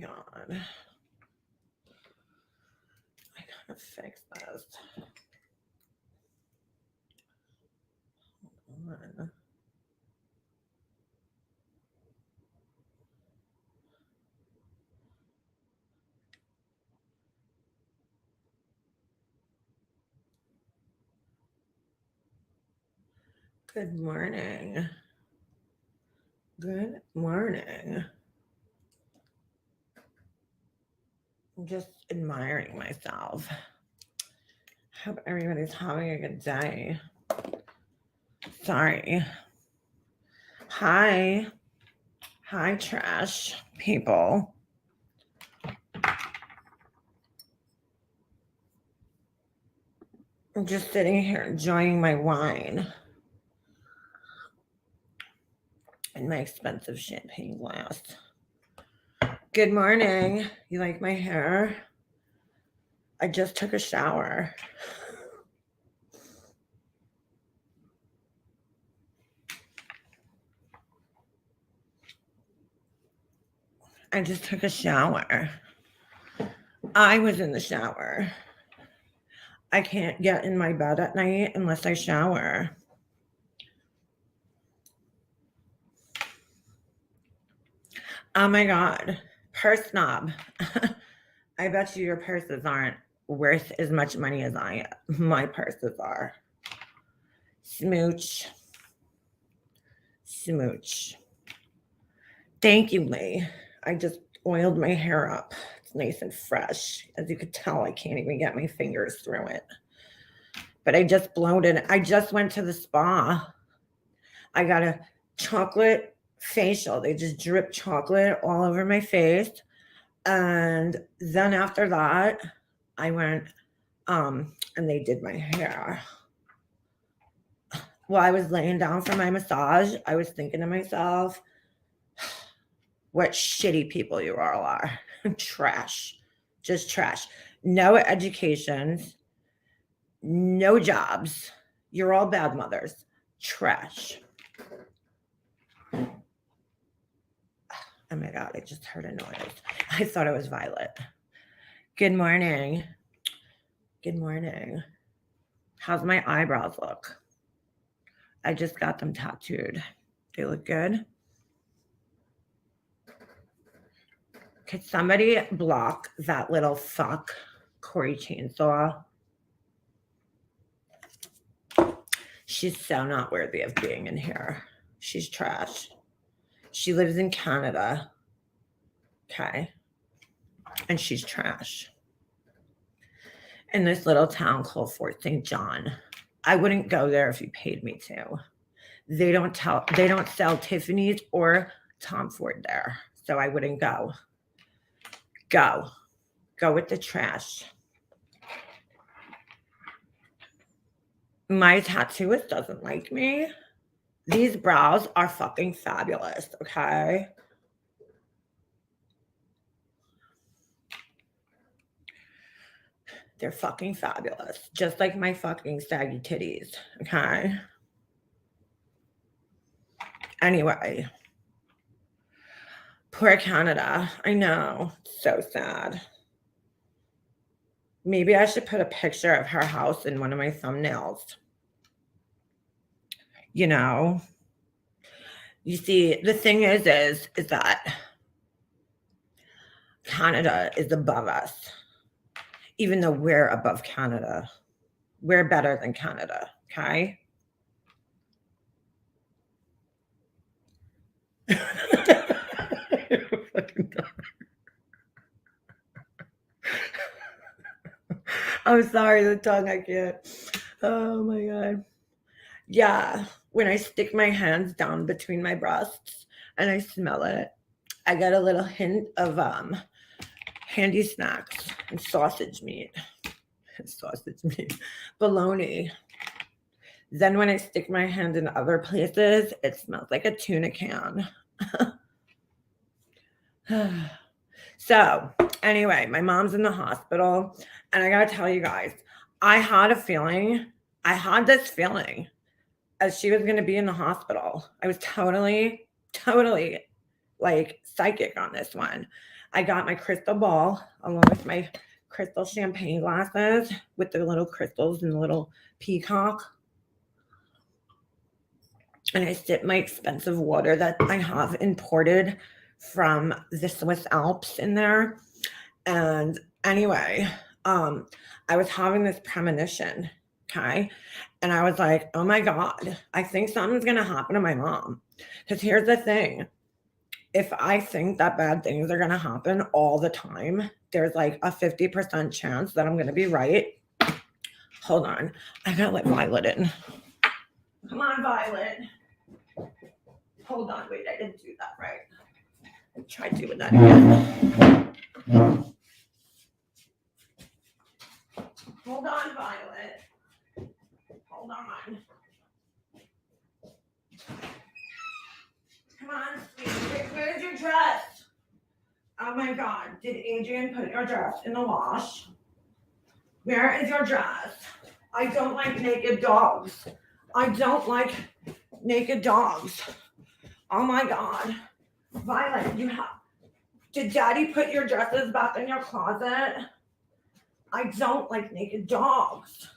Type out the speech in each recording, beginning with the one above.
God. I gotta fix this. Hold on. Good morning. Good morning. I'm just admiring myself. Hope everybody's having a good day. Sorry. Hi. Hi, trash people. I'm just sitting here enjoying my wine in my expensive champagne glass. Good morning. You like my hair? I just took a shower. I just took a shower. I was in the shower. I can't get in my bed at night unless I shower. Oh my God. Purse snob. I bet you your purses aren't worth as much money as my purses are. Smooch. Smooch. Thank you, Lee. I just oiled my hair up. It's nice and fresh. As you could tell, I can't even get my fingers through it. But I just bloated. I just went to the spa. I got a chocolate facial. They just drip chocolate all over my face. And then after that, I went and they did my hair. While I was laying down for my massage, I was thinking to myself, what shitty people you all are. Trash. Just trash. No educations. No jobs. You're all bad mothers. Trash. Oh my God, I just heard a noise. I thought it was Violet. Good morning. Good morning. How's my eyebrows look? I just got them tattooed. They look good. Could somebody block that little fuck, Corey Chainsaw? She's so not worthy of being in here. She's trash. She lives in Canada. Okay. And she's trash. In this little town called Fort St. John. I wouldn't go there if you paid me to. They don't sell Tiffany's or Tom Ford there. So I wouldn't go. Go with the trash. My tattooist doesn't like me. These brows are fucking fabulous, okay? They're fucking fabulous. Just like my fucking saggy titties, okay? Anyway. Poor Canada. I know. So sad. Maybe I should put a picture of her house in one of my thumbnails. You know? You see, the thing is that Canada is above us. Even though we're above Canada. We're better than Canada, okay? I'm sorry, the tongue, I can't. Oh my God. Yeah, when I stick my hands down between my breasts and I smell it, I get a little hint of handy snacks and sausage meat. Bologna. Then when I stick my hand in other places, it smells like a tuna can. So anyway, my mom's in the hospital, and I gotta tell you guys, I had this feeling as she was gonna be in the hospital. I was totally like psychic on this one. I got my crystal ball along with my crystal champagne glasses with the little crystals and the little peacock. And I sip my expensive water that I have imported from the Swiss Alps in there. And anyway, I was having this premonition, okay? And I was like, oh my God, I think something's gonna happen to my mom. Because here's the thing. If I think that bad things are gonna happen all the time, there's like a 50% chance that I'm gonna be right. Hold on. I gotta let Violet in. Come on, Violet. Hold on, wait, I didn't do that right. Try doing that again. Hold on, Violet. Hold on. Come on, sweetie. Where's your dress? Oh my God. Did Adrian put your dress in the wash? Where is your dress? I don't like naked dogs. I don't like naked dogs. Oh my God. Violet, you have. Did Daddy put your dresses back in your closet? I don't like naked dogs.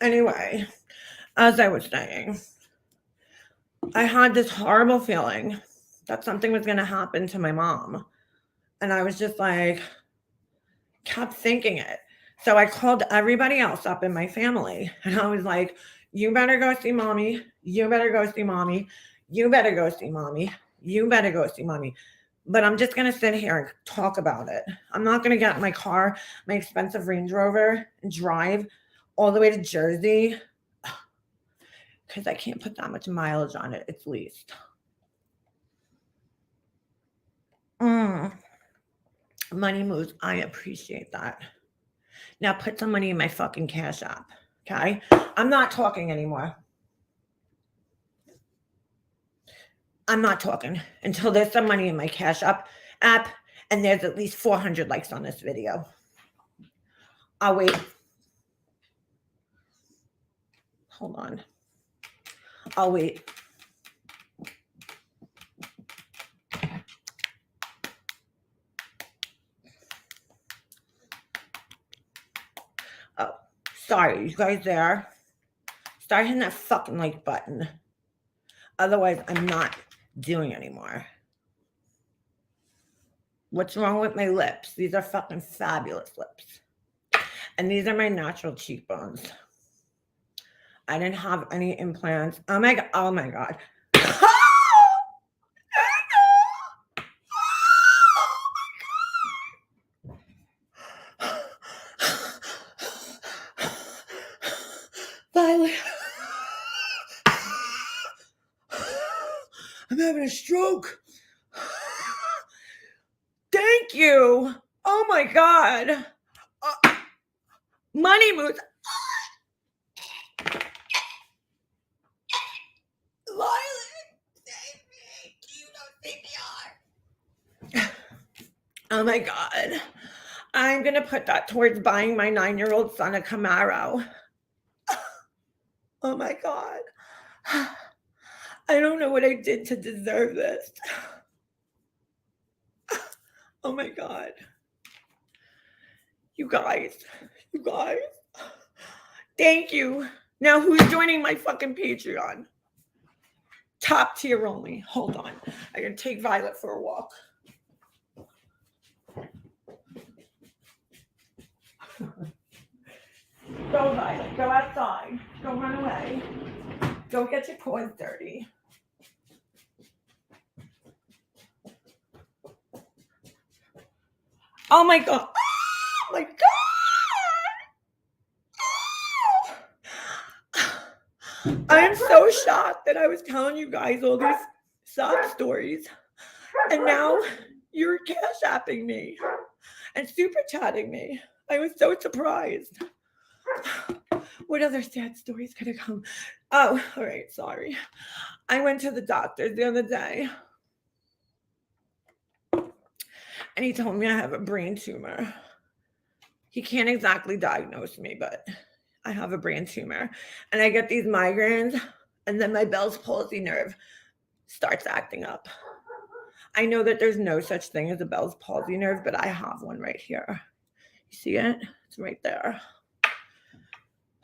Anyway, as I was saying, I had this horrible feeling that something was going to happen to my mom. And I was just like, kept thinking it. So I called everybody else up in my family and I was like, you better go see mommy. You better go see mommy. You better go see mommy. You better go see mommy. But I'm just going to sit here and talk about it. I'm not going to get in my car, my expensive Range Rover, and drive all the way to Jersey because I can't put that much mileage on it. It's leased. Money moves. I appreciate that. Now put some money in my fucking Cash App. Okay? I'm not talking anymore. I'm not talking until there's some money in my Cash App and there's at least 400 likes on this video. I'll wait. Hold on. I'll wait. Oh, sorry, you guys there? Start hitting that fucking like button. Otherwise, I'm not doing anymore. What's wrong with my lips? These are fucking fabulous lips. And these are my natural cheekbones. I didn't have any implants. Oh my God. Oh my God. Violet. I'm having a stroke. Thank you. Oh my God. Money moves. Violet, save me. You don't CPR. Oh my God. I'm going to put that towards buying my 9-year-old son a Camaro. Oh my God. I don't know what I did to deserve this. Oh my God. You guys. Thank you. Now who's joining my fucking Patreon? Top tier only. Hold on. I can take Violet for a walk. Go, Violet. Go outside. Go run away. Don't get your paws dirty. Oh my God. Oh my God. I am so shocked that I was telling you guys all these sob stories. And now you're Cash Apping me and super chatting me. I was so surprised. What other sad stories could have come? Oh, all right. Sorry. I went to the doctor the other day. And he told me I have a brain tumor. He can't exactly diagnose me, but I have a brain tumor. And I get these migraines and then my Bell's palsy nerve starts acting up. I know that there's no such thing as a Bell's palsy nerve, but I have one right here. You see it? It's right there.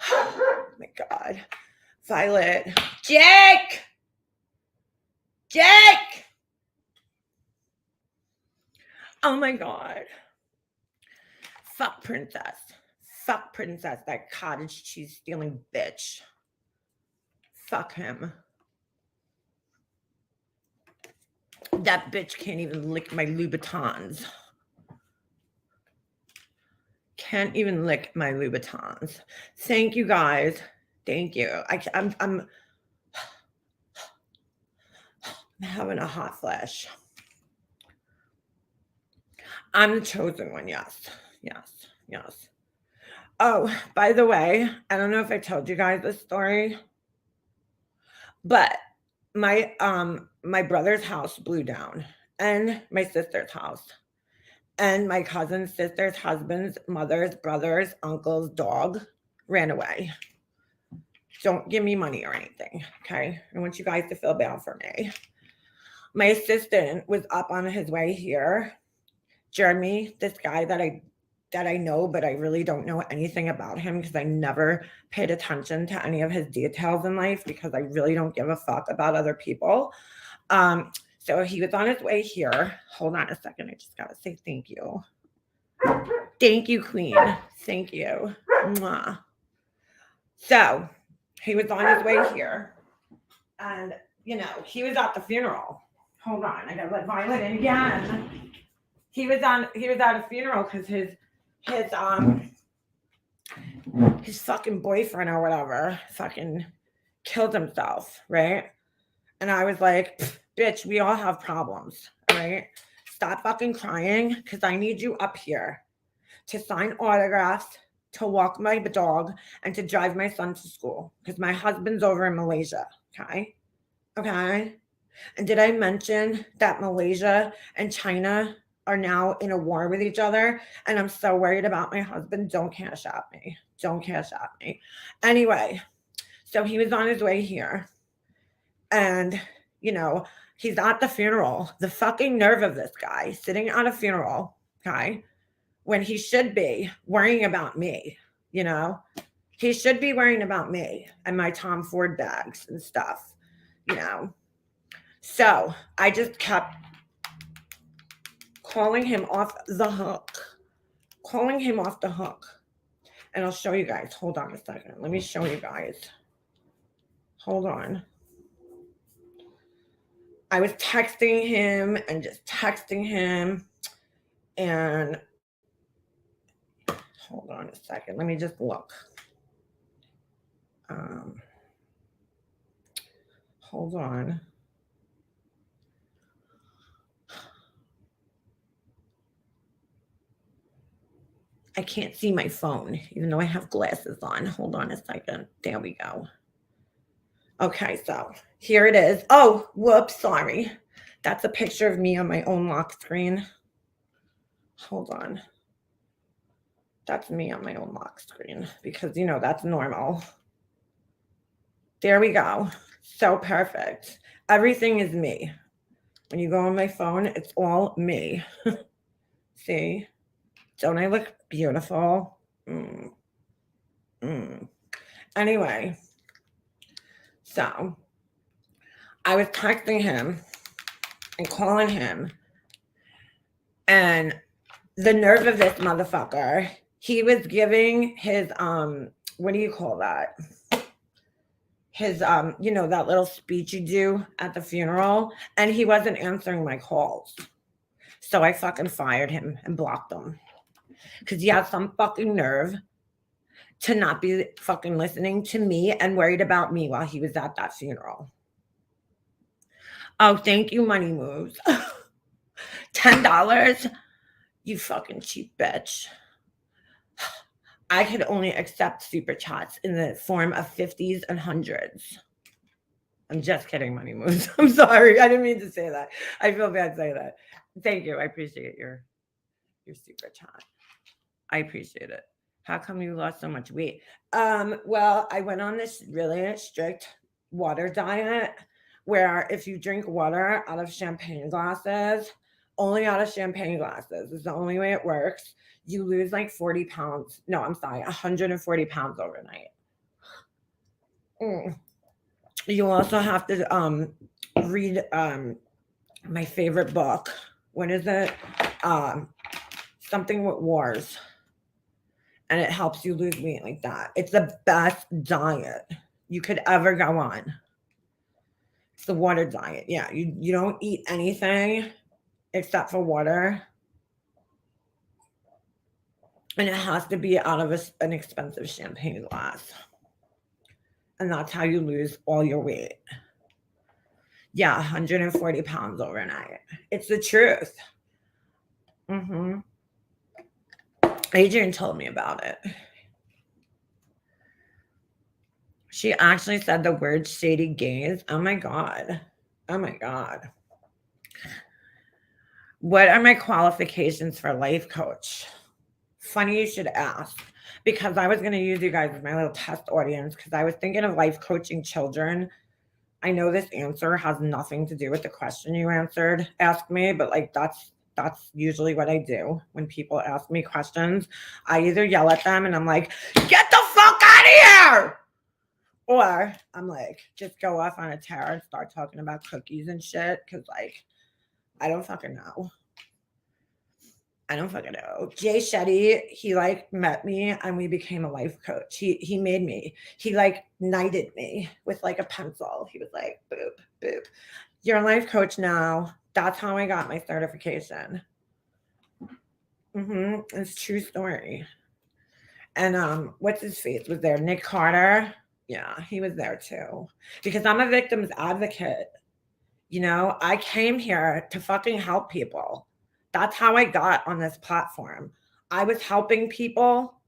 Oh my God. Violet. Jake! Jake! Oh my God. Fuck Princess. Fuck Princess, that cottage cheese stealing bitch. Fuck him. That bitch can't even lick my Louboutins. Can't even lick my Louboutins. Thank you guys. Thank you. I'm having a hot flash. I'm the chosen one. Yes. Yes. Yes. Oh, by the way, I don't know if I told you guys this story, but my brother's house blew down, and my sister's house, and my cousin's sister's husband's mother's brother's uncle's dog ran away. Don't give me money or anything, okay? I want you guys to feel bad for me. My assistant was up on his way here. Jeremy, this guy that I know, but I really don't know anything about him because I never paid attention to any of his details in life because I really don't give a fuck about other people. So he was on his way here. Hold on a second. I just got to say thank you. Thank you, Queen. Thank you. Mwah. So he was on his way here. And, he was at the funeral. Hold on. I got to let Violet in again. He was at a funeral because his fucking boyfriend or whatever fucking killed himself, right? And I was like, bitch, we all have problems, right? Stop fucking crying because I need you up here to sign autographs, to walk my dog, and to drive my son to school because my husband's over in Malaysia, okay? Okay? And did I mention that Malaysia and China are now in a war with each other? And I'm so worried about my husband. Don't cash out me. Don't cash out me. Anyway, so he was on his way here. And, he's at the funeral. The fucking nerve of this guy sitting at a funeral, okay, when he should be worrying about me, He should be worrying about me and my Tom Ford bags and stuff, So I just kept calling him off the hook. And I'll show you guys. Hold on a second. Let me show you guys. Hold on. I was texting him and just texting him. And hold on a second. Let me just look. Hold on. I can't see my phone, even though I have glasses on. Hold on a second. There we go. Okay, so here it is. Oh, whoops, sorry. That's a picture of me on my own lock screen. Hold on. That's me on my own lock screen because, that's normal. There we go. So perfect. Everything is me. When you go on my phone, it's all me. See? Don't I look beautiful? Anyway, so I was texting him and calling him, and the nerve of this motherfucker, he was giving his, what do you call that? His, that little speech you do at the funeral, and he wasn't answering my calls. So I fucking fired him and blocked him. Because he has some fucking nerve to not be fucking listening to me and worried about me while he was at that funeral. Oh, thank you, Money Moves. $10? You fucking cheap bitch. I could only accept super chats in the form of 50s and 100s. I'm just kidding, Money Moves. I'm sorry. I didn't mean to say that. I feel bad saying that. Thank you. I appreciate your super chat. I appreciate it. How come you lost so much weight? Well, I went on this really strict water diet, where if you drink water out of champagne glasses, only out of champagne glasses is the only way it works. You lose like 40 pounds. No, I'm sorry, 140 pounds overnight. Mm. You also have to read my favorite book. What is it? Something with wars. And it helps you lose weight like that. It's the best diet you could ever go on. It's the water diet. Yeah, you don't eat anything except for water. And it has to be out of an expensive champagne glass. And that's how you lose all your weight. Yeah, 140 pounds overnight. It's the truth. Adrian told me about it. She actually said the word shady gaze. Oh my God. Oh my God. What are my qualifications for life coach? Funny you should ask, because I was going to use you guys as my little test audience because I was thinking of life coaching children. I know this answer has nothing to do with the question you asked me, but like that's usually what I do when people ask me questions. I either yell at them and I'm like, get the fuck out of here! Or I'm like, just go off on a tear and start talking about cookies and shit because like, I don't fucking know. Jay Shetty, he like met me and we became a life coach. He made me. He like knighted me with like a pencil. He was like, boop, boop. You're a life coach now. That's how I got my certification. It's a true story. And what's his face was there? Nick Carter. Yeah, he was there too. Because I'm a victim's advocate. You know, I came here to fucking help people. That's how I got on this platform. I was helping people,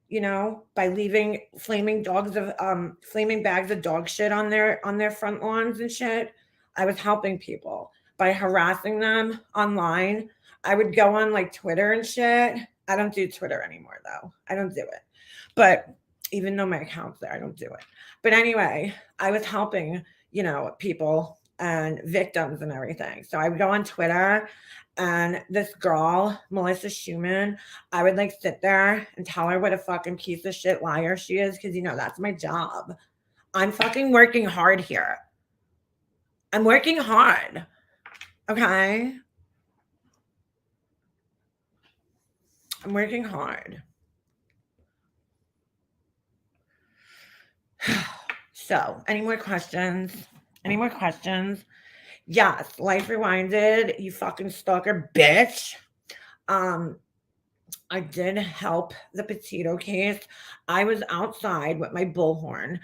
you know, by leaving flaming bags of dog shit on their front lawns and shit. I was helping people by harassing them online. I would go on like Twitter and shit. I don't do Twitter anymore though. I don't do it. But even though my account's there, I don't do it. But anyway, I was helping, you know, people and victims and everything. So I would go on Twitter and this girl, Melissa Schumann, I would like sit there and tell her what a fucking piece of shit liar she is because, you know, that's my job. I'm fucking working hard here. I'm working hard. Okay? I'm working hard. So, any more questions? Yes, Life Rewinded, you fucking stalker bitch. I did help the Petito case. I was outside with my bullhorn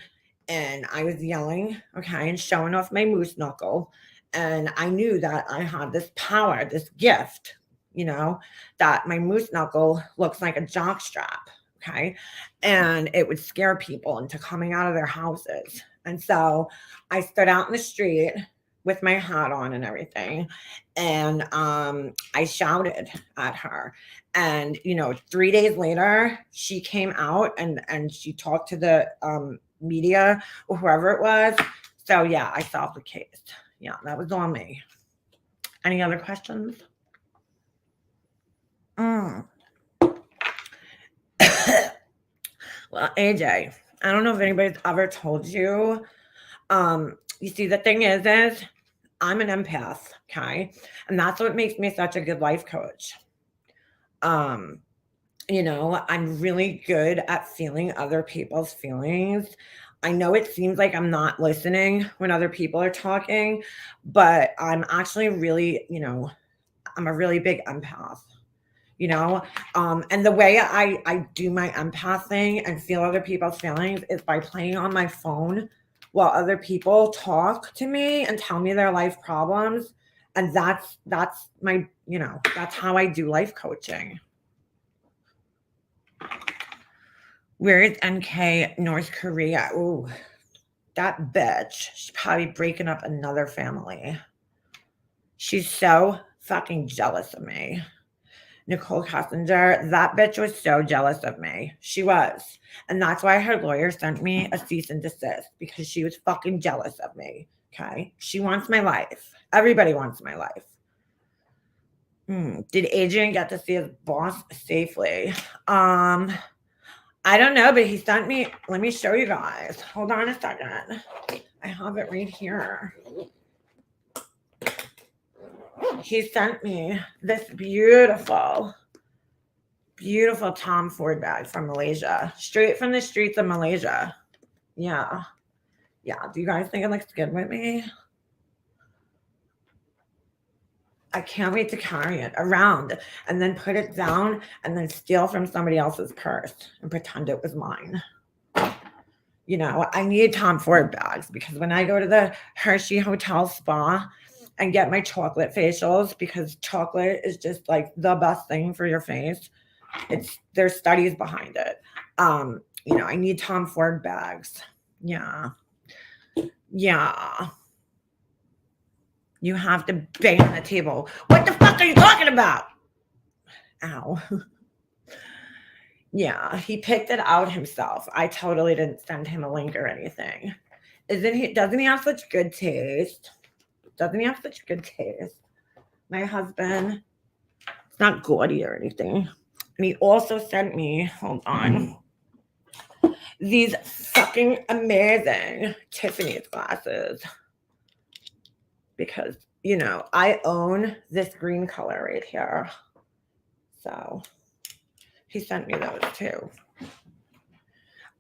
and I was yelling, okay, and showing off my moose knuckle. And I knew that I had this power, this gift, you know, that my moose knuckle looks like a jock strap. Okay. And it would scare people into coming out of their houses. And so I stood out in the street with my hat on and everything. And I shouted at her. And, you know, 3 days later, she came out and she talked to the media or whoever it was. So, yeah, I solved the case. Yeah, that was on me. Any other questions? Well, AJ, I don't know if anybody's ever told you. You see, the thing is I'm an empath, okay? And that's what makes me such a good life coach. You know, I'm really good at feeling other people's feelings. I know it seems like I'm not listening when other people are talking, but I'm actually really, you know, I'm a really big empath. You know, and the way I do my empath thing and feel other people's feelings is by playing on my phone while other people talk to me and tell me their life problems. And that's my, you know, that's how I do life coaching. Where is NK, North Korea? Ooh, that bitch. She's probably breaking up another family. She's so fucking jealous of me. Nicole Kessinger, that bitch was so jealous of me. She was. And that's why her lawyer sent me a cease and desist, because she was fucking jealous of me. Okay. She wants my life. Everybody wants my life. Did Adrian get to see his boss safely? I don't know, but he sent me, let me show you guys. Hold on a second. I have it right here. He sent me this beautiful Tom Ford bag from Malaysia, straight from the streets of Malaysia. Yeah. Do you guys think it looks good with me? I can't wait to carry it around and then put it down and then steal from somebody else's purse and pretend it was mine. I need Tom Ford bags, because when I go to the Hershey Hotel Spa and get my chocolate facials, because chocolate is just like the best thing for your face. There's studies behind it. I need Tom Ford bags. Yeah. You have to bang on the table. What the fuck are you talking about? Ow. Yeah, he picked it out himself. I totally didn't send him a link or anything. Doesn't he have such good taste? My husband, it's not gaudy or anything. And he also sent me, hold on, these fucking amazing Tiffany's glasses. Because, I own this green color right here. So he sent me those too.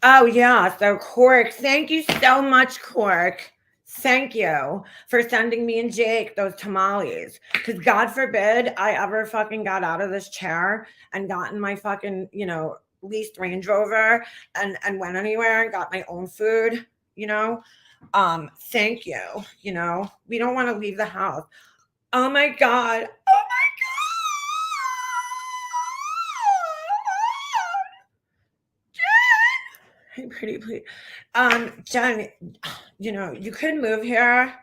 Oh, yeah. So, Cork, thank you so much, Cork. Thank you for sending me and Jake those tamales. Because God forbid I ever fucking got out of this chair and gotten my fucking, leased Range Rover and went anywhere and got my own food, Thank you. We don't want to leave the house. Oh my God. Hey, pretty please. Jen, you could move here.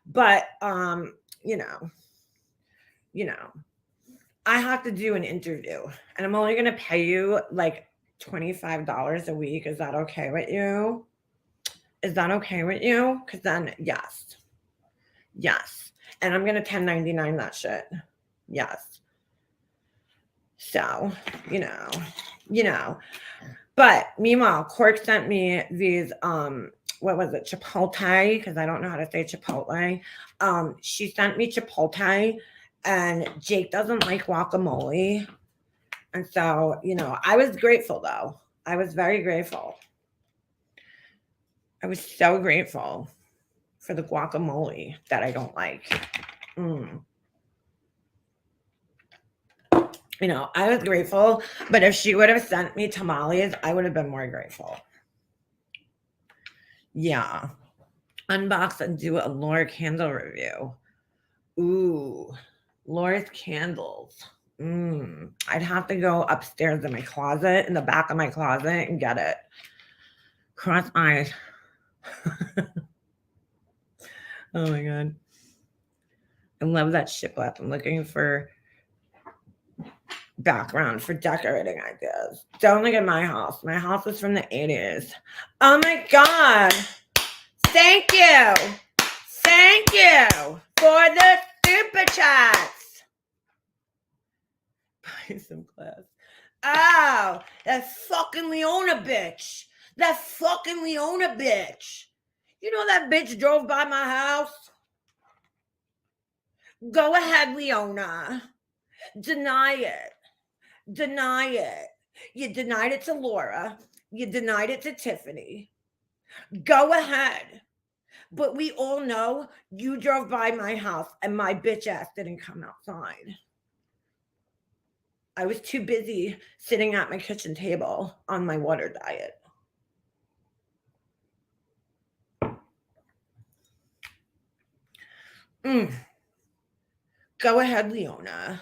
But I have to do an interview, and I'm only gonna pay you like $25 a week. Is that okay with you? Because then, yes. And I'm gonna 1099 that shit. Yes. So, But meanwhile, Cork sent me these what was it, Chipotle, because I don't know how to say Chipotle. She sent me Chipotle, and Jake doesn't like guacamole. And so, I was grateful though. I was very grateful. I was so grateful for the guacamole that I don't like. I was grateful, but if she would have sent me tamales, I would have been more grateful. Yeah. Unbox and do a Laura candle review. Ooh, Laura's candles. I'd have to go upstairs in my closet, in the back of my closet, and get it. Cross eyes. Oh my God. I love that shiplap. I'm looking for background for decorating ideas. Don't look at my house. My house is from the 80s. Oh my God. Thank you for the super chats. Buy some class. Oh, that fucking Leona bitch. You know that bitch drove by my house? Go ahead, Leona. Deny it. You denied it to Laura. You denied it to Tiffany. Go ahead. But we all know you drove by my house and my bitch ass didn't come outside. I was too busy sitting at my kitchen table on my water diet. Go ahead, Leona.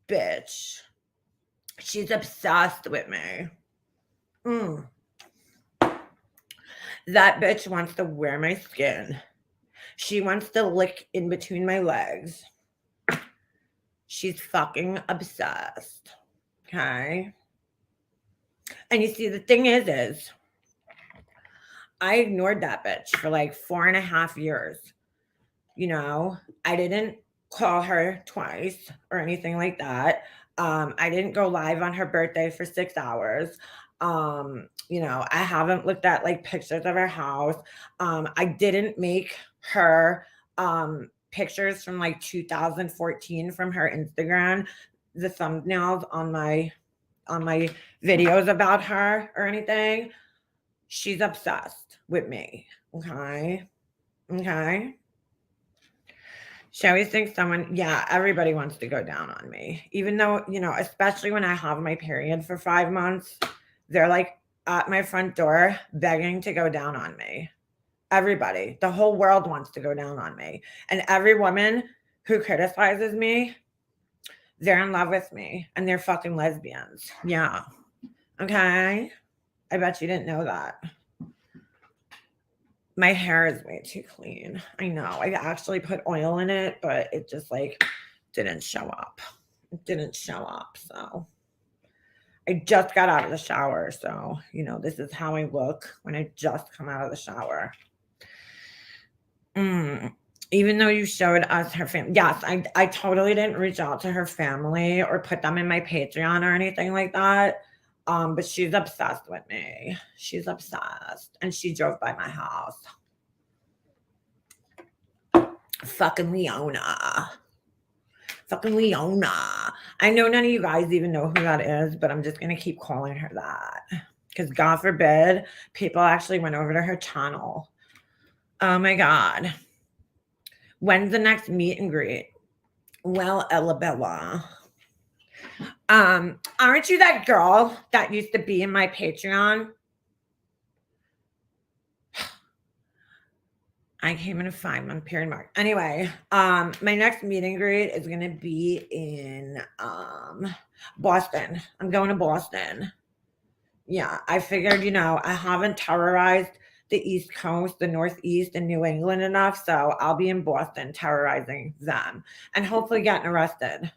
Bitch. She's obsessed with me. That bitch wants to wear my skin. She wants to lick in between my legs. She's fucking obsessed. Okay. And you see, the thing is I ignored that bitch for like 4.5 years. You know, I didn't call her twice or anything like that. I didn't go live on her birthday for 6 hours. I haven't looked at like pictures of her house. I didn't make her pictures from like 2014 from her Instagram, the thumbnails on my videos about her or anything. She's obsessed with me. Okay. Okay. She always thinks everybody wants to go down on me. Even though, especially when I have my period for 5 months, they're like at my front door begging to go down on me. Everybody, the whole world wants to go down on me. And every woman who criticizes me, they're in love with me and they're fucking lesbians. Yeah. Okay. I bet you didn't know that. My hair is way too clean. I know. I actually put oil in it, but it just like didn't show up. It didn't show up. So I just got out of the shower. So, this is how I look when I just come out of the shower. Even though you showed us her family. Yes, I totally didn't reach out to her family or put them in my Patreon or anything like that. But she's obsessed with me. She's obsessed. And she drove by my house. Fucking Leona. Fucking Leona. I know none of you guys even know who that is, but I'm just going to keep calling her that. Because God forbid, people actually went over to her channel. Oh my God. When's the next meet and greet? Well, Ellabella. Aren't you that girl that used to be in my Patreon? I came in a 5-month period mark. Anyway, my next meet and greet is gonna be in Boston. I'm going to Boston. Yeah, I figured, I haven't terrorized the East Coast, the Northeast, and New England enough, so I'll be in Boston terrorizing them and hopefully getting arrested.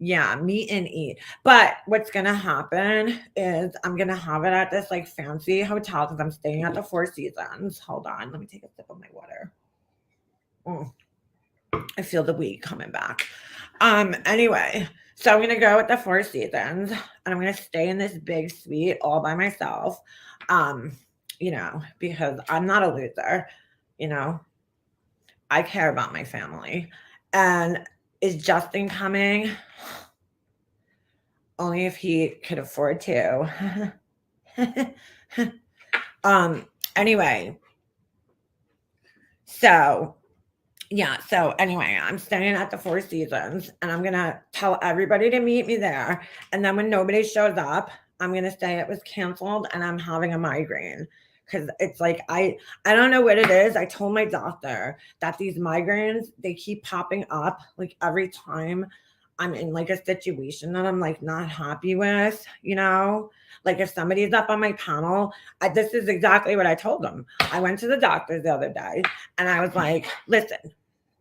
Yeah, meet and eat. But what's gonna happen is I'm gonna have it at this like fancy hotel because I'm staying at the Four Seasons. Hold on, let me take a sip of my water. I feel the weed coming back. Anyway, so I'm gonna go with the Four Seasons and I'm gonna stay in this big suite all by myself. Because I'm not a loser, I care about my family. And is Justin coming? Only if he could afford to. Anyway. So anyway, I'm staying at the Four Seasons and I'm going to tell everybody to meet me there. And then when nobody shows up, I'm going to say it was canceled and I'm having a migraine. Because it's like, I don't know what it is. I told my doctor that these migraines, they keep popping up like every time I'm in like a situation that I'm like not happy with, like if somebody's up on my panel, this is exactly what I told them. I went to the doctor the other day and I was like, listen,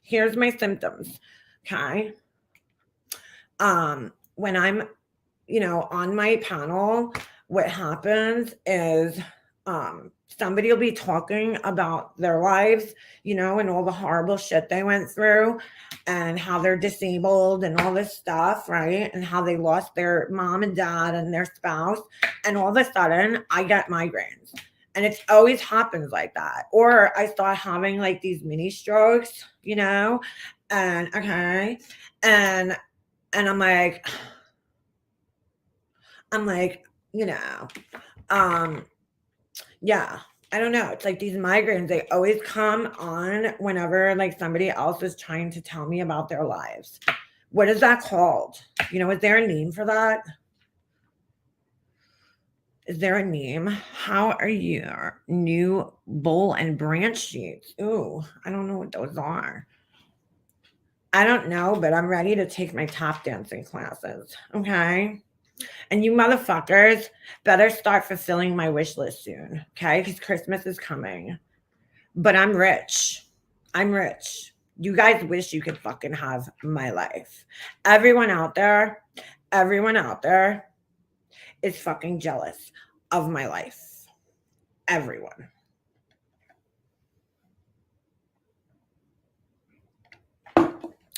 here's my symptoms. Okay. When I'm, on my panel, what happens is, somebody will be talking about their lives, and all the horrible shit they went through and how they're disabled and all this stuff, right? And how they lost their mom and dad and their spouse. And all of a sudden, I get migraines. And it always happens like that. Or I start having like these mini strokes, and okay. And I'm like, yeah, I don't know. It's like these migraines, they always come on whenever like somebody else is trying to tell me about their lives. What is that called? Is there a name for that? Is there a name? How are your new bowl and branch sheets? Ooh, I don't know what those are. I don't know, but I'm ready to take my tap dancing classes. Okay. And you motherfuckers better start fulfilling my wish list soon, okay? Because Christmas is coming. But I'm rich. I'm rich. You guys wish you could fucking have my life. Everyone out there is fucking jealous of my life. Everyone.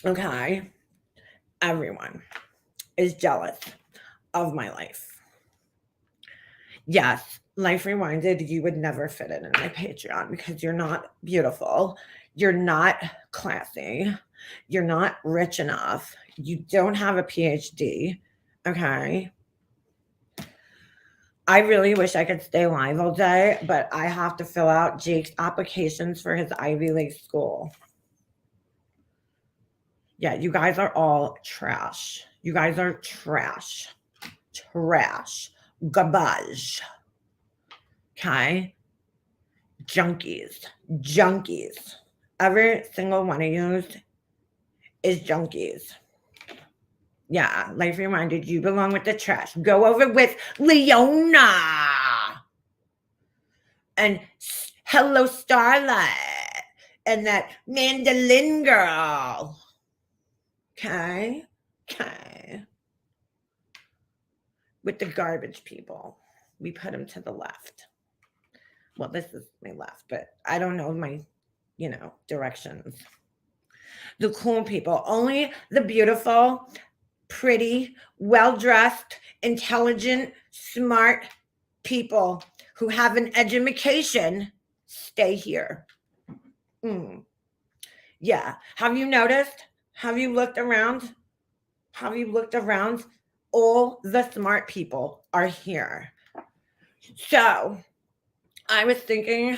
Okay? Everyone is jealous of my life. Yes, Life Rewinded, you would never fit in my Patreon because you're not beautiful. You're not classy. You're not rich enough. You don't have a PhD. Okay? I really wish I could stay live all day, but I have to fill out Jake's applications for his Ivy League school. Yeah, you guys are all trash. You guys are trash. Trash. Garbage. Okay? Junkies. Junkies. Every single one of you is junkies. Yeah, Life Reminded, you belong with the trash. Go over with Leona. And Hello Starlight. And that mandolin girl. Okay? Okay. With the garbage people. We put them to the left. Well, this is my left, but I don't know my, directions. The cool people. Only the beautiful, pretty, well-dressed, intelligent, smart people who have an education stay here. Yeah. Have you noticed? Have you looked around? All the smart people are here. So I was thinking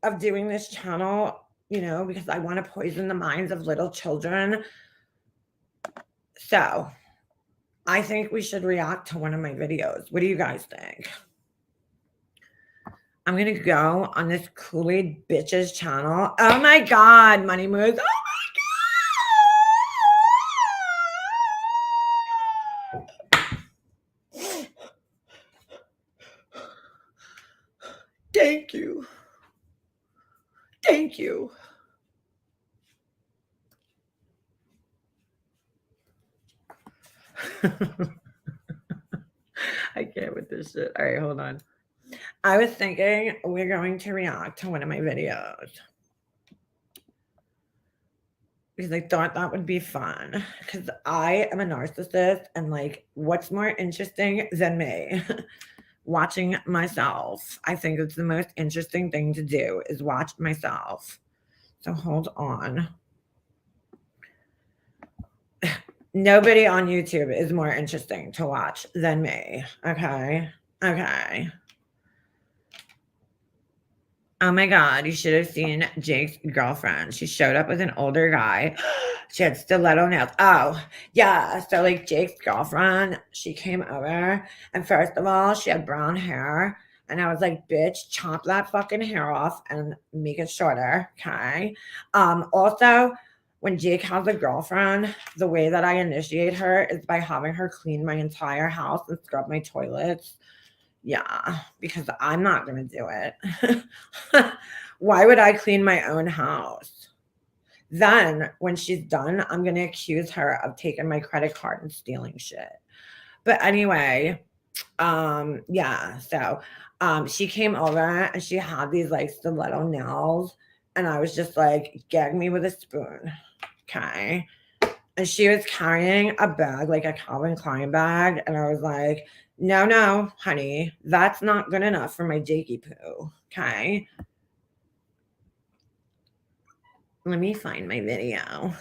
of doing this channel, because I want to poison the minds of little children. So I think we should react to one of my videos. What do you guys think? I'm going to go on this Kool-Aid bitch's channel. Oh my God, Money Moves. Oh my God. Thank you. Thank you. I can't with this shit. All right, hold on. I was thinking we're going to react to one of my videos because I thought that would be fun because I am a narcissist and what's more interesting than me? Watching myself. I think it's the most interesting thing to do is watch myself. So hold on. Nobody on YouTube is more interesting to watch than me. Okay. Oh my God, you should have seen Jake's girlfriend. She showed up with an older guy. She had stiletto nails. Oh, yeah. So Jake's girlfriend, she came over and first of all, she had brown hair. And I was like, bitch, chop that fucking hair off and make it shorter. Okay. Also, when Jake has a girlfriend, the way that I initiate her is by having her clean my entire house and scrub my toilets. Yeah, because I'm not going to do it. Why would I clean my own house? Then when she's done, I'm going to accuse her of taking my credit card and stealing shit. But anyway, yeah, so she came over and she had these stiletto nails and I was just gag me with a spoon. Okay. And she was carrying a bag, a Calvin Klein bag. And I was like, no, honey, that's not good enough for my Jakey poo. Okay. Let me find my video.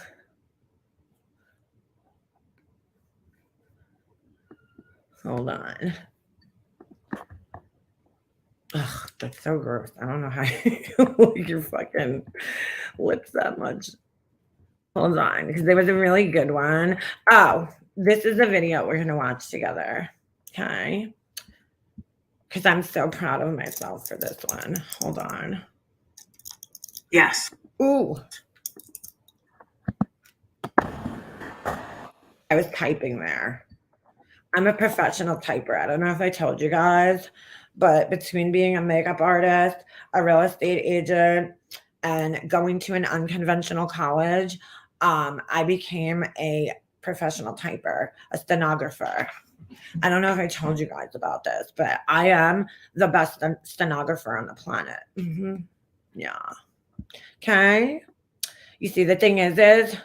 Hold on. Ugh, that's so gross. I don't know how you like your fucking lips that much. Hold on, because there was a really good one. Oh, this is a video we're going to watch together. Okay. Because I'm so proud of myself for this one. Hold on. Yes. Ooh. I was typing there. I'm a professional typer. I don't know if I told you guys, but between being a makeup artist, a real estate agent, and going to an unconventional college, I became a professional typer, a stenographer. I don't know if I told you guys about this, but I am the best stenographer on the planet. Yeah. Okay. You see, the thing is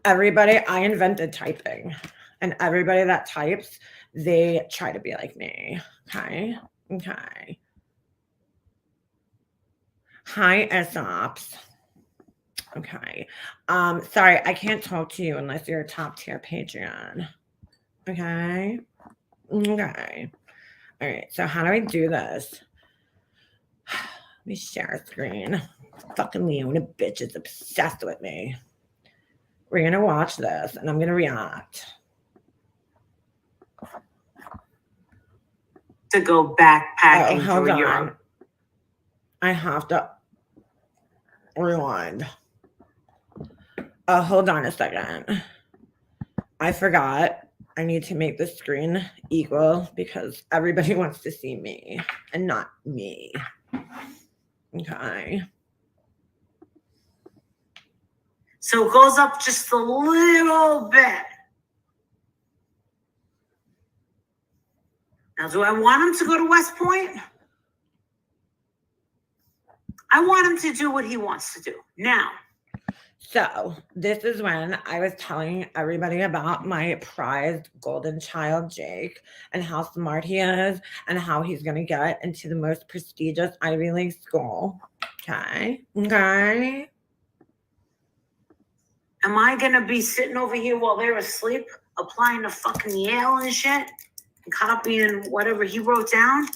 everybody, I invented typing, and everybody that types, they try to be like me. Okay. Okay. Hi, Aesops. Okay. Sorry, I can't talk to you unless you're a top tier Patreon. Okay. Okay. All right. So how do I do this? Let me share a screen. Fucking Leona bitch is obsessed with me. We're gonna watch this and I'm gonna react. To go backpacking hold through on. Europe. I have to rewind. Hold on a second. I forgot. I need to make the screen equal because everybody wants to see me and not me. Okay. So it goes up just a little bit. Now, do I want him to go to West Point? I want him to do what he wants to do. Now. So this is when I was telling everybody about my prized golden child, Jake, and how smart he is and how he's going to get into the most prestigious Ivy League school. Okay. Okay. Am I going to be sitting over here while they're asleep, applying to fucking Yale and shit, and copying whatever he wrote down?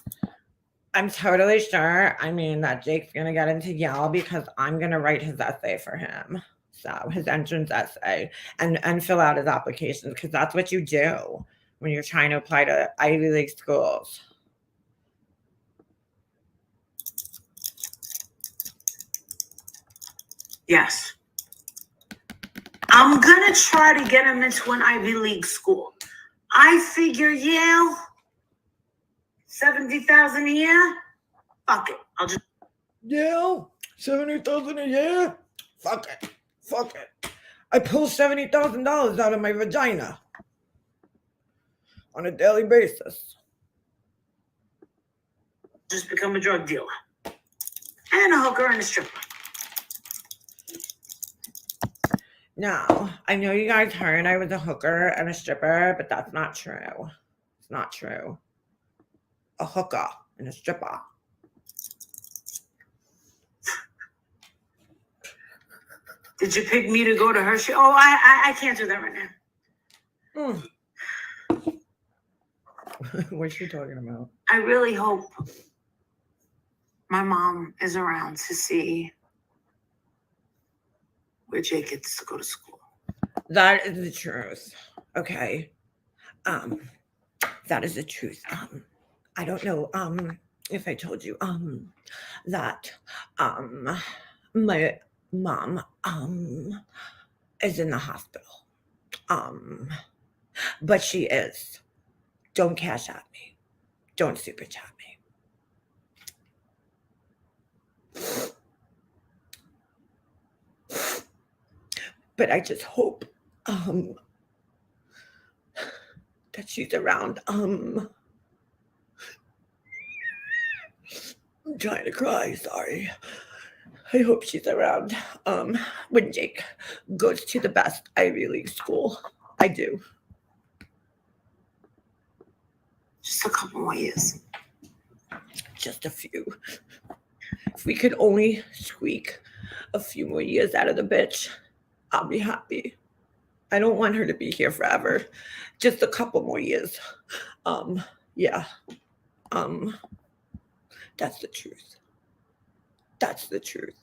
I'm totally sure. I mean, that Jake's going to get into Yale because I'm going to write his essay for him. So his entrance essay and fill out his applications because that's what you do when you're trying to apply to Ivy League schools. Yes. I'm going to try to get him into an Ivy League school. I figure Yale, $70,000 a year. Fuck it. I'll just. Yale, $70,000 a year. Fuck it. Fuck it. I pull $70,000 out of my vagina on a daily basis. Just become a drug dealer and a hooker and a stripper. Now, I know you guys heard I was a hooker and a stripper, but that's not true. It's not true. A hooker and a stripper. Did you pick me to go to her show? Oh, I can't do that right now. What's she talking about? I really hope my mom is around to see where Jake gets to go to school. That is the truth. Okay. That is the truth. I don't know if I told you that my mom is in the hospital. But she is. Don't cash at me. Don't super chat me. But I just hope that she's around. I'm trying to cry, sorry. I hope she's around when Jake goes to the best Ivy League school. I do. Just a couple more years. Just a few. If we could only squeak a few more years out of the bitch, I'll be happy. I don't want her to be here forever. Just a couple more years. Yeah. That's the truth. That's the truth.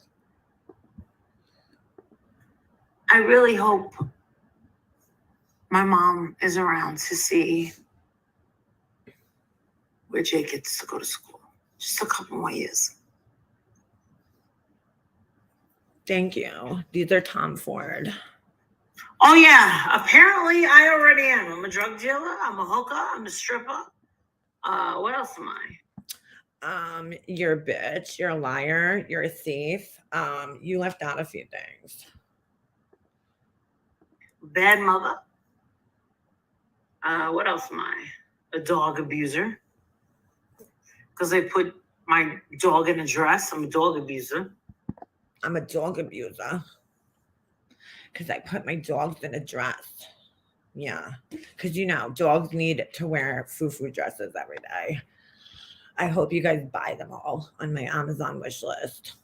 I really hope my mom is around to see where Jake gets to go to school. Just a couple more years. Thank you. These are Tom Ford. Oh, yeah. Apparently, I already am. I'm a drug dealer. I'm a hooker. I'm a stripper. What else am I? You're a bitch, you're a liar, you're a thief. You left out a few things. Bad mother. What else am I? A dog abuser. Because I put my dog in a dress. I'm a dog abuser. I'm a dog abuser. Because I put my dogs in a dress. Yeah. Because, dogs need to wear foo-foo dresses every day. I hope you guys buy them all on my Amazon wish list.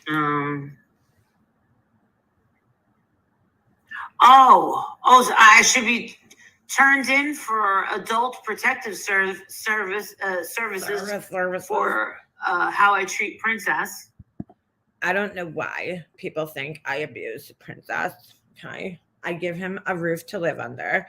So I should be turned in for adult protective services for how I treat Princess. I don't know why people think I abuse Princess. Okay. I give him a roof to live under.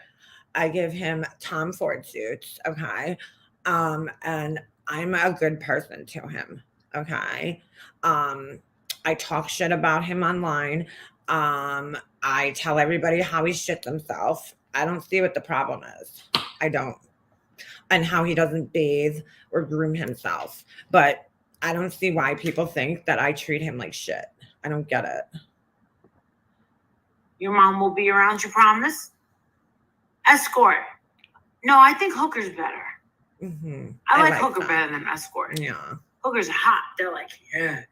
I give him Tom Ford suits. Okay. And I'm a good person to him. Okay. I talk shit about him online. I tell everybody how he shits himself. I don't see what the problem is. I don't. And how he doesn't bathe or groom himself. But I don't see why people think that I treat him like shit. I don't get it. Your mom will be around, you promise? Escort. No, I think hooker's better. Mm-hmm. I like hooker better than escort. Yeah. Hookers are hot. They're like, yeah,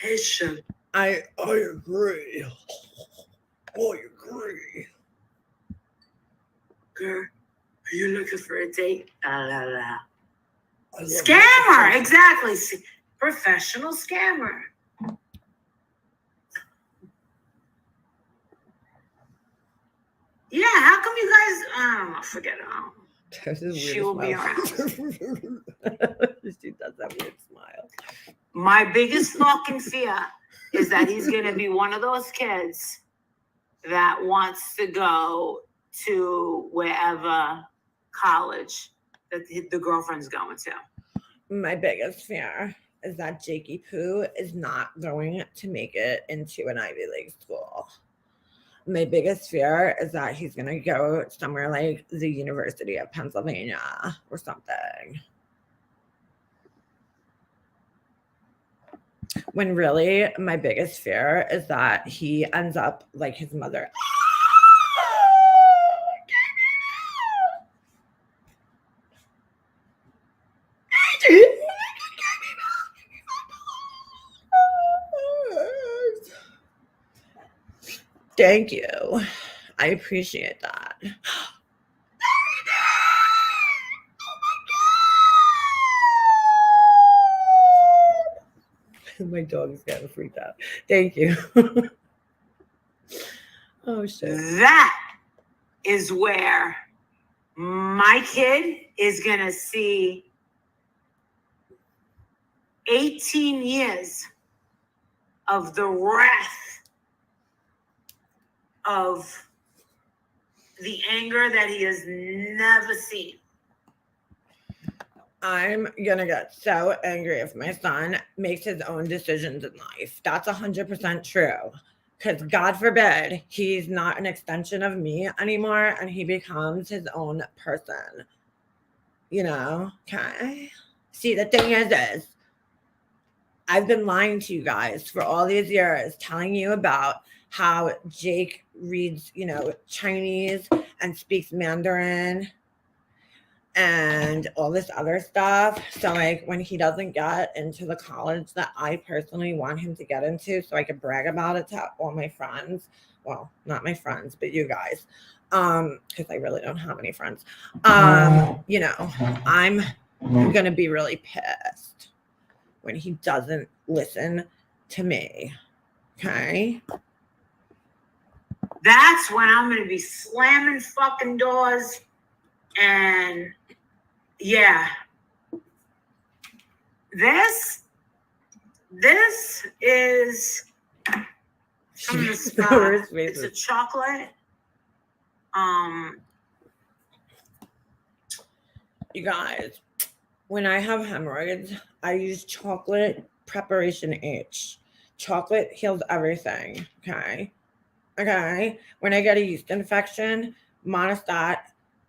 headshot. I agree. I agree. Girl, are you looking for a date? Scammer, exactly. Professional scammer. Yeah, how come you guys? I don't know. Forget it. She will be around. She does that weird smile. My biggest fucking fear is that he's gonna be one of those kids that wants to go to wherever college that the girlfriend's going to. My biggest fear is that Jakey Poo is not going to make it into an Ivy League school. My biggest fear is that he's going to go somewhere like the University of Pennsylvania or something. When really my biggest fear is that he ends up like his mother. Thank you. I appreciate that. My dog is getting freaked out. Thank you. Oh, shit. That is where my kid is going to see 18 years of the wrath of the anger that he has never seen. I'm going to get so angry if my son makes his own decisions in life. That's 100% true. Because God forbid he's not an extension of me anymore and he becomes his own person. Okay? See, the thing is I've been lying to you guys for all these years, telling you about how Jake reads, Chinese and speaks Mandarin and all this other stuff. So like when he doesn't get into the college that I personally want him to get into, so I can brag about it to all my friends. Well, not my friends, but you guys. Because I really don't have any friends. I'm gonna be really pissed when he doesn't listen to me. Okay? That's when I'm gonna be slamming fucking doors and yeah. This is from the spa. It's a chocolate. You guys, when I have hemorrhoids, I use chocolate preparation H. Chocolate heals everything. Okay. When I get a yeast infection, Monistat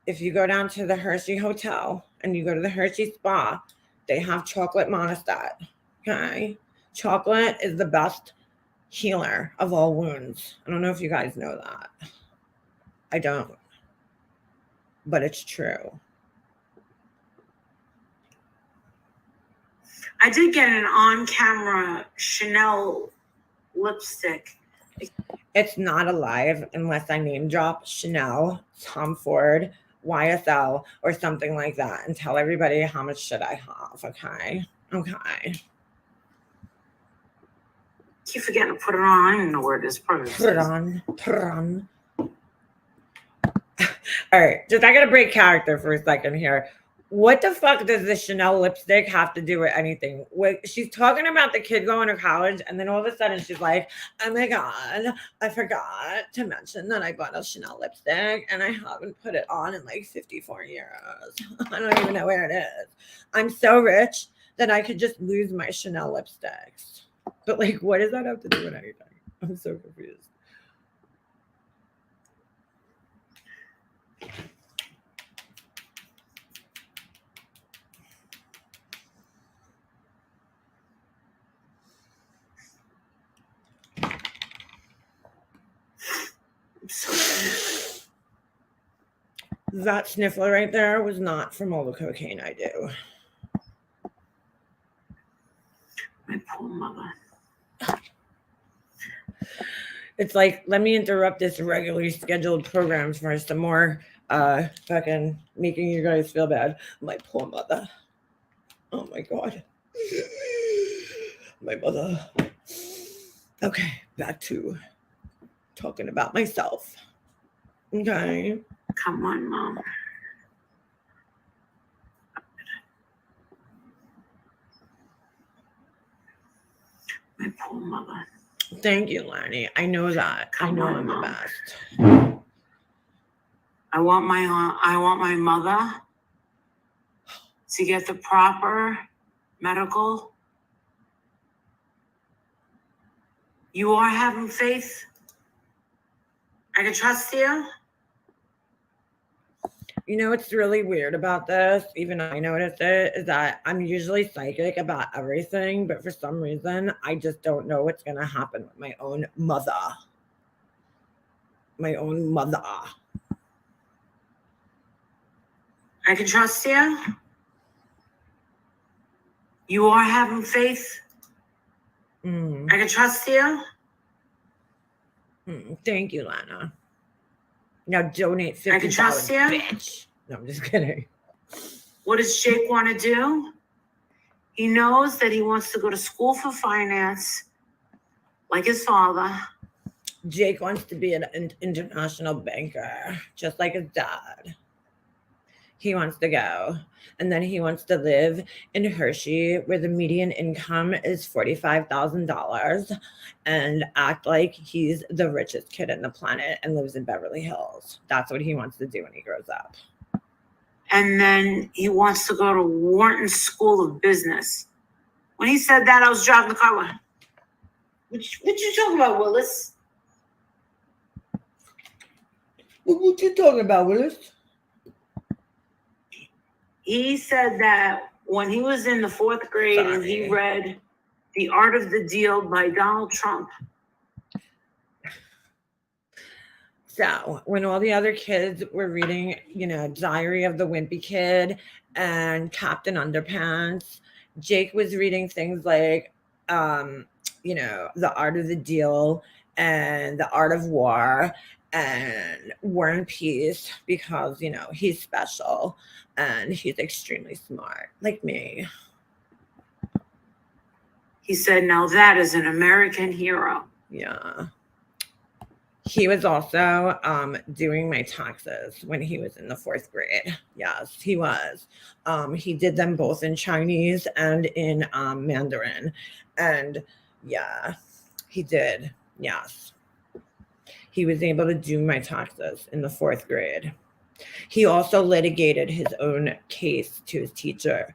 if you go down to the Hershey Hotel and you go to the Hershey Spa, they have chocolate monostat. Okay. Chocolate is the best healer of all wounds. I don't know if you guys know that. I don't. But it's true. I did get an on-camera Chanel lipstick. It's not alive unless I name drop Chanel, Tom Ford, YSL, or something like that and tell everybody how much shit I have. Okay. Okay. Keep forgetting to put it on. I don't even know where it is. Put it on. Put it on. All right. Just I gotta break character for a second here. What the fuck does the Chanel lipstick have to do with anything? She's talking about the kid going to college, and then all of a sudden she's like, oh my God, I forgot to mention that I bought a Chanel lipstick and I haven't put it on in like 54 years. I don't even know where it is. I'm so rich that I could just lose my Chanel lipsticks. But like, what does that have to do with anything? I'm so confused. That sniffler right there was not from all the cocaine I do. My poor mother. It's like, let me interrupt this regularly scheduled program for some more fucking making you guys feel bad. My poor mother. Oh my God. My mother. Okay, back to talking about myself. Okay. Come on, Mom. My poor mother. Thank you, Lanny. I know that. I know I'm the best. I want my mother to get the proper medical. You are having faith. I can trust you. You know what's really weird about this, even I noticed it, is that I'm usually psychic about everything, but for some reason, I just don't know what's going to happen with my own mother. My own mother. I can trust you. You are having faith. I can trust you. Thank you, Lana. Now donate $50, I can trust you. Bitch. No, I'm just kidding. What does Jake want to do? He knows that he wants to go to school for finance, like his father. Jake wants to be an international banker, just like his dad. He wants to go. And then he wants to live in Hershey, where the median income is $45,000, and act like he's the richest kid in the planet and lives in Beverly Hills. That's what he wants to do when he grows up. And then he wants to go to Wharton School of Business. When he said that, I was driving the car. What you talking about, Willis? What you talking about, Willis? He said that when he was in the 4th grade and he read The Art of the Deal by Donald Trump. So when all the other kids were reading, Diary of the Wimpy Kid and Captain Underpants, Jake was reading things like, The Art of the Deal and The Art of War and War and Peace, because, he's special and he's extremely smart, like me. He said, now that is an American hero. Yeah. He was also doing my taxes when he was in the 4th grade. Yes, he was. He did them both in Chinese and in Mandarin. And yeah, he did. Yes. He was able to do my taxes in the 4th grade. He also litigated his own case to his teacher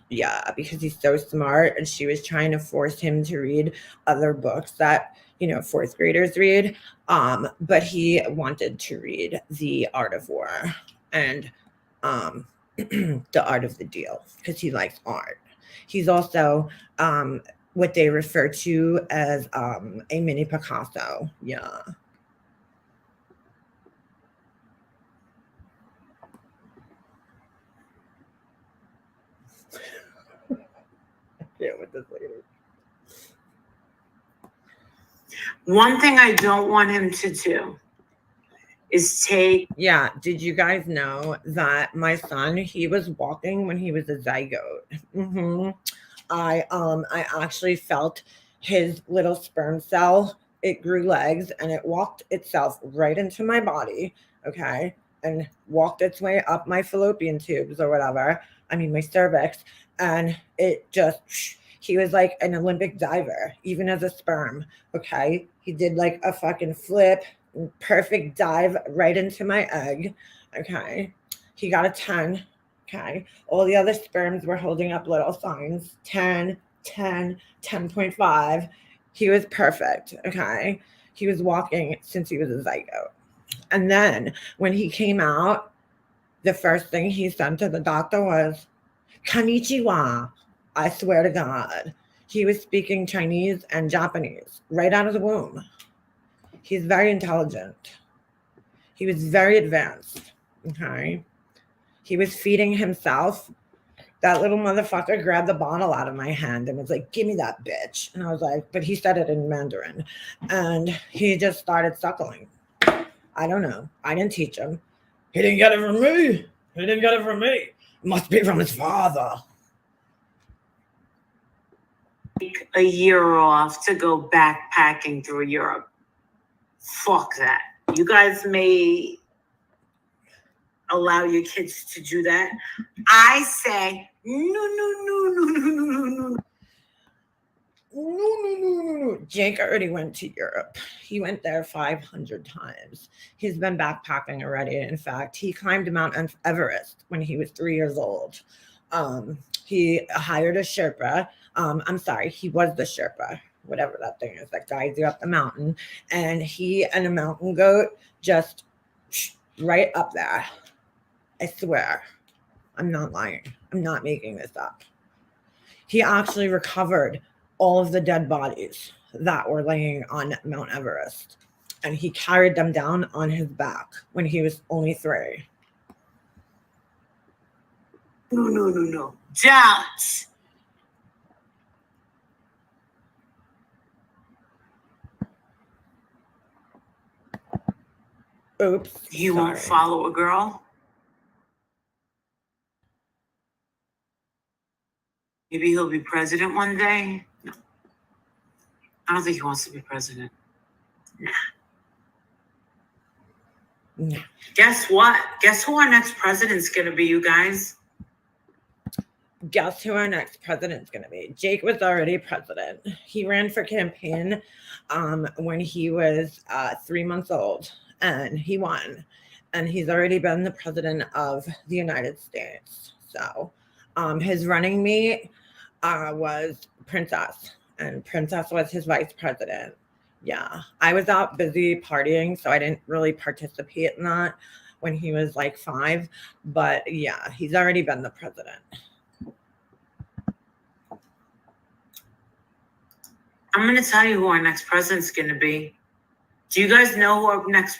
Yeah, because he's so smart, and she was trying to force him to read other books that, fourth graders read. But he wanted to read The Art of War and um, The Art of the Deal because he likes art. He's also what they refer to as a mini Picasso. Yeah. Yeah, with this lady. One thing I don't want him to do is take. Yeah, did you guys know that my son, he was walking when he was a zygote? I actually felt his little sperm cell. It grew legs and it walked itself right into my body, okay, and walked its way up my fallopian tubes or whatever. I mean my cervix, and it just he was like an Olympic diver, even as a sperm. Okay, he did like a fucking flip, perfect dive right into my egg. Okay, he got a 10. Okay, all the other sperms were holding up little signs 10, 10, 10.5. He was perfect. Okay, he was walking since he was a zygote. And then when he came out, the first thing he said to the doctor was, Konnichiwa. I swear to God. He was speaking Chinese and Japanese right out of the womb. He's very intelligent. He was very advanced. Okay. He was feeding himself. That little motherfucker grabbed the bottle out of my hand and was like, give me that bitch. And I was like, but he said it in Mandarin. And he just started suckling. I don't know. I didn't teach him. He didn't get it from me. He didn't get it from me. It must be from his father. Take a year off to go backpacking through Europe. Fuck that. You guys may allow your kids to do that. I say no. No. Jake already went to Europe. He went there 500 times. He's been backpacking already. In fact, he climbed Mount Everest when he was 3 years old. He hired a Sherpa. I'm sorry, he was the Sherpa, whatever that thing is that guides you up the mountain. And he and a mountain goat just right up there. I swear. I'm not lying. I'm not making this up. He actually recovered all of the dead bodies that were laying on Mount Everest. And he carried them down on his back when he was only 3. No. Don't. Oops. You won't follow a girl? Maybe he'll be president one day? No. I don't think he wants to be president. Nah. Guess what? Guess who our next president's going to be, you guys? Guess who our next president's going to be? Jake was already president. He ran for campaign when he was 3 months old, and he won. And he's already been the president of the United States. So his running mate was Princess, and Princess was his vice president. Yeah, I was out busy partying, so I didn't really participate in that when he was like 5. But yeah, he's already been the president. I'm going to tell you who our next president's going to be. Do you guys know who our next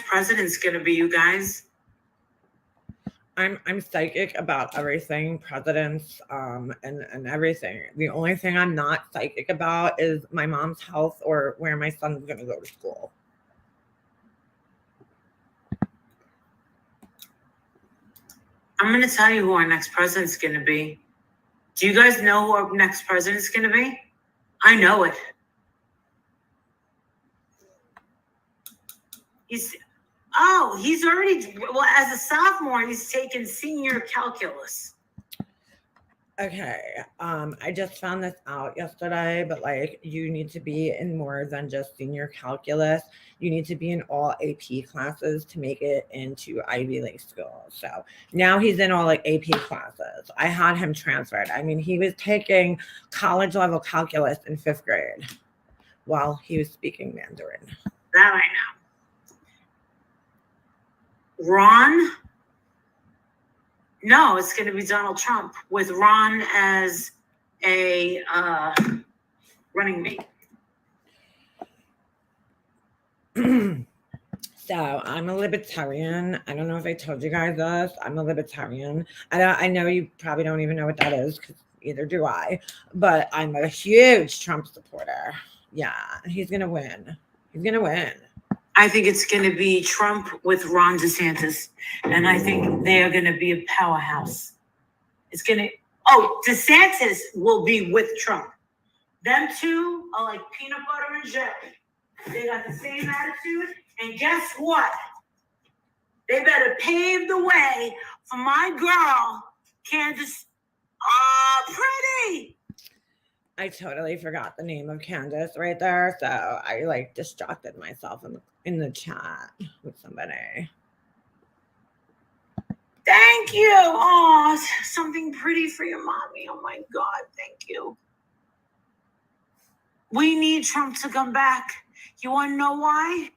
president's going to be, you guys? I'm psychic about everything, presidents, and everything. The only thing I'm not psychic about is my mom's health or where my son's going to go to school. I'm going to tell you who our next president's going to be. Do you guys know who our next president's going to be? I know it. He's already, well, as a sophomore, he's taken senior calculus. Okay. I just found this out yesterday, but like you need to be in more than just senior calculus. You need to be in all AP classes to make it into Ivy League school. So now he's in all like AP classes. I had him transferred. I mean, he was taking college level calculus in 5th grade while he was speaking Mandarin. That I know. Ron? No, it's going to be Donald Trump with Ron as a running mate. So I'm a libertarian. I don't know if I told you guys this. I'm a libertarian. I know you probably don't even know what that is because either do I. But I'm a huge Trump supporter. Yeah, he's gonna win. He's gonna win. I think it's going to be Trump with Ron DeSantis, and I think they are going to be a powerhouse. It's going to. Oh, DeSantis will be with Trump. Them two are like peanut butter and jelly. They got the same attitude, and guess what? They better pave the way for my girl, Candace. Oh, pretty. I totally forgot the name of Candace right there, so I like distracted myself in the chat with somebody. Thank you. Oh, something pretty for your mommy. Oh my God, thank you. We need Trump to come back. You want to know why?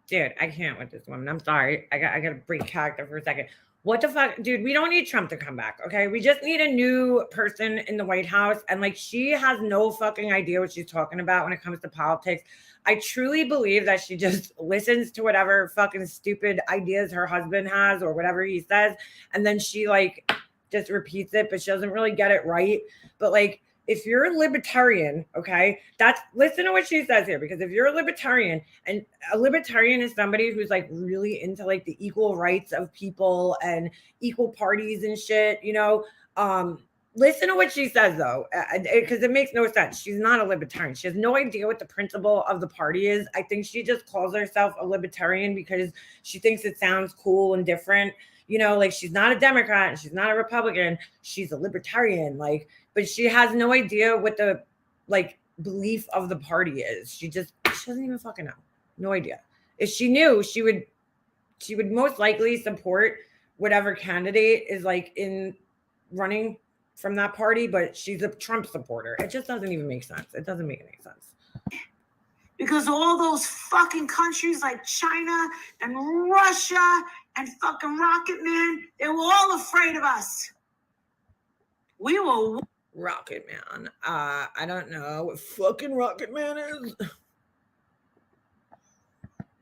Dude, I can't with this woman. I'm sorry. I got to break character for a second. What the fuck? Dude, we don't need Trump to come back, okay? We just need a new person in the White House. And like, she has no fucking idea what she's talking about when it comes to politics. I truly believe that she just listens to whatever fucking stupid ideas her husband has or whatever he says. And then she like just repeats it, but she doesn't really get it right. But like, if you're a libertarian, okay, listen to what she says here, because if you're a libertarian, and a libertarian is somebody who's like really into like the equal rights of people and equal parties and shit, listen to what she says though, because it makes no sense. She's not a libertarian. She has no idea what the principle of the party is. I think she just calls herself a libertarian because she thinks it sounds cool and different. Like she's not a Democrat and she's not a Republican. She's a libertarian. But she has no idea what the belief of the party is. She doesn't even fucking know. No idea. If she knew, she would most likely support whatever candidate is like in running from that party, but she's a Trump supporter. It just doesn't even make sense. It doesn't make any sense. Because all those fucking countries like China and Russia and fucking Rocket Man, they were all afraid of us. We were Rocket Man. I don't know what fucking Rocket Man is.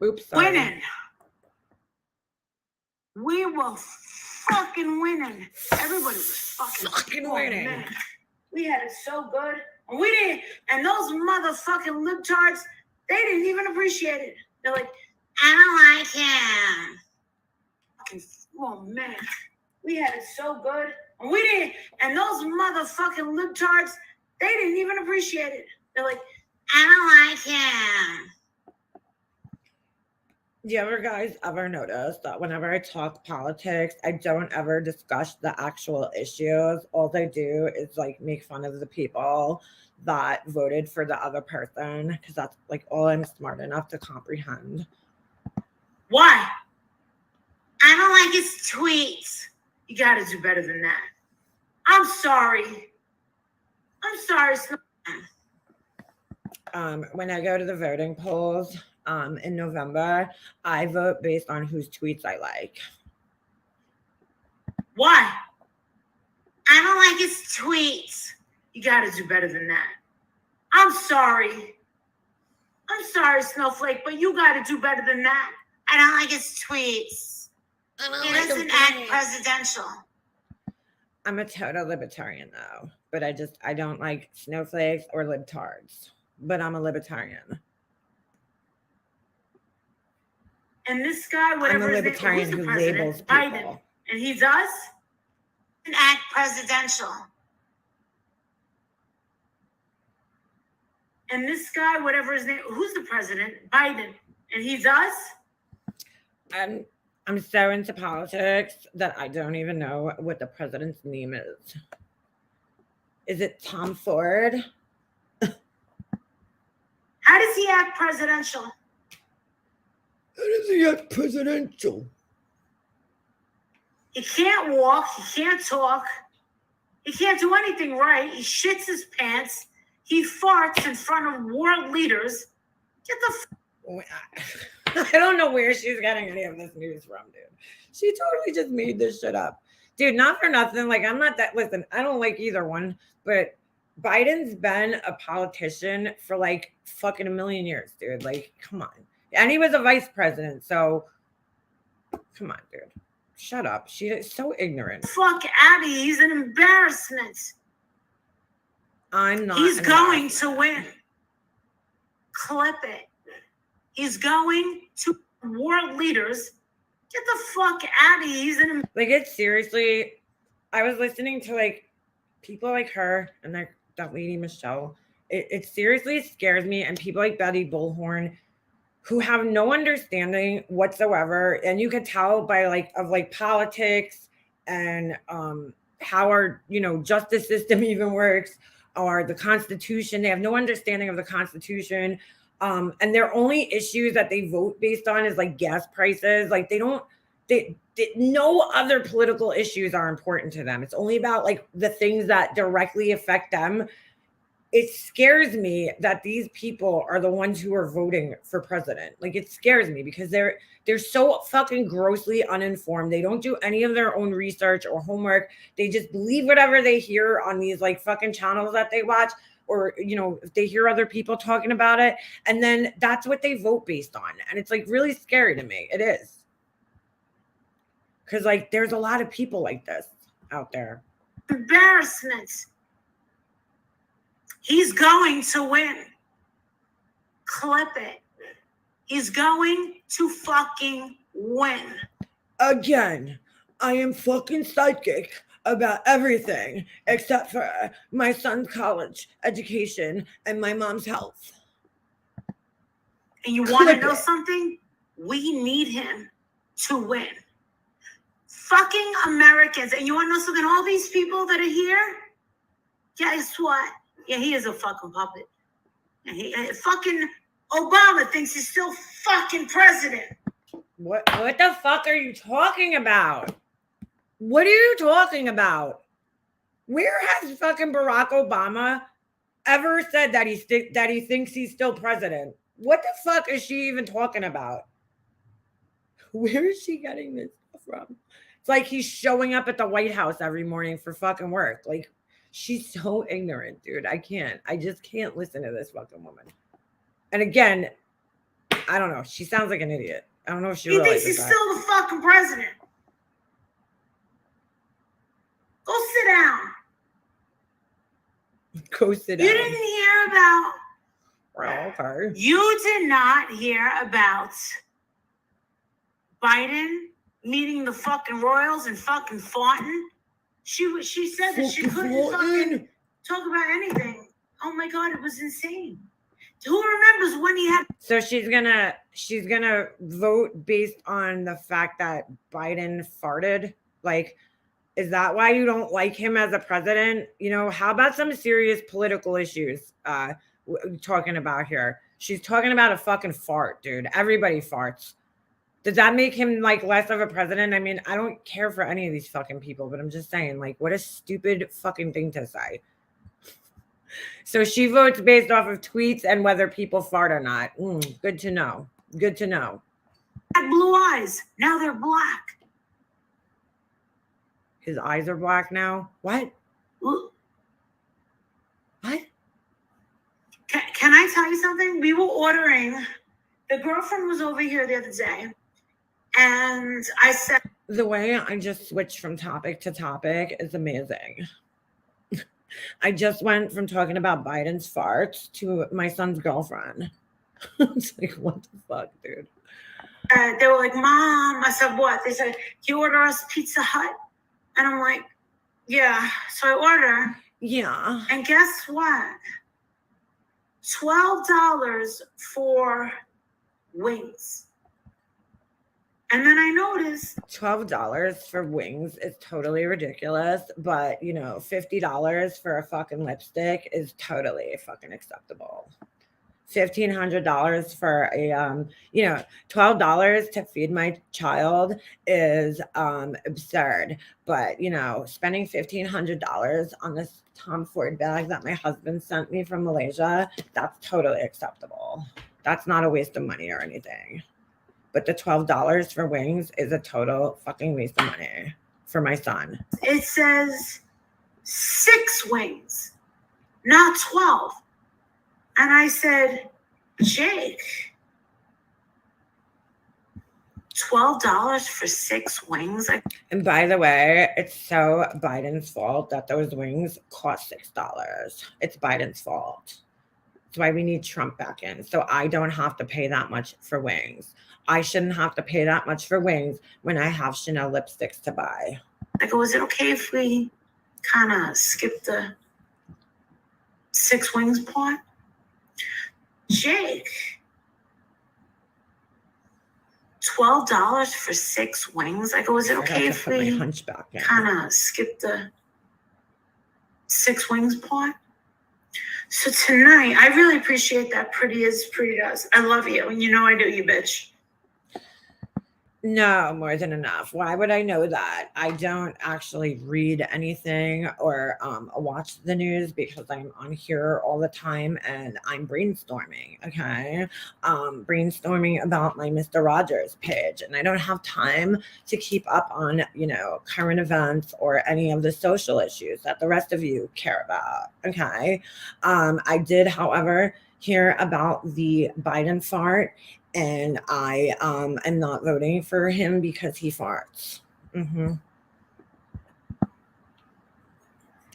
Oops, sorry. Winning. We were fucking winning. Everybody was fucking winning. Man. We had it so good. And we didn't, and those motherfucking libtards, they didn't even appreciate it. They're like, I don't like him. Fucking, oh man. We had it so good. And we didn't, and those motherfucking libtards, they didn't even appreciate it. They're like, I don't like him. Do you guys ever notice that whenever I talk politics, I don't ever discuss the actual issues? All I do is like make fun of the people that voted for the other person, because that's like all I'm smart enough to comprehend. Why? I don't like his tweets. You gotta do better than that. I'm sorry. When I go to the voting polls in November, I vote based on whose tweets I like. Why? I don't like his tweets. You gotta do better than that. I'm sorry, Snowflake, but you gotta do better than that. I don't like his tweets. He doesn't act presidential. I'm a total libertarian though, but I don't like snowflakes or libtards, but I'm a libertarian. And this guy, whatever I'm a libertarian who labels people. Biden, and he's us? Doesn't act presidential. And this guy, whatever his name, who's the president? Biden, and he's us? I'm so into politics that I don't even know what the president's name is. Is it Tom Ford? How does he act presidential? How does he act presidential? He can't walk. He can't talk. He can't do anything right. He shits his pants. He farts in front of world leaders. Get the I don't know where she's getting any of this news from, dude. She totally just made this shit up. Dude, not for nothing. Like, I'm not that, listen, I don't like either one, but Biden's been a politician for like fucking a million years, dude. Like, come on. And he was a vice president. So, come on, dude. Shut up. She is so ignorant. fuck Abby. He's an embarrassment. I'm not. He's going to win. Clip it. He's going to world leaders. Get the fuck out of here. He's an like, it's seriously, I was listening to like people like her and like that lady Michelle. It seriously scares me. And people like Betty Bullhorn who have no understanding whatsoever. And you could tell by like of like politics and how our, you know, justice system even works, or the Constitution. They have no understanding of the Constitution. And their only issues that they vote based on is like gas prices. Like they no other political issues are important to them. It's only about like the things that directly affect them. It scares me that these people are the ones who are voting for president. Like, it scares me because they're so fucking grossly uninformed. They don't do any of their own research or homework. They just believe whatever they hear on these like fucking channels that they watch, or, you know, if they hear other people talking about it, and then that's what they vote based on. And it's like really scary to me. It is. Because like there's a lot of people like this out there. embarrassment. He's going to win. Clip it. He's going to fucking win. Again, I am fucking psychic about everything except for my son's college education and my mom's health. And you want to know something? We need him to win. Fucking Americans. And you want to know something? All these people that are here, guess what? Yeah, he is a fucking puppet. And fucking Obama thinks he's still fucking president. What the fuck are you talking about? What are you talking about? Where has fucking Barack Obama ever said that he thinks he's still president? What the fuck is she even talking about? Where is she getting this from? It's like he's showing up at the White House every morning for fucking work. Like, she's so ignorant, dude. I just can't listen to this fucking woman. And again, I don't know. She sounds like an idiot. I don't know if she He realizes thinks he's that. still the fucking president. Go sit down. Go sit down. You didn't hear about. Well, okay. You did not hear about Biden meeting the fucking royals and fucking farting. She said that she couldn't fucking talk about anything. Oh my god, it was insane. Who remembers when he had? So she's gonna vote based on the fact that Biden farted. Like, is that why you don't like him as a president? You know, how about some serious political issues talking about here? She's talking about a fucking fart, dude. Everybody farts. Does that make him like less of a president? I mean, I don't care for any of these fucking people, but I'm just saying, like, what a stupid fucking thing to say. So she votes based off of tweets and whether people fart or not. Good to know. Good to know. Had blue eyes. Now they're black. His eyes are black now. What? What? Can I tell you something? We were ordering. The girlfriend was over here the other day, and I said, the way I just switched from topic to topic is amazing. I just went from talking about Biden's farts to my son's girlfriend. It's like, what the fuck, dude? They were like, Mom. I said, what? They said, can you order us Pizza Hut? And I'm like, yeah. So I order. Yeah. And guess what? $12 for wings. And then I noticed $12 for wings is totally ridiculous, but you know, $50 for a fucking lipstick is totally fucking acceptable. $1,500 for a you know, $12 to feed my child is absurd. But you know, spending $1,500 on this Tom Ford bag that my husband sent me from Malaysia, that's totally acceptable. That's not a waste of money or anything. But the $12 for wings is a total fucking waste of money for my son. it says 6 wings, not 12. And I said, Jake, $12 for 6 wings? And by the way, it's so Biden's fault that those wings cost $6. It's Biden's fault. That's why we need Trump back in. So I don't have to pay that much for wings. I shouldn't have to pay that much for wings when I have Chanel lipsticks to buy. I go, is it okay if we kind of skip the 6 wings part? Jake, $12 for 6 wings? I go, is it okay if we kind of skip the 6 wings part? So tonight, I really appreciate that. Pretty as pretty does. I love you, and you know I do, you bitch. No, more than enough. Why would I know that? I don't actually read anything or watch the news because I'm on here all the time and I'm brainstorming, okay? Brainstorming about my Mr. Rogers page. And I don't have time to keep up on, you know, current events or any of the social issues that the rest of you care about, okay? I did, however, hear about the Biden fart. And I am not voting for him because he farts. Mm-hmm.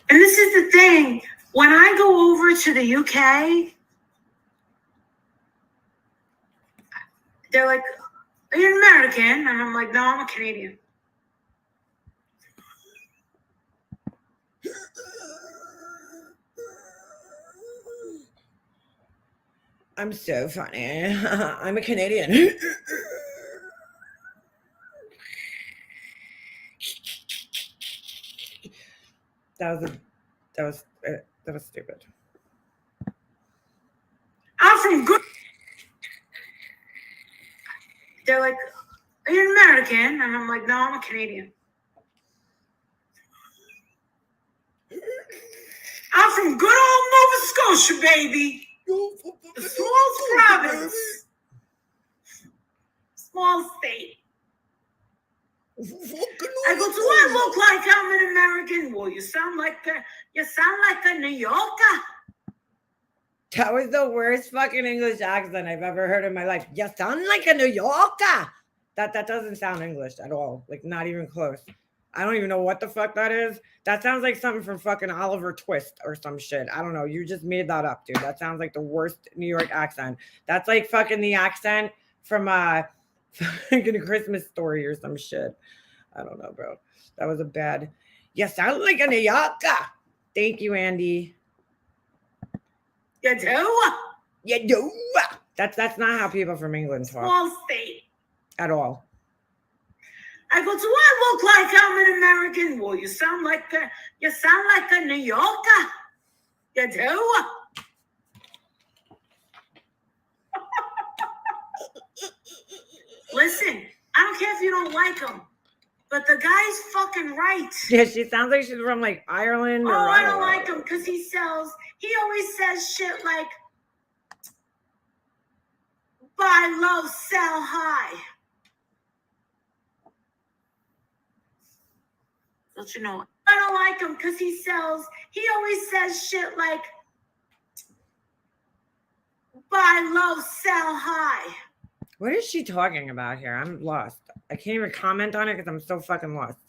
And this is the thing. When I go over to the UK, they're like, are you an American? And I'm like, no, I'm a Canadian. I'm so funny. I'm a Canadian. That was stupid. I'm from good. They're like, are you an American? And I'm like, no, I'm a Canadian. I'm from good old Nova Scotia, baby. The small province. Small state. I go, do I look like I'm an American? Well, you sound like a New Yorker. That was the worst fucking English accent I've ever heard in my life. You sound like a New Yorker. That doesn't sound English at all. Like, not even close. I don't even know what the fuck that is. That sounds like something from fucking Oliver Twist or some shit. I don't know. You just made that up, dude. That sounds like the worst New York accent. That's like fucking the accent from fucking A Christmas Story or some shit. I don't know, bro. That was a bad. You sound like a New Yorker. Thank you, Andy. You do? You do. That's not how people from England talk. Small state. At all. I go, do I look like I'm an American? Well, you sound like a New Yorker. You do? Listen, I don't care if you don't like him, but the guy's fucking right. Yeah, she sounds like she's from like Ireland. Oh, I don't like him because he always says shit like, buy low, sell high. Don't you know? I don't like him because he always says shit like, buy low, sell high. What is she talking about here? I'm lost. I can't even comment on it because I'm so fucking lost.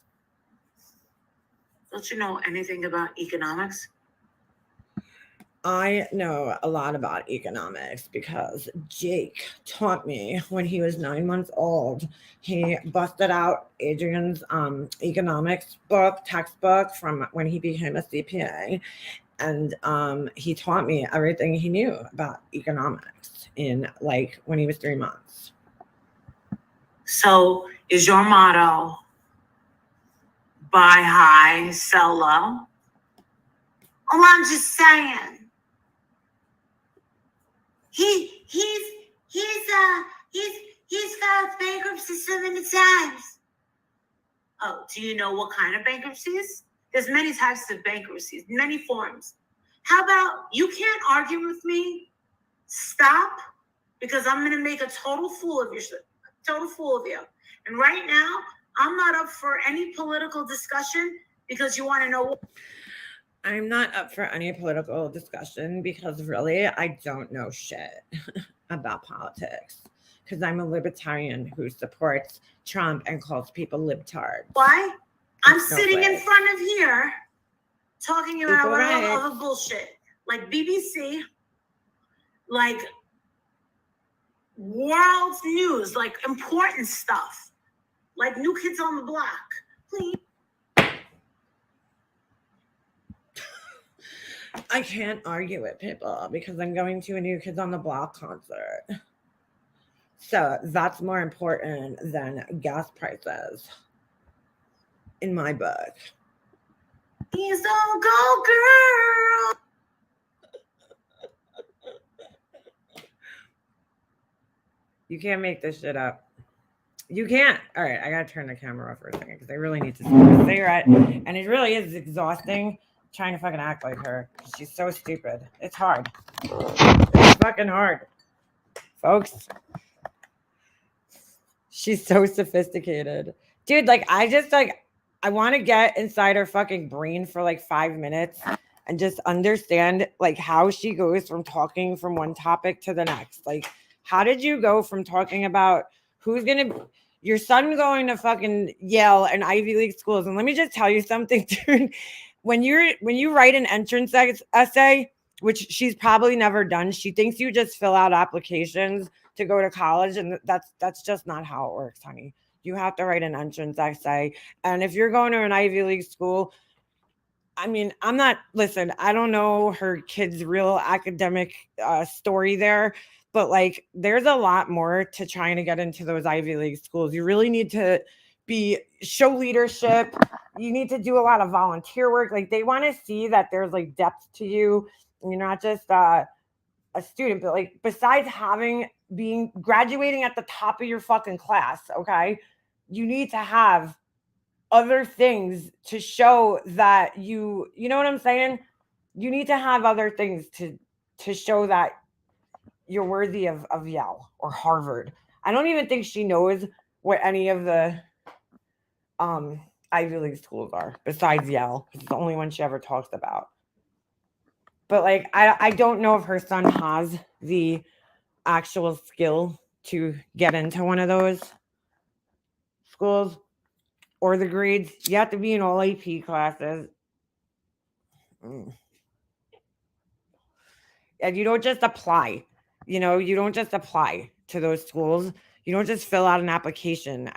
Don't you know anything about economics? I know a lot about economics because Jake taught me when he was 9 months old. He busted out Adrian's economics textbook from when he became a CPA. And he taught me everything he knew about economics in like when he was 3 months. So is your motto. Buy high, sell low. Oh, I'm just saying. He's filed bankruptcy so many times. Oh, do you know what kind of bankruptcies? There's many types of bankruptcies, many forms. How about you can't argue with me? Stop, because I'm gonna make a total fool of you. And right now, I'm not up for any political discussion because you want to know. I'm not up for any political discussion because really I don't know shit about politics. Because I'm a libertarian who supports Trump and calls people libtards. Why? I'm sitting in front of here talking about a lot of other bullshit. Like BBC, like world news, like important stuff. Like New Kids on the Block. Please. I can't argue with people because I'm going to a New Kids on the Block concert. So that's more important than gas prices in my book. Please don't go, girl. You can't make this shit up. You can't. All right, I gotta turn the camera off for a second because I really need to smoke a cigarette. And it really is exhausting trying to fucking act like her. She's so stupid. It's hard. It's fucking hard. Folks. She's so sophisticated. Dude, like I want to get inside her fucking brain for like 5 minutes and just understand like how she goes from talking from one topic to the next. Like, how did you go from talking about your son going to fucking Yale and Ivy League schools? And let me just tell you something, dude. When you write an entrance essay, which she's probably never done, she thinks you just fill out applications to go to college, and that's just not how it works, honey. You have to write an entrance essay, and if you're going to an Ivy League school, I mean, I don't know her kid's real academic story there, but like there's a lot more to trying to get into those Ivy League schools. You really need to show leadership. You need to do a lot of volunteer work. Like they want to see that there's like depth to you, and you're not just a student, but like besides being graduating at the top of your fucking class, okay, you need to have other things to show that you know what I'm saying? You need to have other things to show that you're worthy of Yale or Harvard. I don't even think she knows what any of the Ivy League schools are besides Yale. It's the only one she ever talks about. But like I don't know if her son has the actual skill to get into one of those schools or the grades. You have to be in all AP classes. And you don't just apply. You don't just apply to those schools. You don't just fill out an application.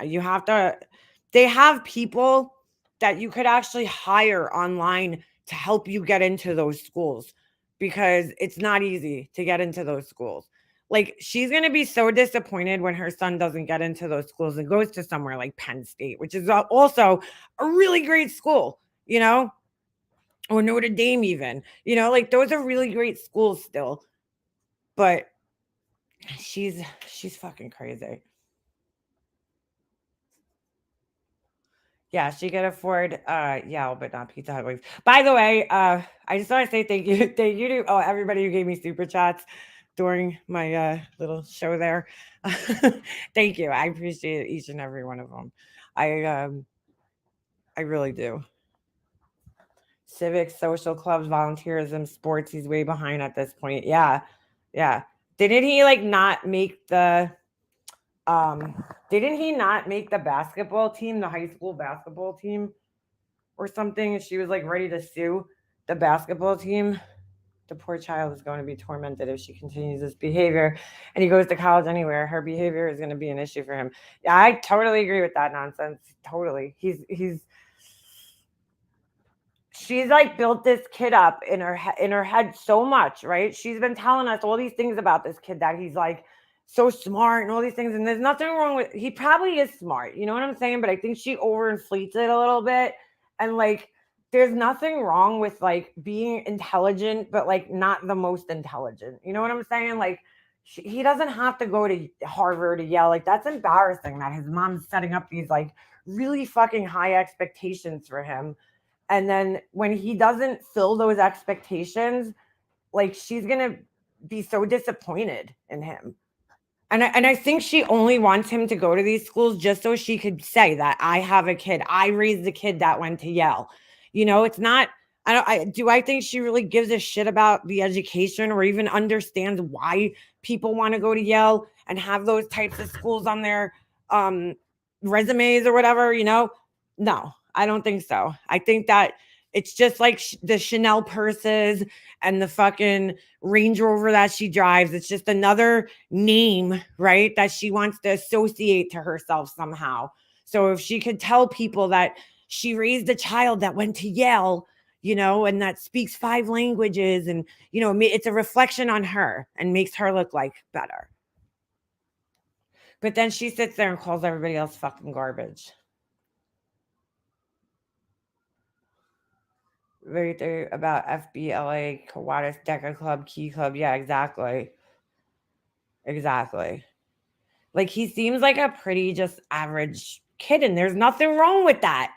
They have people that you could actually hire online to help you get into those schools because it's not easy to get into those schools. Like she's going to be so disappointed when her son doesn't get into those schools and goes to somewhere like Penn State, which is also a really great school, or Notre Dame even, like those are really great schools still. But she's fucking crazy. Yeah, she could afford Yale, but not Pizza Hut wings. By the way, I just want to say thank you to everybody who gave me super chats during my little show there. Thank you. I appreciate each and every one of them. I really do. Civics, social clubs, volunteerism, sports, he's way behind at this point. Yeah. Didn't he not make the basketball team, the high school basketball team or something? She was ready to sue the basketball team. The poor child is going to be tormented if she continues this behavior and he goes to college anywhere. Her behavior is going to be an issue for him. Yeah, I totally agree with that nonsense. Totally. She's built this kid up in her head so much, right? She's been telling us all these things about this kid that he's so smart and all these things. And there's nothing wrong with, he probably is smart. You know what I'm saying? But I think she overinflates it a little bit. And like, there's nothing wrong with like being intelligent, but like not the most intelligent. You know what I'm saying? Like, he doesn't have to go to Harvard or Yale. Like, that's embarrassing that his mom's setting up these like really fucking high expectations for him. And then when he doesn't fill those expectations, like, she's gonna be so disappointed in him. And I think she only wants him to go to these schools just so she could say that I have a kid. I raised a kid that went to Yale. You know, it's not, I think she really gives a shit about the education or even understands why people want to go to Yale and have those types of schools on their resumes or whatever, you know? No, I don't think so. I think that it's just like the Chanel purses and the fucking Range Rover that she drives. It's just another name, right? That she wants to associate to herself somehow. So if she could tell people that she raised a child that went to Yale, you know, and that speaks 5 languages, and, you know, it's a reflection on her and makes her look like better. But then she sits there and calls everybody else fucking garbage. Right there about FBLA, Kiwanis, Deca Club, Key Club. Yeah, exactly. Exactly. Like, he seems like a pretty just average kid, and there's nothing wrong with that.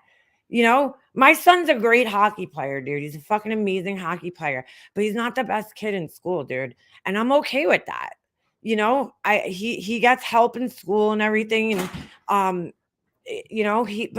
You know, my son's a great hockey player, dude. He's a fucking amazing hockey player, but he's not the best kid in school, dude. And I'm okay with that. You know, he gets help in school and everything, and you know, he's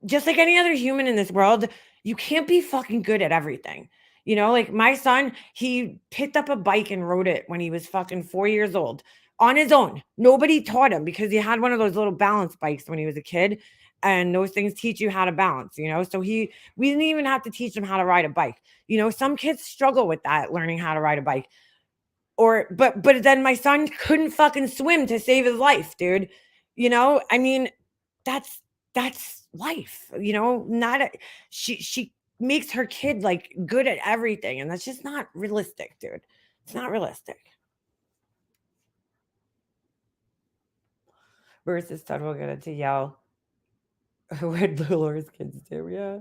just like any other human in this world. You can't be fucking good at everything. You know, like my son, he picked up a bike and rode it when he was fucking 4 years old on his own. Nobody taught him because he had one of those little balance bikes when he was a kid. And those things teach you how to balance, you know? So we didn't even have to teach him how to ride a bike. You know, some kids struggle with that, learning how to ride a bike. But then my son couldn't fucking swim to save his life, dude. You know, I mean, that's life, you know. Not a, she makes her kid like good at everything, and that's just not realistic, dude. It's not realistic. Versus said we'll get it to Yale. What Laura's kids do, yeah.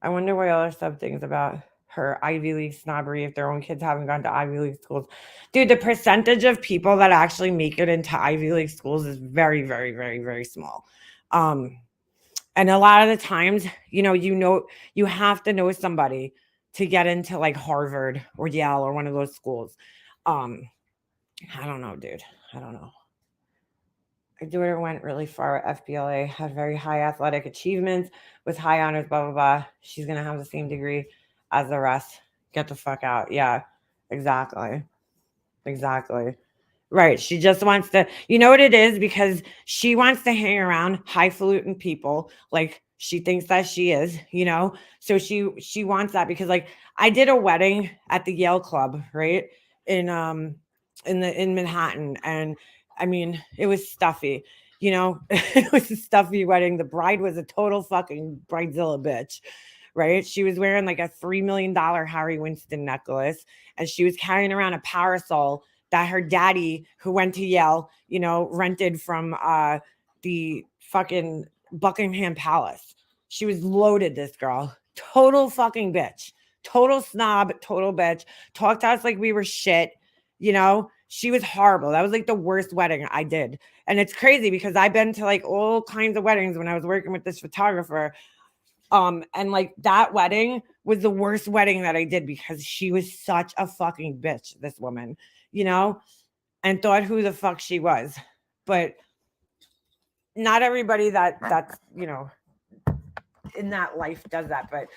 I wonder what other sub things about her Ivy League snobbery if their own kids haven't gone to Ivy League schools. Dude, the percentage of people that actually make it into Ivy League schools is very, very, very, very small. And a lot of the times, you know, you have to know somebody to get into like Harvard or Yale or one of those schools. I don't know, dude. I don't know. My daughter went really far at FBLA, had very high athletic achievements with high honors, blah, blah, blah. She's going to have the same degree as the rest. Get the fuck out. Yeah, exactly. Exactly. Right. She just wants to, you know what it is? Because she wants to hang around highfalutin people. Like, she thinks that she is, you know? So she wants that because, like, I did a wedding at the Yale Club, right? In Manhattan. And I mean, it was stuffy, you know, it was a stuffy wedding. The bride was a total fucking bridezilla bitch, right? She was wearing like a $3 million Harry Winston necklace, and she was carrying around a parasol that her daddy, who went to Yale, you know, rented from the fucking Buckingham Palace. She was loaded, this girl. Total fucking bitch. Total snob, total bitch. Talked to us like we were shit, you know? She was horrible. That was like the worst wedding I did. And it's crazy because I've been to like all kinds of weddings when I was working with this photographer. And like that wedding was the worst wedding that I did because she was such a fucking bitch, this woman, you know, and thought who the fuck she was. But not everybody that's, you know, in that life does that. But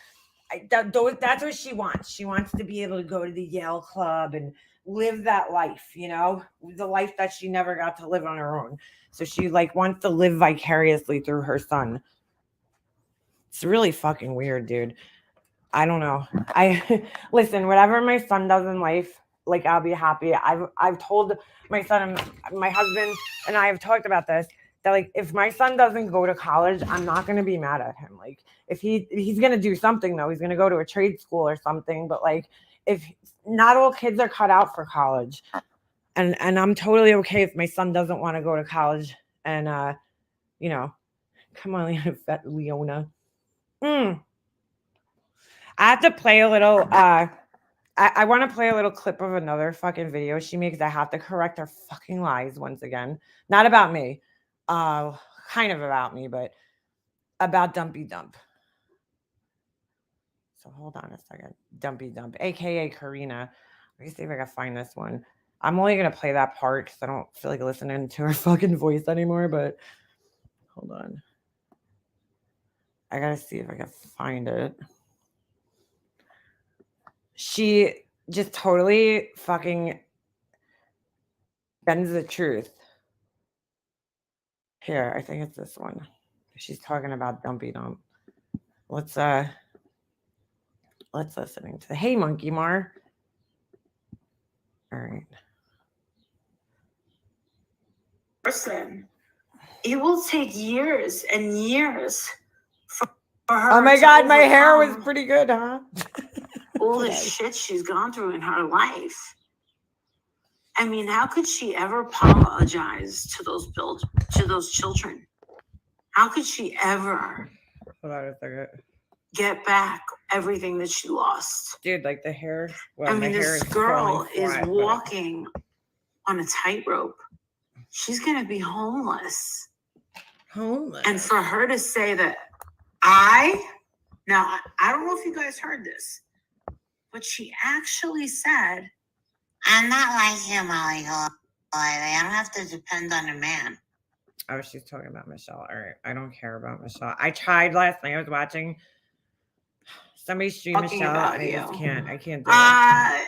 that's what she wants. She wants to be able to go to the Yale Club and live that life, you know, the life that she never got to live on her own. So she like wants to live vicariously through her son. It's really fucking weird, dude. I don't know. I listen, whatever my son does in life, like, I'll be happy. I've told my son and my husband and I have talked about this, that like if my son doesn't go to college, I'm not gonna be mad at him. Like if he's gonna do something though, he's gonna go to a trade school or something. But like if not all kids are cut out for college. And I'm totally okay if my son doesn't want to go to college. And you know, come on, Leona. I have to play a little I want to play a little clip of another fucking video she makes. I have to correct her fucking lies once again. Not about me. Kind of about me, but about Dumpy Dump. So hold on a second. Dumpy Dump, aka Karina. Let me see if I can find this one. I'm only gonna play that part because I don't feel like listening to her fucking voice anymore, but hold on. I gotta see if I can find it. She just totally fucking bends the truth. Here, I think it's this one. She's talking about Dumpy Dump. Let's listening to Hey Monkey Mar. All right. Person, it will take years and years for her. Oh my to God, my hair was overcome pretty good, huh? all the shit she's gone through in her life. I mean, how could she ever apologize to those children? How could she ever Hold on a second. get back everything that she lost? Dude, like the hair. Well, I my mean, hair this is girl falling is flat, but- walking on a tightrope. She's gonna be homeless. Homeless. And for her to say that now I don't know if you guys heard this, but she actually said, I'm not like you, Molly. I don't have to depend on a man. Oh, she's talking about Michelle. All right. I don't care about Michelle. I tried last night. I was watching somebody stream Talking Michelle, about and I just you. can't. I can't do it. I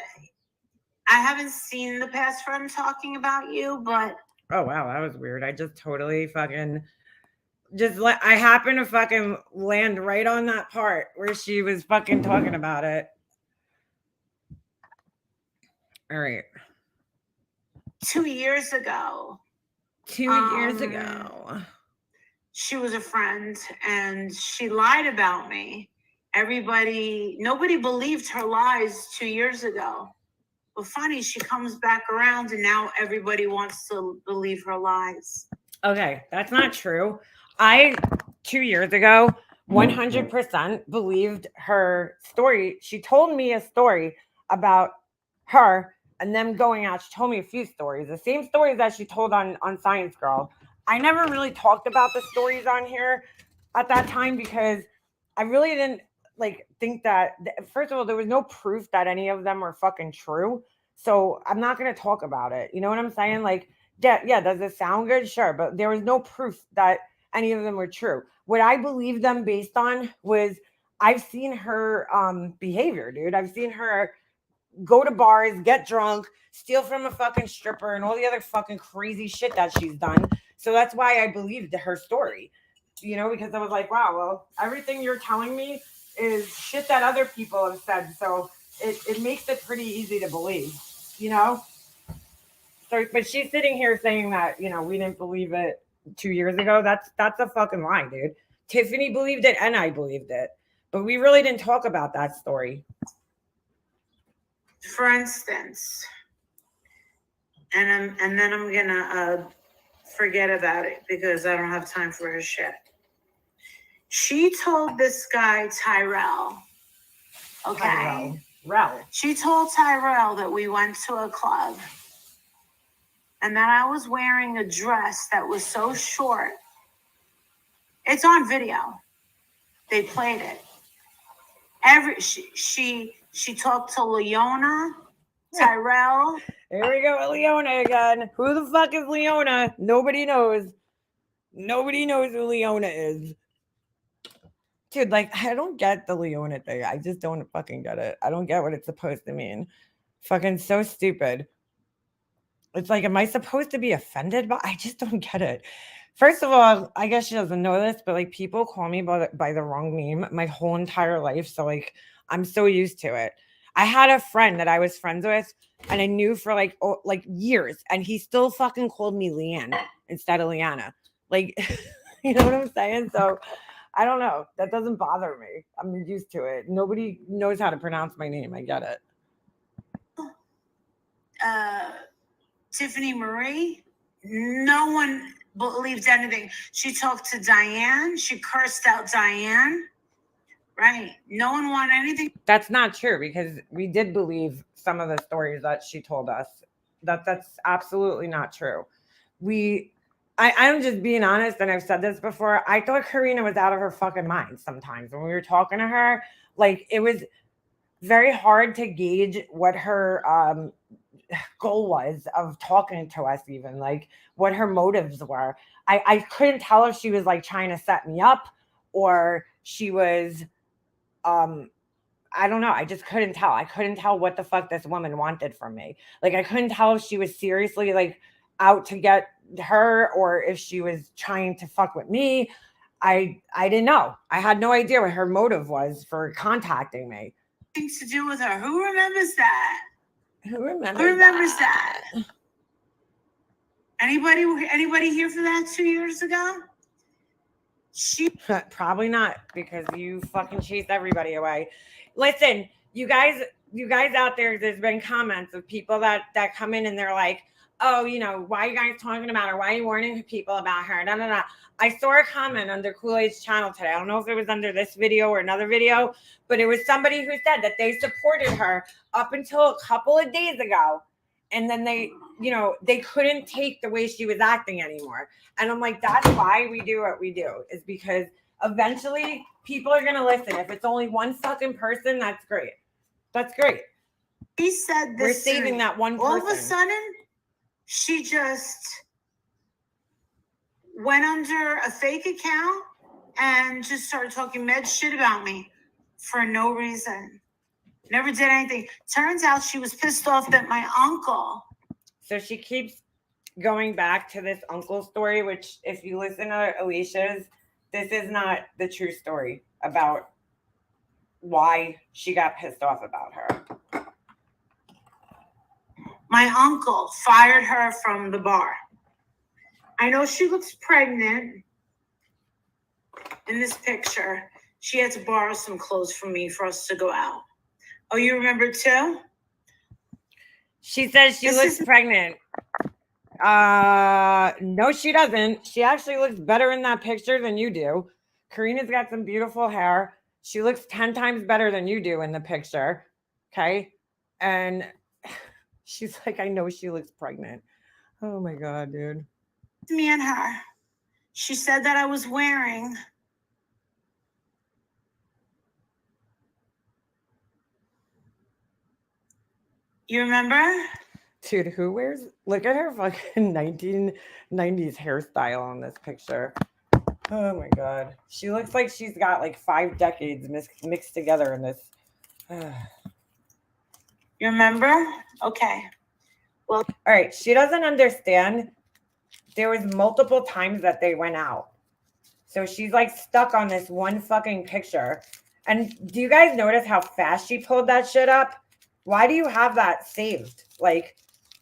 haven't seen the past friend talking about you, but Oh wow, that was weird. I just totally fucking I happened to fucking land right on that part where she was fucking talking about it. All right. 2 years ago. 2 years ago. She was a friend and she lied about me. Nobody believed her lies 2 years ago. But funny, she comes back around and now everybody wants to believe her lies. Okay, that's not true. I 2 years ago 100% believed her story. She told me a story about her and them going out. She told me a few stories, the same stories that she told on Science Girl. I never really talked about the stories on here at that time because I really didn't think that. First of all, there was no proof that any of them were fucking true. So I'm not going to talk about it. You know what I'm saying? Like, yeah, does it sound good? Sure. But there was no proof that any of them were true. What I believed them based on was I've seen her behavior, dude. I've seen her go to bars, get drunk, steal from a fucking stripper, and all the other fucking crazy shit that she's done. So that's why I believed her story, because I was like, wow, well, everything you're telling me is shit that other people have said. So it makes it pretty easy to believe, So, but she's sitting here saying that, we didn't believe it 2 years ago. That's a fucking lie, dude. Tiffany believed it and I believed it. But we really didn't talk about that story. For instance, and then I'm gonna forget about it because I don't have time for her shit. She told this guy Tyrell, okay? Tyrell. She told Tyrell that we went to a club and that I was wearing a dress that was so short. It's on video. They played it. She talked to Leona, Tyrell. Here we go with Leona again. Who the fuck is Leona? Nobody knows. Nobody knows who Leona is. Dude, I don't get the Leona thing. I just don't fucking get it. I don't get what it's supposed to mean. Fucking so stupid. It's like, am I supposed to be offended? But I just don't get it. First of all, I guess she doesn't know this, but people call me by the wrong name my whole entire life. So I'm so used to it. I had a friend that I was friends with and I knew for years, and he still fucking called me Leanne instead of Liana. You know what I'm saying? So I don't know. That doesn't bother me. I'm used to it. Nobody knows how to pronounce my name. I get it. Tiffany Marie, no one believed anything. She talked to Diane. She cursed out Diane. Right. No one wanted anything. That's not true because we did believe some of the stories that she told us. That's absolutely not true. I'm just being honest, and I've said this before. I thought Karina was out of her fucking mind sometimes when we were talking to her. Like, it was very hard to gauge what her goal was of talking to us, even like what her motives were. I couldn't tell if she was like trying to set me up or she was I don't know. I just couldn't tell. I couldn't tell what the fuck this woman wanted from me. Like, I couldn't tell if she was seriously like out to get her or if she was trying to fuck with me. I didn't know. I had no idea what her motive was for contacting me. Things to do with her. Who remembers that? Who remembers that? Anybody here for that 2 years ago? Probably not, because you fucking chased everybody away. Listen, you guys out there, there's been comments of people that come in and they're like, oh, you know, why are you guys talking about her? Why are you warning people about her? No. I saw a comment under Kool-Aid's channel today. I don't know if it was under this video or another video, but it was somebody who said that they supported her up until a couple of days ago. And then they couldn't take the way she was acting anymore. And I'm like, that's why we do what we do, is because eventually people are going to listen. If it's only one fucking person, that's great. That's great. He said this. We're saving that one person. All of a sudden, she just went under a fake account and just started talking mad shit about me for no reason. Never did anything. Turns out she was pissed off that my uncle. So she keeps going back to this uncle story, which if you listen to Alicia's, this is not the true story about why she got pissed off about her. My uncle fired her from the bar. I know she looks pregnant in this picture. She had to borrow some clothes from me for us to go out. Oh, you remember too? She says she looks pregnant. No, she doesn't. She actually looks better in that picture than you do. Karina's got some beautiful hair. She looks 10 times better than you do in the picture. Okay. And she's like, I know she looks pregnant. Oh my God, dude. Me and her. She said that I was wearing You remember? Dude, who wears? Look at her fucking 1990s hairstyle on this picture. Oh my God. She looks like she's got like 5 decades mixed together in this. You remember? Okay. Well, all right. She doesn't understand. There was multiple times that they went out. So she's like stuck on this one fucking picture. And do you guys notice how fast she pulled that shit up? Why do you have that saved? Like,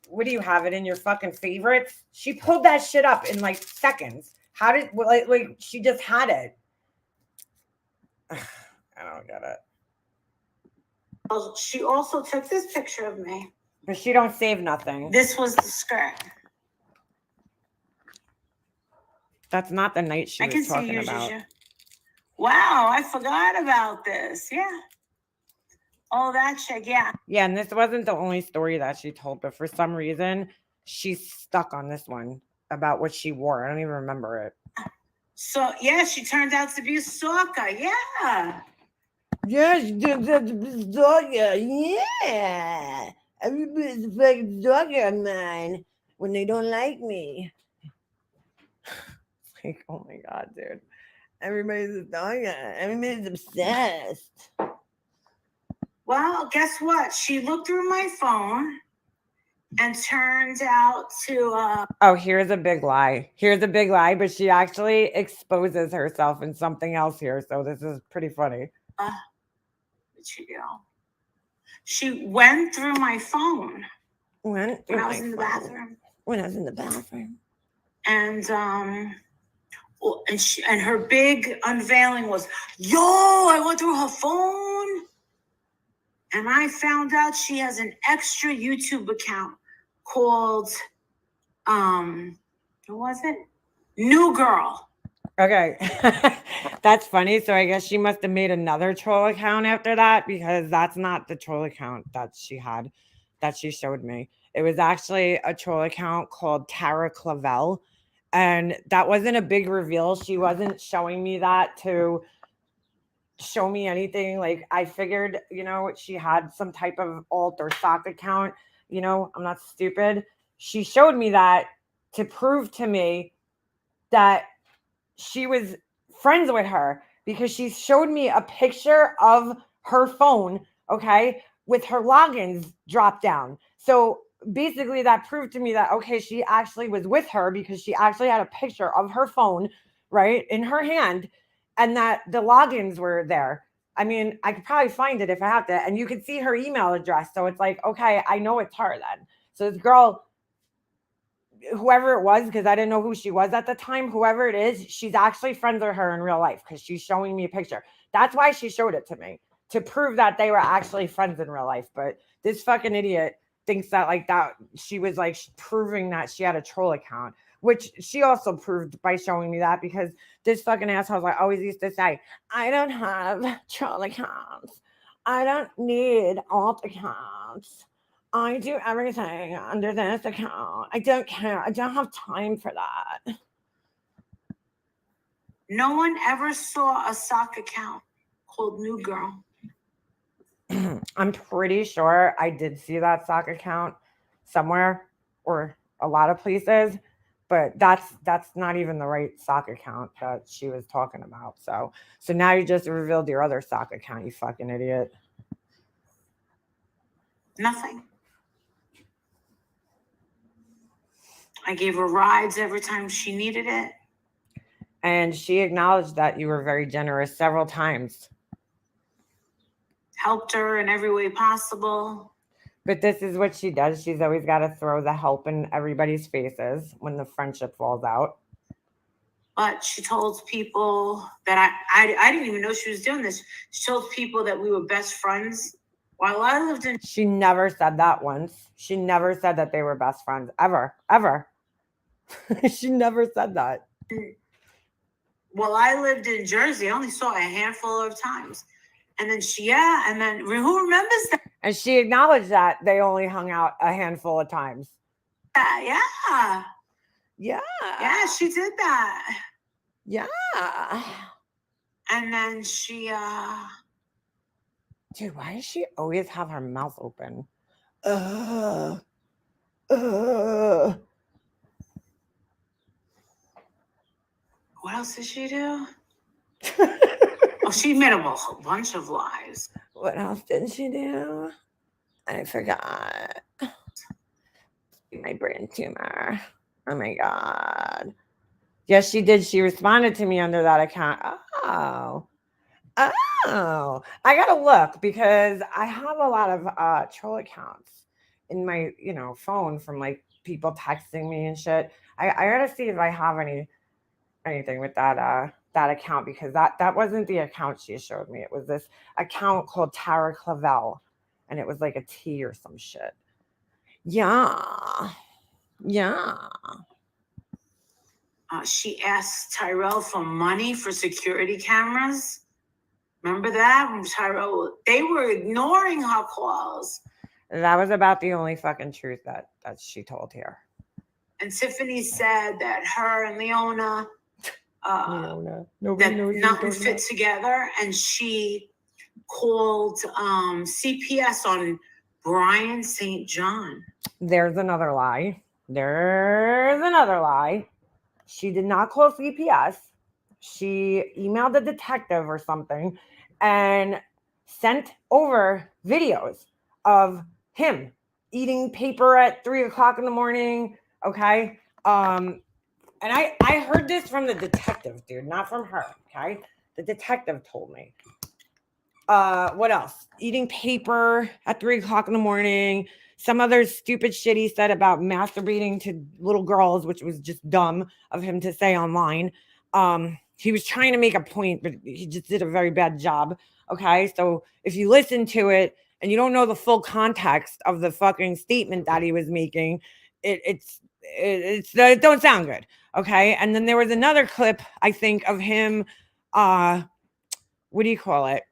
what do you have it in your fucking favorites? She pulled that shit up in like seconds. How did, like she just had it. I don't get it. Well, she also took this picture of me. But she don't save nothing. This was the skirt. That's not the night she was talking about. Wow, I forgot about this. Yeah. Oh, that chick, yeah. Yeah, and this wasn't the only story that she told, but for some reason, she's stuck on this one about what she wore. I don't even remember it. So, yeah, she turned out to be a stalker. Yeah. Yeah, she turned out to be a stalker. Yeah. Everybody's a fucking stalker of mine when they don't like me. Like, oh my God, dude. Everybody's a stalker. Everybody's obsessed. Well, guess what? She looked through my phone and turned out to... Oh, here's a big lie. Here's a big lie, but she actually exposes herself in something else here. So this is pretty funny. Where'd she go? She went through my phone. When I was in the bathroom. When I was in the bathroom. And her big unveiling was, yo, I went through her phone. And I found out she has an extra YouTube account called, what was it? New Girl. Okay. That's funny. So I guess she must have made another troll account after that, because that's not the troll account that she had, that she showed me. It was actually a troll account called Tara Clavel. And that wasn't a big reveal. She wasn't showing me that to show me anything. Like, I figured, she had some type of alt or sock account. I'm not stupid. She showed me that to prove to me that she was friends with her, because she showed me a picture of her phone, okay, with her logins dropped down. So basically that proved to me that, okay, she actually was with her, because she actually had a picture of her phone, right, in her hand, and that the logins were there. I mean, I could probably find it if I have to, and you could see her email address. So it's like, okay, I know it's her then. So this girl, whoever it was, because I didn't know who she was at the time, whoever it is, she's actually friends with her in real life, because she's showing me a picture. That's why she showed it to me, to prove that they were actually friends in real life. But this fucking idiot thinks that, like, that she was like proving that she had a troll account, which she also proved by showing me that, because this fucking asshole, I always used to say, I don't have troll accounts. I don't need alt accounts. I do everything under this account. I don't care. I don't have time for that. No one ever saw a sock account called New Girl. I'm pretty sure I did see that sock account somewhere, or a lot of places, but that's not even the right sock account that she was talking about. So now you just revealed your other sock account, you fucking idiot. Nothing. I gave her rides every time she needed it. And she acknowledged that you were very generous several times. Helped her in every way possible. But this is what she does. She's always got to throw the help in everybody's faces when the friendship falls out. But she told people that I didn't even know she was doing this. She told people that we were best friends while I lived in. She never said that once. She never said that they were best friends, ever. She never said that. Well, I lived in Jersey. I only saw a handful of times. And then who remembers that? And she acknowledged that they only hung out a handful of times. Yeah. Yeah, she did that. Yeah. And then she, Dude, why does she always have her mouth open? What else did she do? Oh, she made up a whole bunch of lies. What else did she do? I forgot. My brain tumor. Oh my God. Yes, she did. She responded to me under that account. Oh, I gotta look, because I have a lot of troll accounts in my phone from like people texting me and shit. I gotta see if I have anything with that account, because that wasn't the account she showed me. It was this account called Tara Clavel, and it was like a T or some shit. Yeah. She asked Tyrell for money for security cameras. Remember that? Tyrell, they were ignoring her calls. That was about the only fucking truth that she told here. And Tiffany said that her and Leona, Nobody knows nothing fit together, and she called CPS on Brian St. John. There's another lie. She did not call CPS. She emailed a detective or something and sent over videos of him eating paper at 3:00 in the morning. Okay. And I heard this from the detective, dude, not from her. Okay. The detective told me. What else? Eating paper at 3:00 in the morning. Some other stupid shit he said about masturbating to little girls, which was just dumb of him to say online. He was trying to make a point, but he just did a very bad job. Okay. So if you listen to it, and you don't know the full context of the fucking statement that he was making, it don't sound good. Okay. And then there was another clip, I think, of him, what do you call it?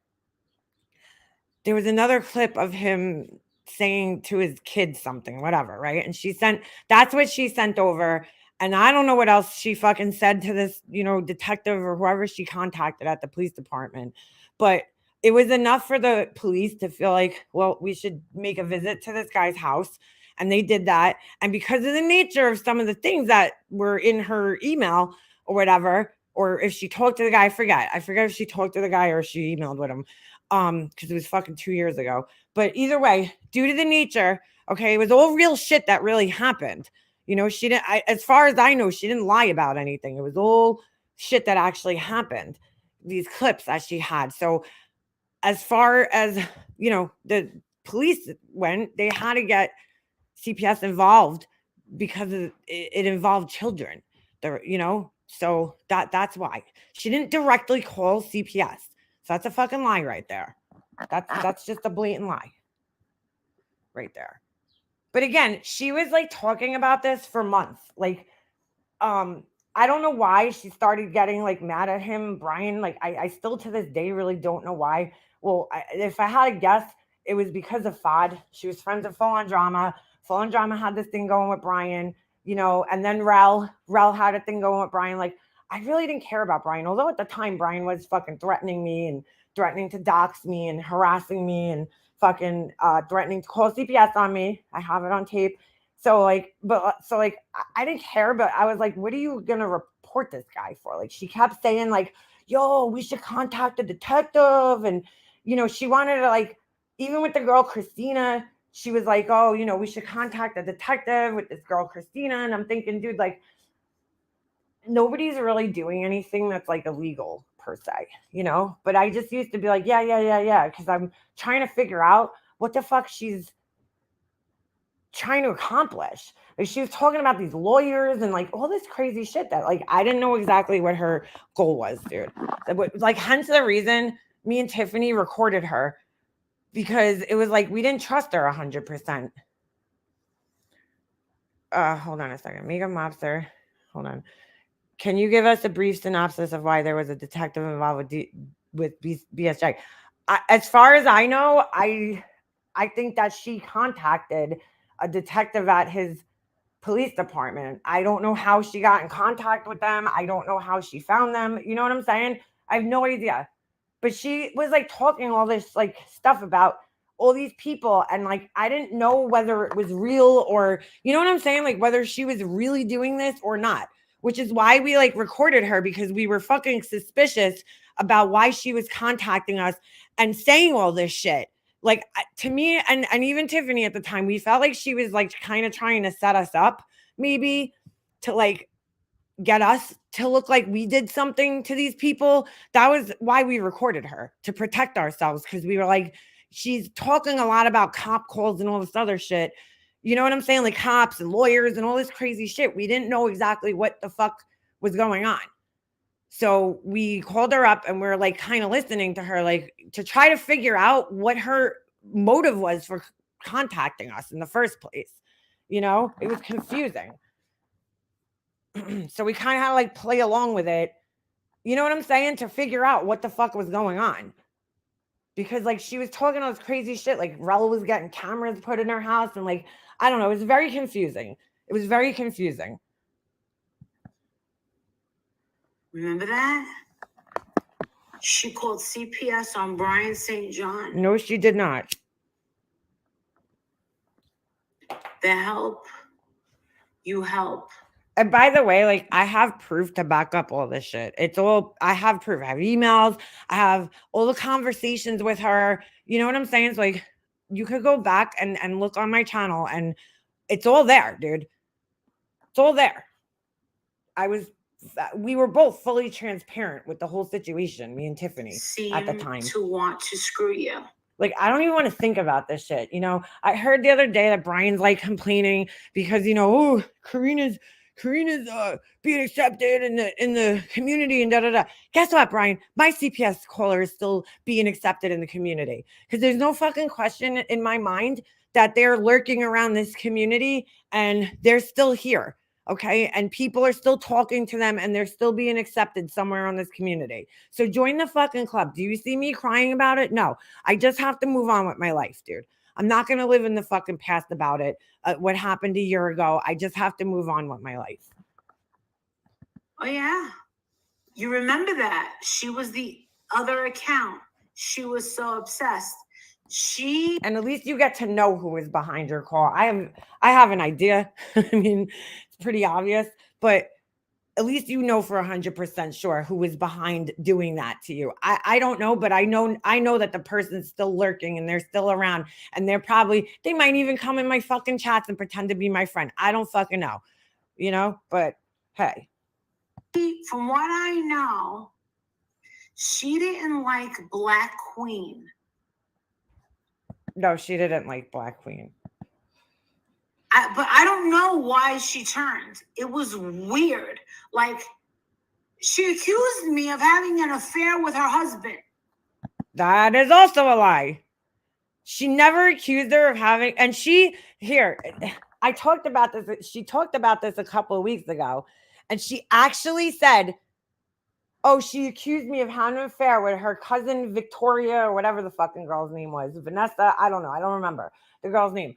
There was another clip of him saying to his kids something, whatever, right? And that's what she sent over. And I don't know what else she fucking said to this, detective or whoever she contacted at the police department. But it was enough for the police to feel like, well, we should make a visit to this guy's house. And they did that. And because of the nature of some of the things that were in her email or whatever, or if she talked to the guy, I forget if she talked to the guy or she emailed with him, because it was fucking 2 years ago. But either way, due to the nature, okay, it was all real shit that really happened. She didn't, as far as I know, she didn't lie about anything. It was all shit that actually happened, these clips that she had. So as far as, the police went, they had to get CPS involved because it involved children. So that's why she didn't directly call CPS. So that's a fucking lie right there. That's just a blatant lie right there. But again, she was like talking about this for months. Like, I don't know why she started getting like mad at him, Brian. Like, I still to this day really don't know why. Well, if I had to guess, it was because of FOD. She was friends with Full On Drama. Full On Drama had this thing going with Brian, and then Rel had a thing going with Brian. Like, I really didn't care about Brian, although at the time Brian was fucking threatening me and threatening to dox me and harassing me and fucking threatening to call CPS on me. I have it on tape. So I didn't care, but I was like, what are you gonna report this guy for? Like, she kept saying like, yo, we should contact the detective. And, she wanted to, like, even with the girl, Christina, she was like, oh, we should contact the detective with this girl, Christina. And I'm thinking, dude, like, nobody's really doing anything that's like illegal per se, but I just used to be like, yeah. Cause I'm trying to figure out what the fuck she's trying to accomplish. Like, she was talking about these lawyers and like all this crazy shit that like, I didn't know exactly what her goal was, dude. Like, hence the reason me and Tiffany recorded her, because it was like, we didn't trust her 100%. Hold on a second. Mega Mobster. Hold on. Can you give us a brief synopsis of why there was a detective involved with BSJ? As far as I know, I think that she contacted a detective at his police department. I don't know how she got in contact with them. I don't know how she found them. You know what I'm saying? I have no idea. But she was like talking all this like stuff about all these people, and like I didn't know whether it was real or, you know what I'm saying? Like, whether she was really doing this or not. Which is why we like recorded her, because we were fucking suspicious about why she was contacting us and saying all this shit. Like, to me and even Tiffany at the time, we felt like she was like kind of trying to set us up, maybe to like get us to look like we did something to these people. That was why we recorded her, to protect ourselves, because we were like, she's talking a lot about cop calls and all this other shit. You know what I'm saying? Like cops and lawyers and all this crazy shit. We didn't know exactly what the fuck was going on. So we called her up and we're like kind of listening to her, like to try to figure out what her motive was for contacting us in the first place. It was confusing. So we kind of had to like play along with it. You know what I'm saying? To figure out what the fuck was going on. Because like she was talking all this crazy shit, like Rel was getting cameras put in her house, and like, I don't know, it was very confusing. It was very confusing. Remember that? She called CPS on Brian St. John. No, she did not. The help, you help. And by the way, like, I have proof to back up all this shit. I have proof. I have emails. I have all the conversations with her. You know what I'm saying? It's like, you could go back and look on my channel and it's all there, dude. It's all there. We were both fully transparent with the whole situation, me and Tiffany at the time. To want to screw you. Like, I don't even want to think about this shit. I heard the other day that Brian's like complaining because, oh, Karina's Karina's being accepted in the community and da da da. Guess what, Brian? My CPS caller is still being accepted in the community because there's no fucking question in my mind that they're lurking around this community and they're still here. Okay. And people are still talking to them and they're still being accepted somewhere on this community. So join the fucking club. Do you see me crying about it? No, I just have to move on with my life, dude. I'm not going to live in the fucking past about it. What happened a year ago. I just have to move on with my life. Oh, yeah. You remember that. She was the other account. She was so obsessed. And at least you get to know who is behind your call. I have an idea. I mean, it's pretty obvious, but at least you know for 100% sure who is behind doing that to you. I don't know, but I know that the person's still lurking and they're still around and they might even come in my fucking chats and pretend to be my friend. I don't fucking know, but hey. From what I know, she didn't like Black Queen. No, she didn't like Black Queen. But I don't know why she turned. It was weird. Like, she accused me of having an affair with her husband. That is also a lie. She never accused her of having, and I talked about this. She talked about this a couple of weeks ago, and she actually said, oh, she accused me of having an affair with her cousin Victoria or whatever the fucking girl's name was. Vanessa, I don't know. I don't remember the girl's name.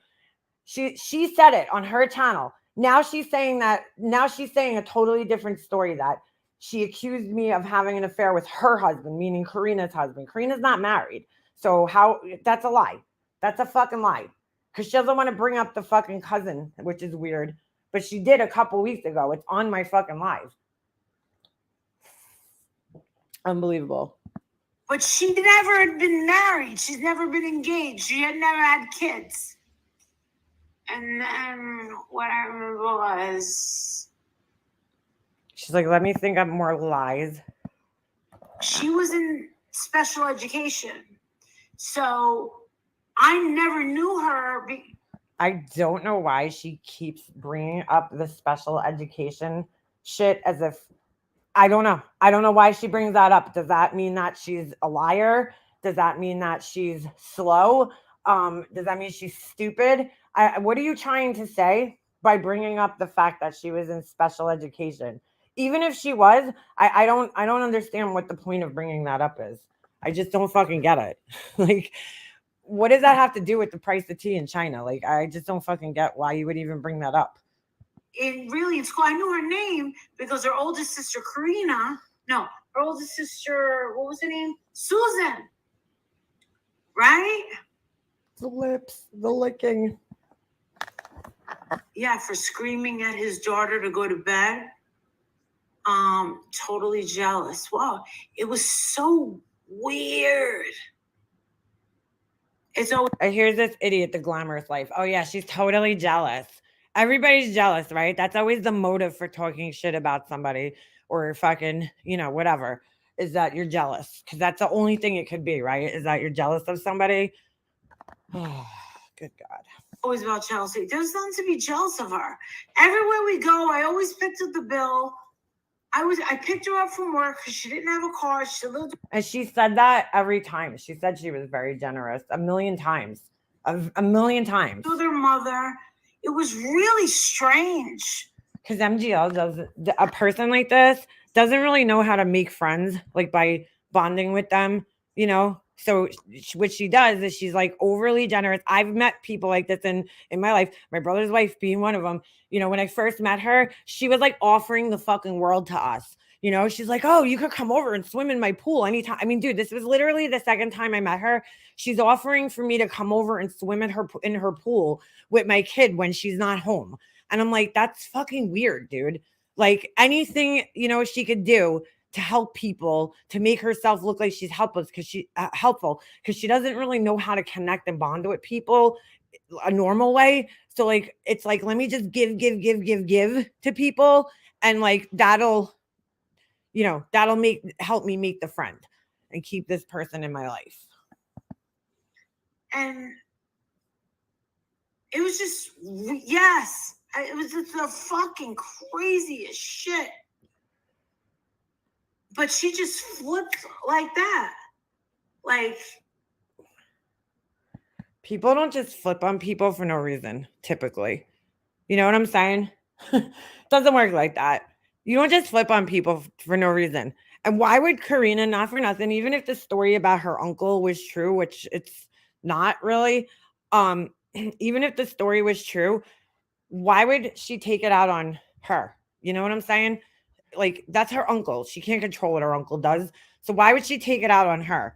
She said it on her channel. Now she's saying a totally different story that she accused me of having an affair with her husband, meaning Karina's husband. Karina's not married. So that's a lie. That's a fucking lie. Because she doesn't want to bring up the fucking cousin, which is weird. But she did a couple weeks ago. It's on my fucking live. Unbelievable. But she never had been married. She's never been engaged. She had never had kids. And then what I remember was... She's like, let me think of more lies. She was in special education. So I never knew her. I don't know why she keeps bringing up the special education shit as if... I don't know. I don't know why she brings that up. Does that mean that she's a liar? Does that mean that she's slow? Does that mean she's stupid? What are you trying to say by bringing up the fact that she was in special education? Even if she was, I don't understand what the point of bringing that up is. I just don't fucking get it. Like, what does that have to do with the price of tea in China? Like, I just don't fucking get why you would even bring that up. In school, I knew her name because her oldest sister, her oldest sister, what was her name? Susan. Right? The lips, the licking. Yeah, for screaming at his daughter to go to bed. Totally jealous. Wow, it was so weird. Here's this idiot, the glamorous life. Oh yeah, she's totally jealous. Everybody's jealous, right? That's always the motive for talking shit about somebody or fucking, whatever, is that you're jealous. Because that's the only thing it could be, right? Is that you're jealous of somebody. Oh, good God. Always about Chelsea. There's nothing to be jealous of her. Everywhere we go, I always picked up the bill. I picked her up from work because she didn't have a car. And she said that every time. She said she was very generous a million times. A million times. To their mother. It was really strange. Because MGL a person like this doesn't really know how to make friends, like by bonding with them, So what she does is she's like overly generous. I've met people like this in my life, my brother's wife being one of them. When I first met her, she was like offering the fucking world to us. She's like, oh, you could come over and swim in my pool anytime. I mean, dude, this was literally the second time I met her. She's offering for me to come over and swim in her pool with my kid when she's not home. And I'm like, that's fucking weird, dude. Like anything, she could do to help people, to make herself look like she's helpful because she doesn't really know how to connect and bond with people a normal way. So like, it's like, let me just give to people. And like, that'll help me make the friend and keep this person in my life. And it was just, yes, It was just the fucking craziest shit. But she just flipped like that. Like, people don't just flip on people for no reason, typically. You know what I'm saying? Doesn't work like that. You don't just flip on people for no reason. And why would Karina, not for nothing, even if the story about her uncle was true, which it's not really, even if the story was true, why would she take it out on her? You know what I'm saying? Like, that's her uncle. She can't control what her uncle does. So why would she take it out on her?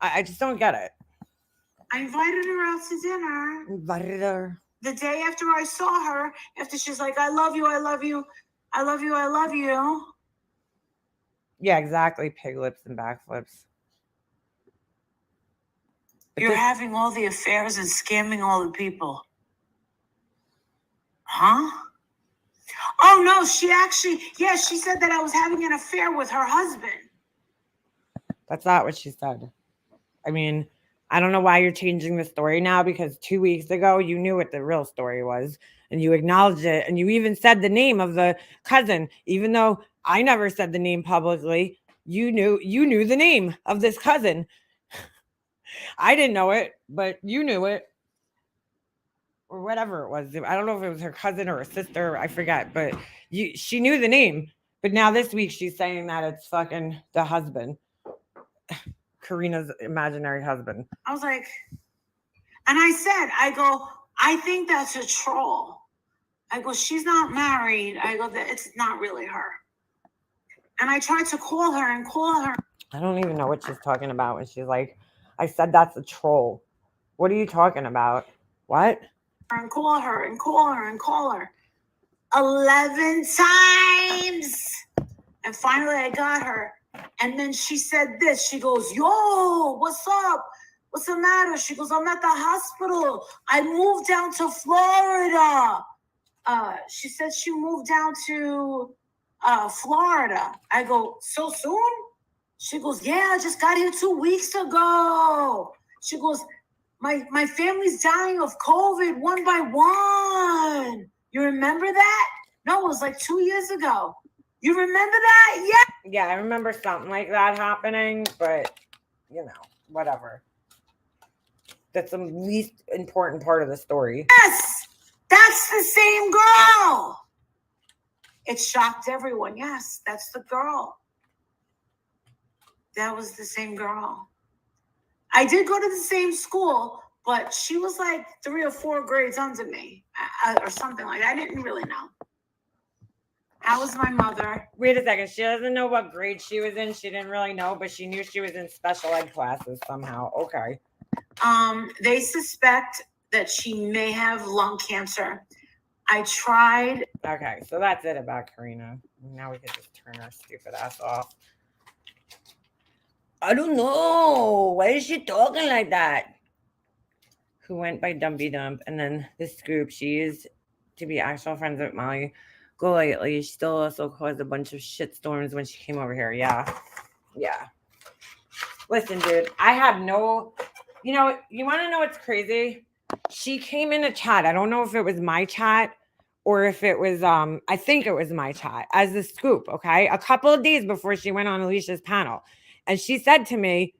I just don't get it. I invited her out to dinner. Invited her. The day after I saw her, after she's like, I love you, I love you, I love you, I love you. Yeah, exactly. Pig lips and backflips. But You're having all the affairs and scamming all the people. Huh? Oh, no, she said that I was having an affair with her husband. That's not what she said. I mean, I don't know why you're changing the story now, because 2 weeks ago you knew what the real story was and you acknowledged it, and you even said the name of the cousin, even though I never said the name publicly. You knew the name of this cousin. I didn't know it, but you knew it. Or whatever it was. I don't know if it was her cousin or her sister, I forget, but she knew the name. But now this week she's saying that it's fucking the husband. Karina's imaginary husband. I was like, and I go, I think that's a troll. I go, she's not married. I go, it's not really her. And I tried to call her. I don't even know what she's talking about when she's like, I said that's a troll. What are you talking about? What? And call her. 11 times. And finally I got her. And then she said this. She goes, yo, what's up? What's the matter? She goes, I'm at the hospital. I moved down to Florida. She said she moved down to Florida. I go, so soon? She goes, yeah, I just got here 2 weeks ago. She goes, my family's dying of COVID one by one. You remember that? No, it was like 2 years ago. You remember that? Yeah. Yeah, I remember something like that happening, but, you know, whatever. That's the least important part of the story. Yes, that's the same girl. It shocked everyone. Yes, that's the girl. That was the same girl. I did go to the same school, but she was like 3 or 4 grades under me or something like that. I didn't really know. How was my mother? Wait a second. She doesn't know what grade she was in. She didn't really know, but she knew she was in special ed classes somehow. Okay. They suspect that she may have lung cancer. I tried. Okay, so that's it about Karina. Now we can just turn our stupid ass off. I don't know. Why is she talking like that? Who went by Dumpy Dump, and then this group, she used to be actual friends with Molly Golightly. She still also caused a bunch of shitstorms when she came over here. Yeah. Listen, dude, I have no, you want to know what's crazy? She came in a chat. I don't know if it was my chat or if it was, I think it was my chat as the scoop. Okay. A couple of days before she went on Alicia's panel. And she said to me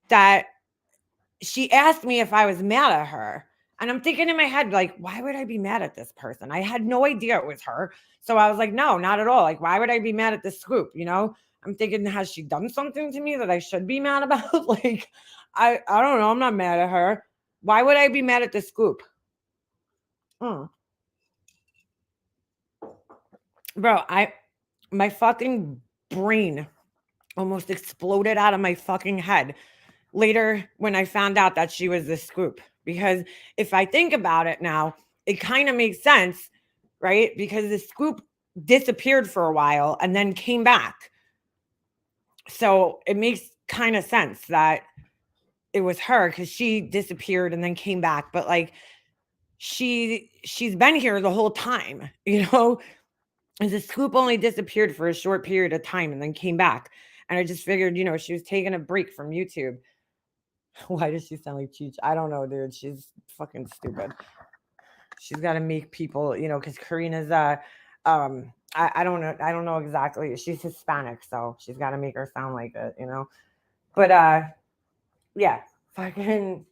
that she asked me if I was mad at her. And I'm thinking in my head, like, why would I be mad at this person? I had no idea it was her. So I was like, no, not at all. Like, why would I be mad at this scoop? I'm thinking, has she done something to me that I should be mad about? Like, I don't know. I'm not mad at her. Why would I be mad at the scoop? Bro, my fucking brain almost exploded out of my fucking head later when I found out that she was the scoop. Because if I think about it now, it kind of makes sense, right? Because the scoop disappeared for a while and then came back. So it makes kind of sense that it was her, because she disappeared and then came back. But like, she's been here the whole time, and the scoop only disappeared for a short period of time and then came back. And I just figured, she was taking a break from YouTube. Why does she sound like Cheech? I don't know, dude. She's fucking stupid. She's got to make people, because Karina's I don't know exactly. She's Hispanic, so she's got to make her sound like it. But yeah, fucking.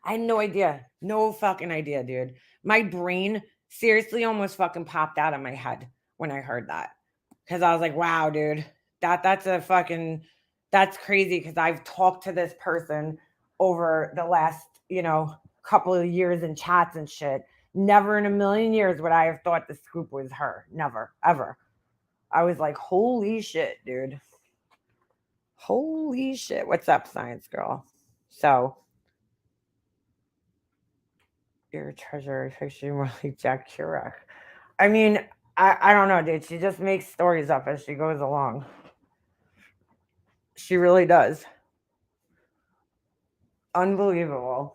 I had no idea, no fucking idea, dude. My brain seriously almost fucking popped out of my head when I heard that, because I was like, wow, dude, that's crazy. Because I've talked to this person over the last couple of years in chats and shit. Never in a million years would I have thought the scoop was her. Never, ever. I was like, holy shit, dude. Holy shit. What's up, science girl? So, your treasure picture more like Jack Kerouac. I mean, I don't know, dude. She just makes stories up as she goes along. She really does. Unbelievable.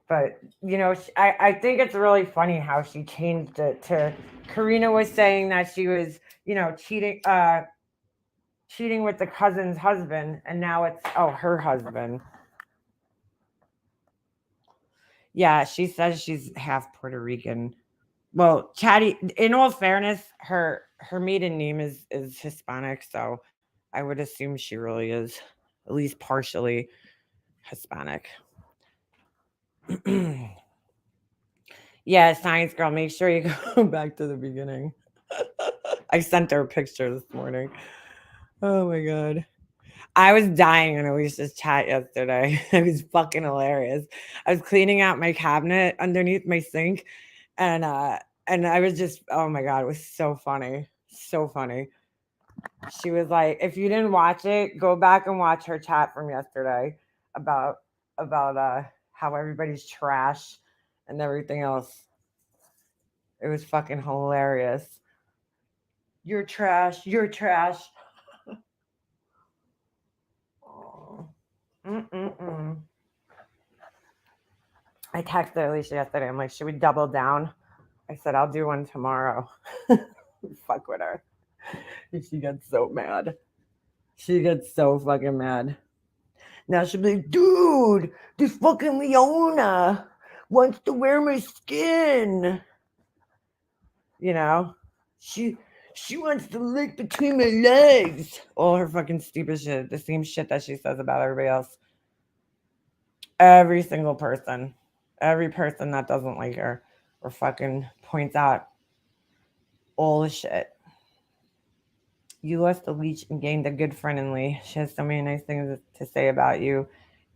But I think it's really funny how she changed it to. Karina was saying that she was cheating with the cousin's husband, and now it's her husband. Yeah, she says she's half Puerto Rican. Well, Chatty, in all fairness, her maiden name is Hispanic, so I would assume she really is at least partially Hispanic. Yeah, science girl, make sure you go back to the beginning. I sent her a picture this morning. Oh my god. I was dying in Alicia's chat yesterday. It was fucking hilarious. I was cleaning out my cabinet underneath my sink, and I was just, oh my god, it was so funny. So funny. She was like, if you didn't watch it, go back and watch her chat from yesterday about how everybody's trash and everything else. It was fucking hilarious. You're trash. You're trash. Oh. Mm-mm-mm. I texted Alicia yesterday. I'm like, should we double down? I said, I'll do one tomorrow. Fuck with her. She gets so mad. She gets so fucking mad. Now she'll be like, dude, this fucking Leona wants to wear my skin. She wants to lick between my legs. All her fucking stupid shit. The same shit that she says about everybody else. Every single person. Every person that doesn't like her or fucking points out all the shit. You lost a leech and gained a good friend in Lee. She has so many nice things to say about you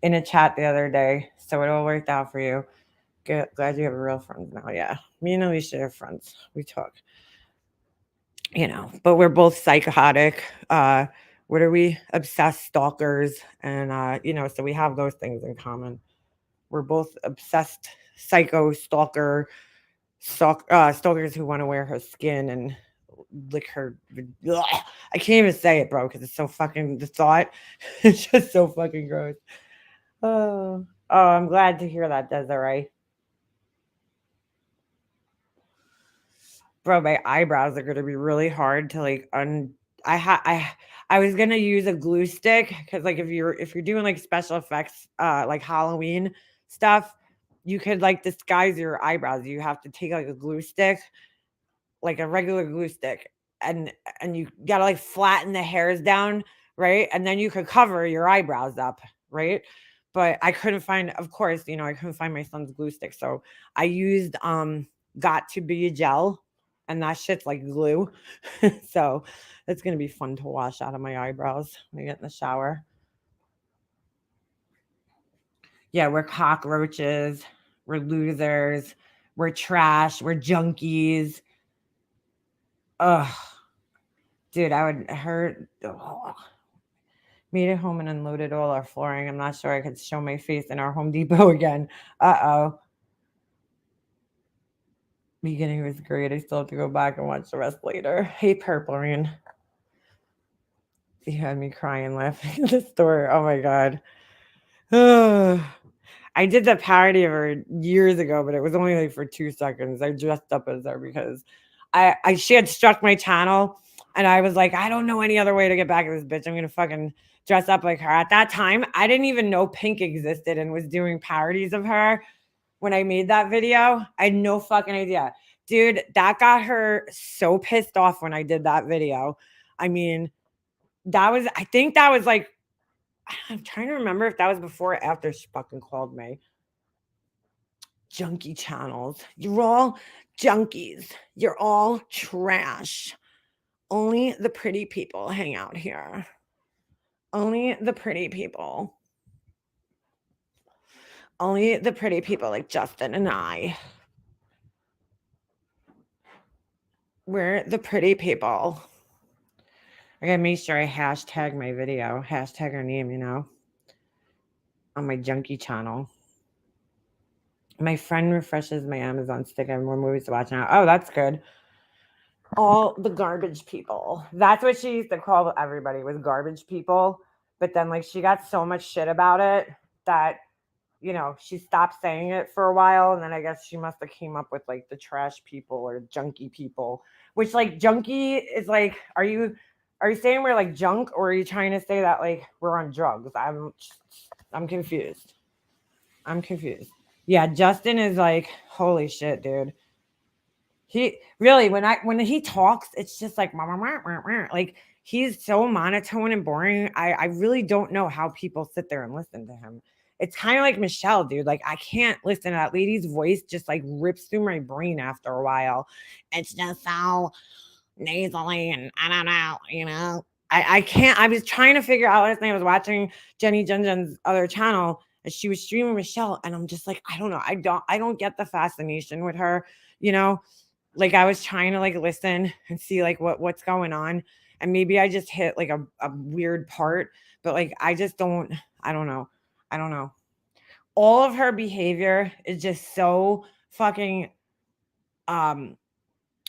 in a chat the other day. So it all worked out for you. Good. Glad you have real friends now. Yeah. Me and Alicia are friends. We talk. But we're both psychotic. What are we? Obsessed stalkers. And, so we have those things in common. We're both obsessed psycho stalkers who want to wear her skin and lick her. Ugh. I can't even say it, bro, because it's so fucking, the thought. It's just so fucking gross. Oh, I'm glad to hear that, Desiree. Bro, my eyebrows are gonna be really hard to like I was gonna use a glue stick because like if you're doing like special effects like Halloween stuff, you could like disguise your eyebrows. You have to take like a glue stick, like a regular glue stick, and you gotta like flatten the hairs down, right? And then you could cover your eyebrows up, right? But I couldn't find, of course, I couldn't find my son's glue stick. So I used Got to Be a Gel, and that shit's like glue. So it's gonna be fun to wash out of my eyebrows when I get in the shower. Yeah, we're cockroaches, we're losers, we're trash, we're junkies. Ugh. Dude, I would hurt. Made it home and unloaded all our flooring. I'm not sure I could show my face in our Home Depot again. Uh-oh. Beginning was great. I still have to go back and watch the rest later. Hey, Purple Rain. He had me crying laughing at the store. Oh my god. I did the parody of her years ago, but it was only like for 2 seconds. I dressed up as her because she had struck my channel, and I was like, I don't know any other way to get back at this bitch. I'm gonna fucking dress up like her. At that time, I didn't even know Pink existed and was doing parodies of her. when I made that video. I had no fucking idea. Dude, that got her so pissed off when I did that video. I mean, I think that was like, I'm trying to remember if that was before or after she fucking called me. Junky channels. You're all junkies. You're all trash. Only the pretty people hang out here. Only the pretty people. Only the pretty people like Justin and I. We're the pretty people. I gotta make sure I hashtag my video, hashtag her name, on my junkie channel. My friend refreshes my Amazon stick. I have more movies to watch now. Oh, that's good. All the garbage people. That's what she used to call everybody, was garbage people. But then like she got so much shit about it that she stopped saying it for a while, and then I guess she must have came up with like the trash people or junky people, which like junky is like, are you saying we're like junk, or are you trying to say that like we're on drugs? I'm confused. Yeah, Justin is like, holy shit, dude. He really, when he talks, it's just like like he's so monotone and boring. I really don't know how people sit there and listen to him. It's kind of like Michelle, dude. Like I can't listen to that lady's voice, just like rips through my brain after a while. It's just so nasally, and I don't know. I can't. I was trying to figure out last night. I was watching Jenny Jen's other channel, and she was streaming Michelle, and I'm just like, I don't know. I don't get the fascination with her, like I was trying to like listen and see like what's going on, and maybe I just hit like a weird part, but like I don't know. All of her behavior is just so fucking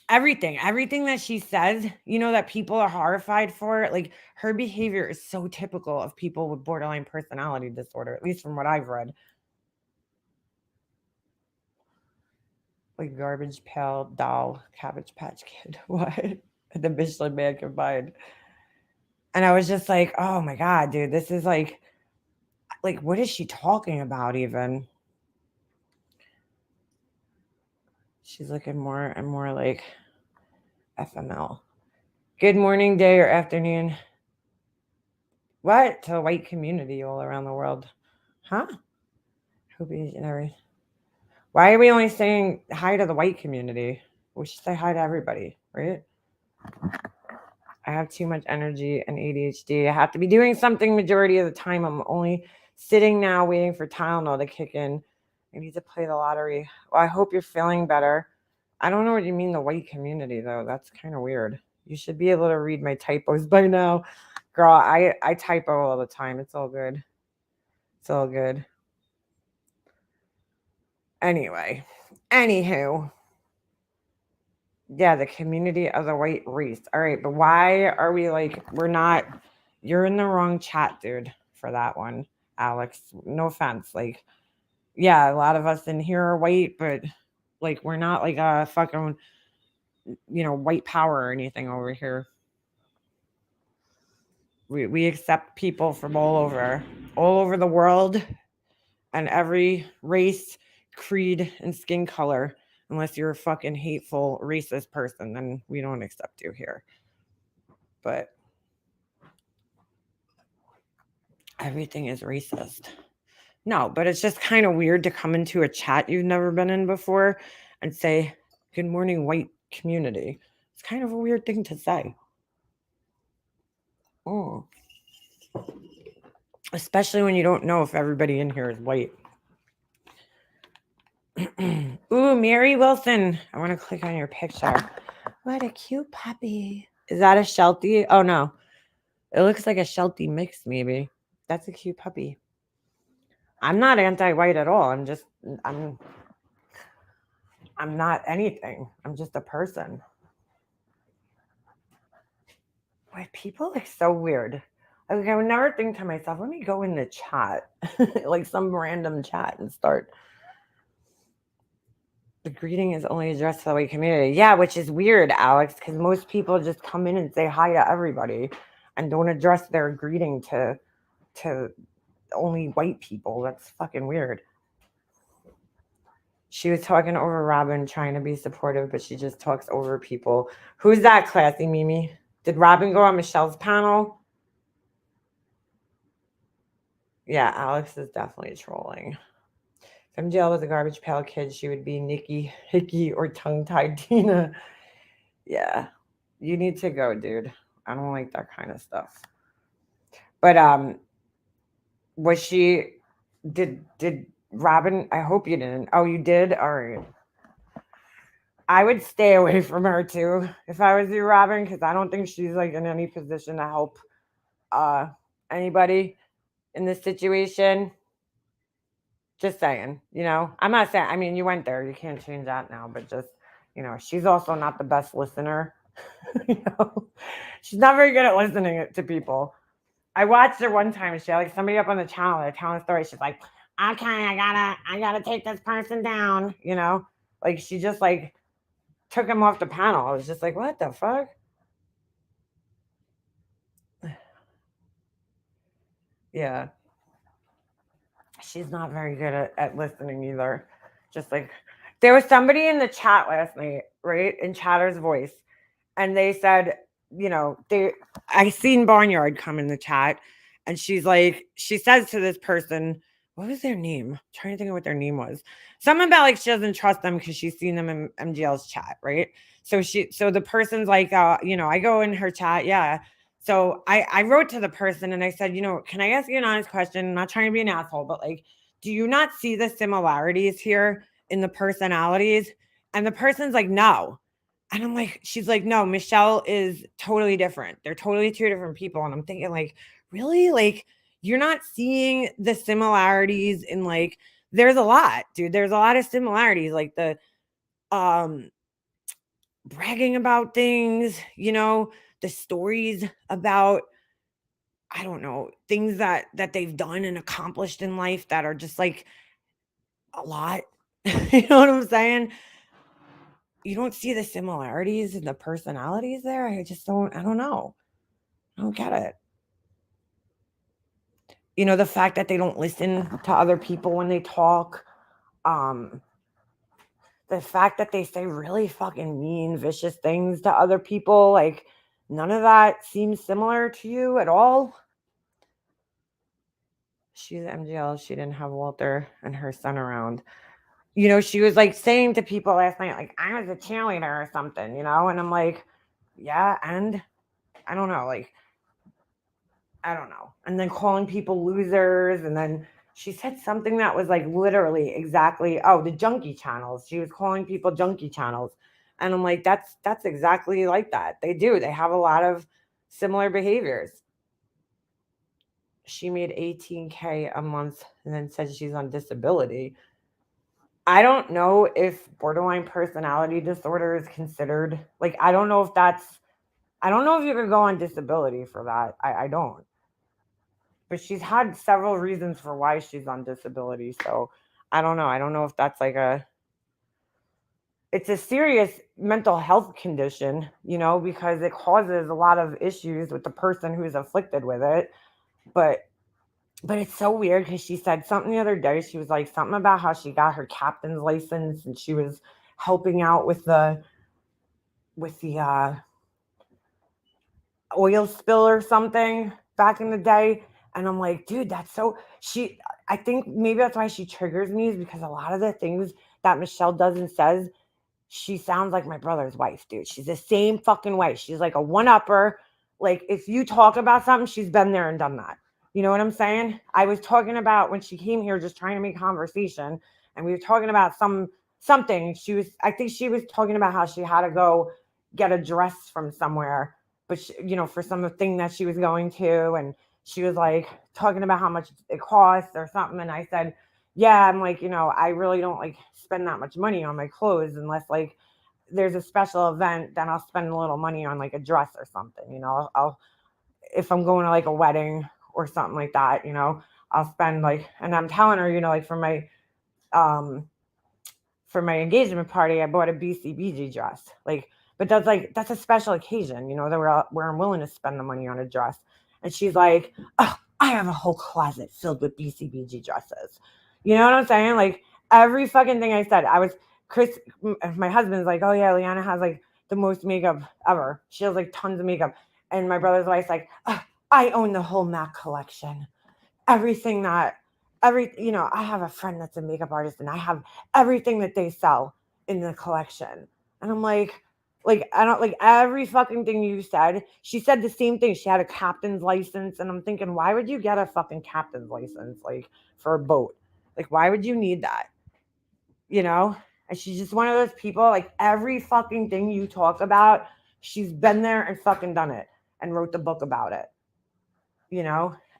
everything that she says, that people are horrified for, like her behavior is so typical of people with borderline personality disorder, at least from what I've read. Like Garbage Pail Doll, Cabbage Patch Kid, what? The Michelin Man combined. And I was just like, oh my God, dude, this is like what is she talking about even? She's looking more and more like FML. Good morning, day, or afternoon. What? To the white community all around the world. Huh? Hope you never. Why are we only saying hi to the white community? We should say hi to everybody, right? I have too much energy and ADHD. I have to be doing something majority of the time. I'm only sitting now waiting for Tylenol to kick in. I need to play the lottery. Well, I hope you're feeling better. I don't know what you mean, the white community, though. That's kind of weird. You should be able to read my typos by now. Girl, I typo all the time. It's all good. It's all good. Anywho. Yeah, the community of the white race. All right, but why are we like, you're in the wrong chat, dude, for that one, Alex. No offense. Like, yeah, a lot of us in here are white, but like, we're not like a fucking, white power or anything over here. We accept people from all over the world, and every race, creed, and skin color. Unless you're a fucking hateful, racist person, then we don't accept you here. But everything is racist. No, but it's just kind of weird to come into a chat you've never been in before and say, good morning, white community. It's kind of a weird thing to say. Oh. Especially when you don't know if everybody in here is white. Ooh, Mary Wilson. I want to click on your picture. What a cute puppy. Is that a Sheltie? Oh, no. It looks like a Sheltie mix, maybe. That's a cute puppy. I'm not anti-white at all. I'm not anything. I'm just a person. Why people are so weird. Like, I would never think to myself, let me go in the chat, like some random chat, and start. The greeting is only addressed to the white community. Yeah, which is weird, Alex, because most people just come in and say hi to everybody and don't address their greeting to only white people. That's fucking weird. She was talking over Robin, trying to be supportive, but she just talks over people. Who's that, Classy Mimi? Did Robin go on Michelle's panel? Yeah, Alex is definitely trolling. If MGL was a garbage pail kid, she would be Nikki, Hickey, or tongue tied Tina. Yeah, you need to go, dude. I don't like that kind of stuff. But was she? Did Robin? I hope you didn't. Oh, you did. All right. I would stay away from her too if I was you, Robin, because I don't think she's like in any position to help uh anybody in this situation. Just saying, I'm not saying, I mean, you went there, you can't change that now, but just, she's also not the best listener. you know, she's not very good at listening to people. I watched her one time. She had like somebody up on the channel, they're telling a story. She's like, okay, I gotta take this person down, like she just like took him off the panel. I was just like, what the fuck? Yeah. She's not very good at listening either. Just like there was somebody in the chat last night, right? In Chatter's voice. And they said, I seen Barnyard come in the chat, and she says to this person, what was their name? I'm trying to think of what their name was. Something about like she doesn't trust them because she's seen them in MGL's chat, right? So the person's like, I go in her chat, yeah. So I wrote to the person and I said, can I ask you an honest question? I'm not trying to be an asshole, but like, do you not see the similarities here in the personalities? And the person's like, no. And I'm like, she's like, no, Michelle is totally different. They're totally two different people. And I'm thinking, like, really? Like, you're not seeing the similarities in like, there's a lot, dude. There's a lot of similarities, like the bragging about things, the stories about, I don't know, things that they've done and accomplished in life that are just like a lot. You know what I'm saying? You don't see the similarities in the personalities there. I don't know. I don't get it. The fact that they don't listen to other people when they talk. The fact that they say really fucking mean, vicious things to other people. Like, none of that seems similar to you at all. She's MGL. She didn't have Walter and her son around. She was like saying to people last night, like, I was a cheerleader or something, and I'm like, yeah, and I don't know, like, I don't know. And then calling people losers. And then she said something that was like literally exactly, the junky channels. She was calling people junky channels. And I'm like, that's exactly like that. They do. They have a lot of similar behaviors. She made 18K a month and then said she's on disability. I don't know if borderline personality disorder is considered, like, I don't know if you could go on disability for that. I don't. But she's had several reasons for why she's on disability. So I don't know. I don't know if that's like it's a serious mental health condition, because it causes a lot of issues with the person who's afflicted with it. But it's so weird because she said something the other day. She was like something about how she got her captain's license and she was helping out with the oil spill or something back in the day. And I'm like, dude, I think maybe that's why she triggers me, is because a lot of the things that Michelle does and says, she sounds like my brother's wife, dude. She's the same fucking way. She's like a one-upper. Like, if you talk about something, she's been there and done that. You know what I'm saying? I was talking about when she came here, just trying to make conversation, and we were talking about something. I think she was talking about how she had to go get a dress from somewhere, but for something that she was going to, and she was like talking about how much it costs or something. And I said, yeah, I'm like, I really don't like spend that much money on my clothes unless like there's a special event, then I'll spend a little money on like a dress or something, I'll if I'm going to like a wedding or something like that, I'll spend like, and I'm telling her, like for my engagement party, I bought a BCBG dress, like, but that's a special occasion, where I'm willing to spend the money on a dress. And she's like, oh, I have a whole closet filled with BCBG dresses. You know what I'm saying? Like, Every fucking thing I said. Chris, my husband's like, oh yeah, Liana has like the most makeup ever. She has like tons of makeup. And my brother's wife's like, I own the whole MAC collection. Everything that, I have a friend that's a makeup artist and I have everything that they sell in the collection. And I'm like, I don't like every fucking thing you said. She said the same thing. She had a captain's license. And I'm thinking, why would you get a fucking captain's license like for a boat? Like, why would you need that? And she's just one of those people, like every fucking thing you talk about, she's been there and fucking done it and wrote the book about it.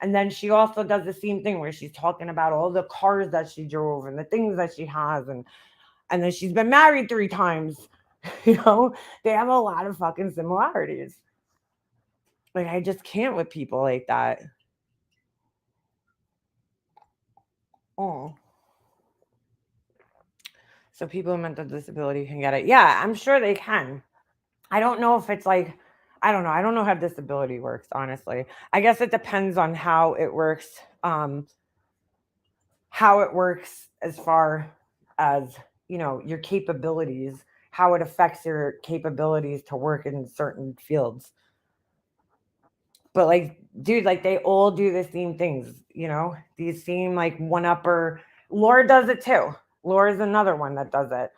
And then she also does the same thing where she's talking about all the cars that she drove and the things that she has, and then she's been married 3 times. They have a lot of fucking similarities. Like, I just can't with people like that. Oh. So people with mental disability can get it. Yeah, I'm sure they can. I don't know if it's like, I don't know. I don't know how disability works, honestly. I guess it depends on how it works. How it works as far as, your capabilities, how it affects your capabilities to work in certain fields. But like, dude, like they all do the same things, these same like one-upper. Laura does it too. Laura's another one that does it.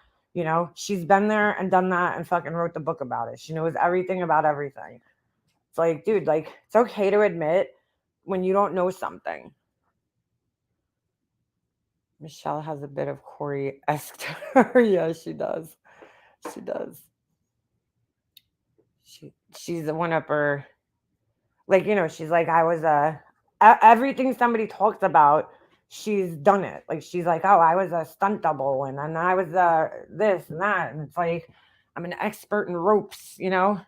She's been there and done that and fucking wrote the book about it. She knows everything about everything. It's like, dude, like it's okay to admit when you don't know something. Michelle has a bit of Corey-esque to her. Yeah, she does. She does. She's the one-upper. Like, she's like, I was everything somebody talks about, she's done it. Like, she's like, oh, I was a stunt double and I was this and that. And it's like, I'm an expert in ropes, You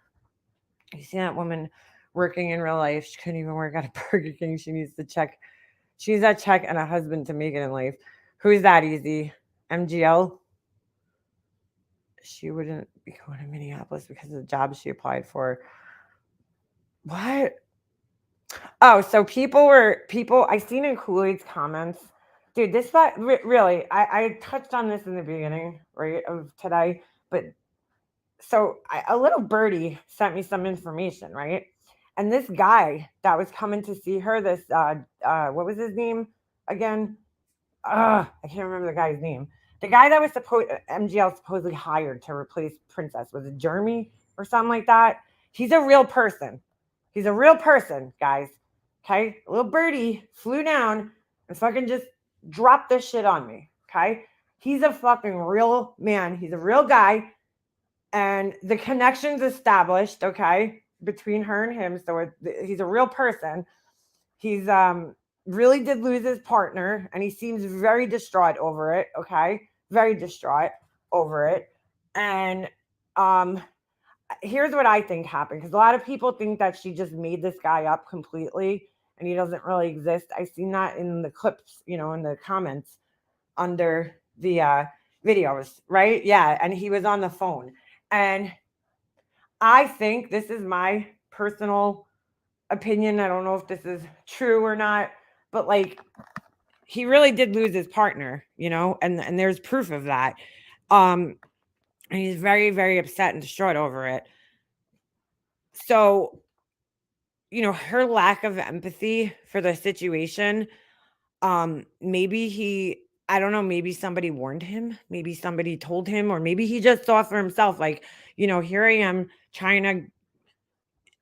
see that woman working in real life. She couldn't even work at a Burger King. She needs to check. She needs that check and a husband to make it in life. Who's that easy? MGL? She wouldn't be going to Minneapolis because of the job she applied for. What? Oh, so I seen in Kool-Aid's comments, dude, this really, I touched on this in the beginning, right, of today, but so a little birdie sent me some information, right? And this guy that was coming to see her, this, what was his name again? I can't remember the guy's name. The guy that was MGL supposedly hired to replace Princess, was it Jeremy or something like that? He's a real person. He's a real person, guys. Okay? A little birdie flew down and fucking just dropped this shit on me. Okay? He's a fucking real man. He's a real guy. And the connection's established, okay, between her and him. So he's a real person. He's really did lose his partner and he seems very distraught over it. Okay. Very distraught over it. And here's what I think happened, because a lot of people think that she just made this guy up completely and he doesn't really exist. I seen that in the clips, in the comments under the videos, right? Yeah. And he was on the phone. And I think, this is my personal opinion, I don't know if this is true or not, but like, he really did lose his partner, and there's proof of that. And he's very, very upset and distraught over it. So, her lack of empathy for the situation, maybe I don't know, maybe somebody warned him, maybe somebody told him, or maybe he just saw for himself, like, here I am trying to,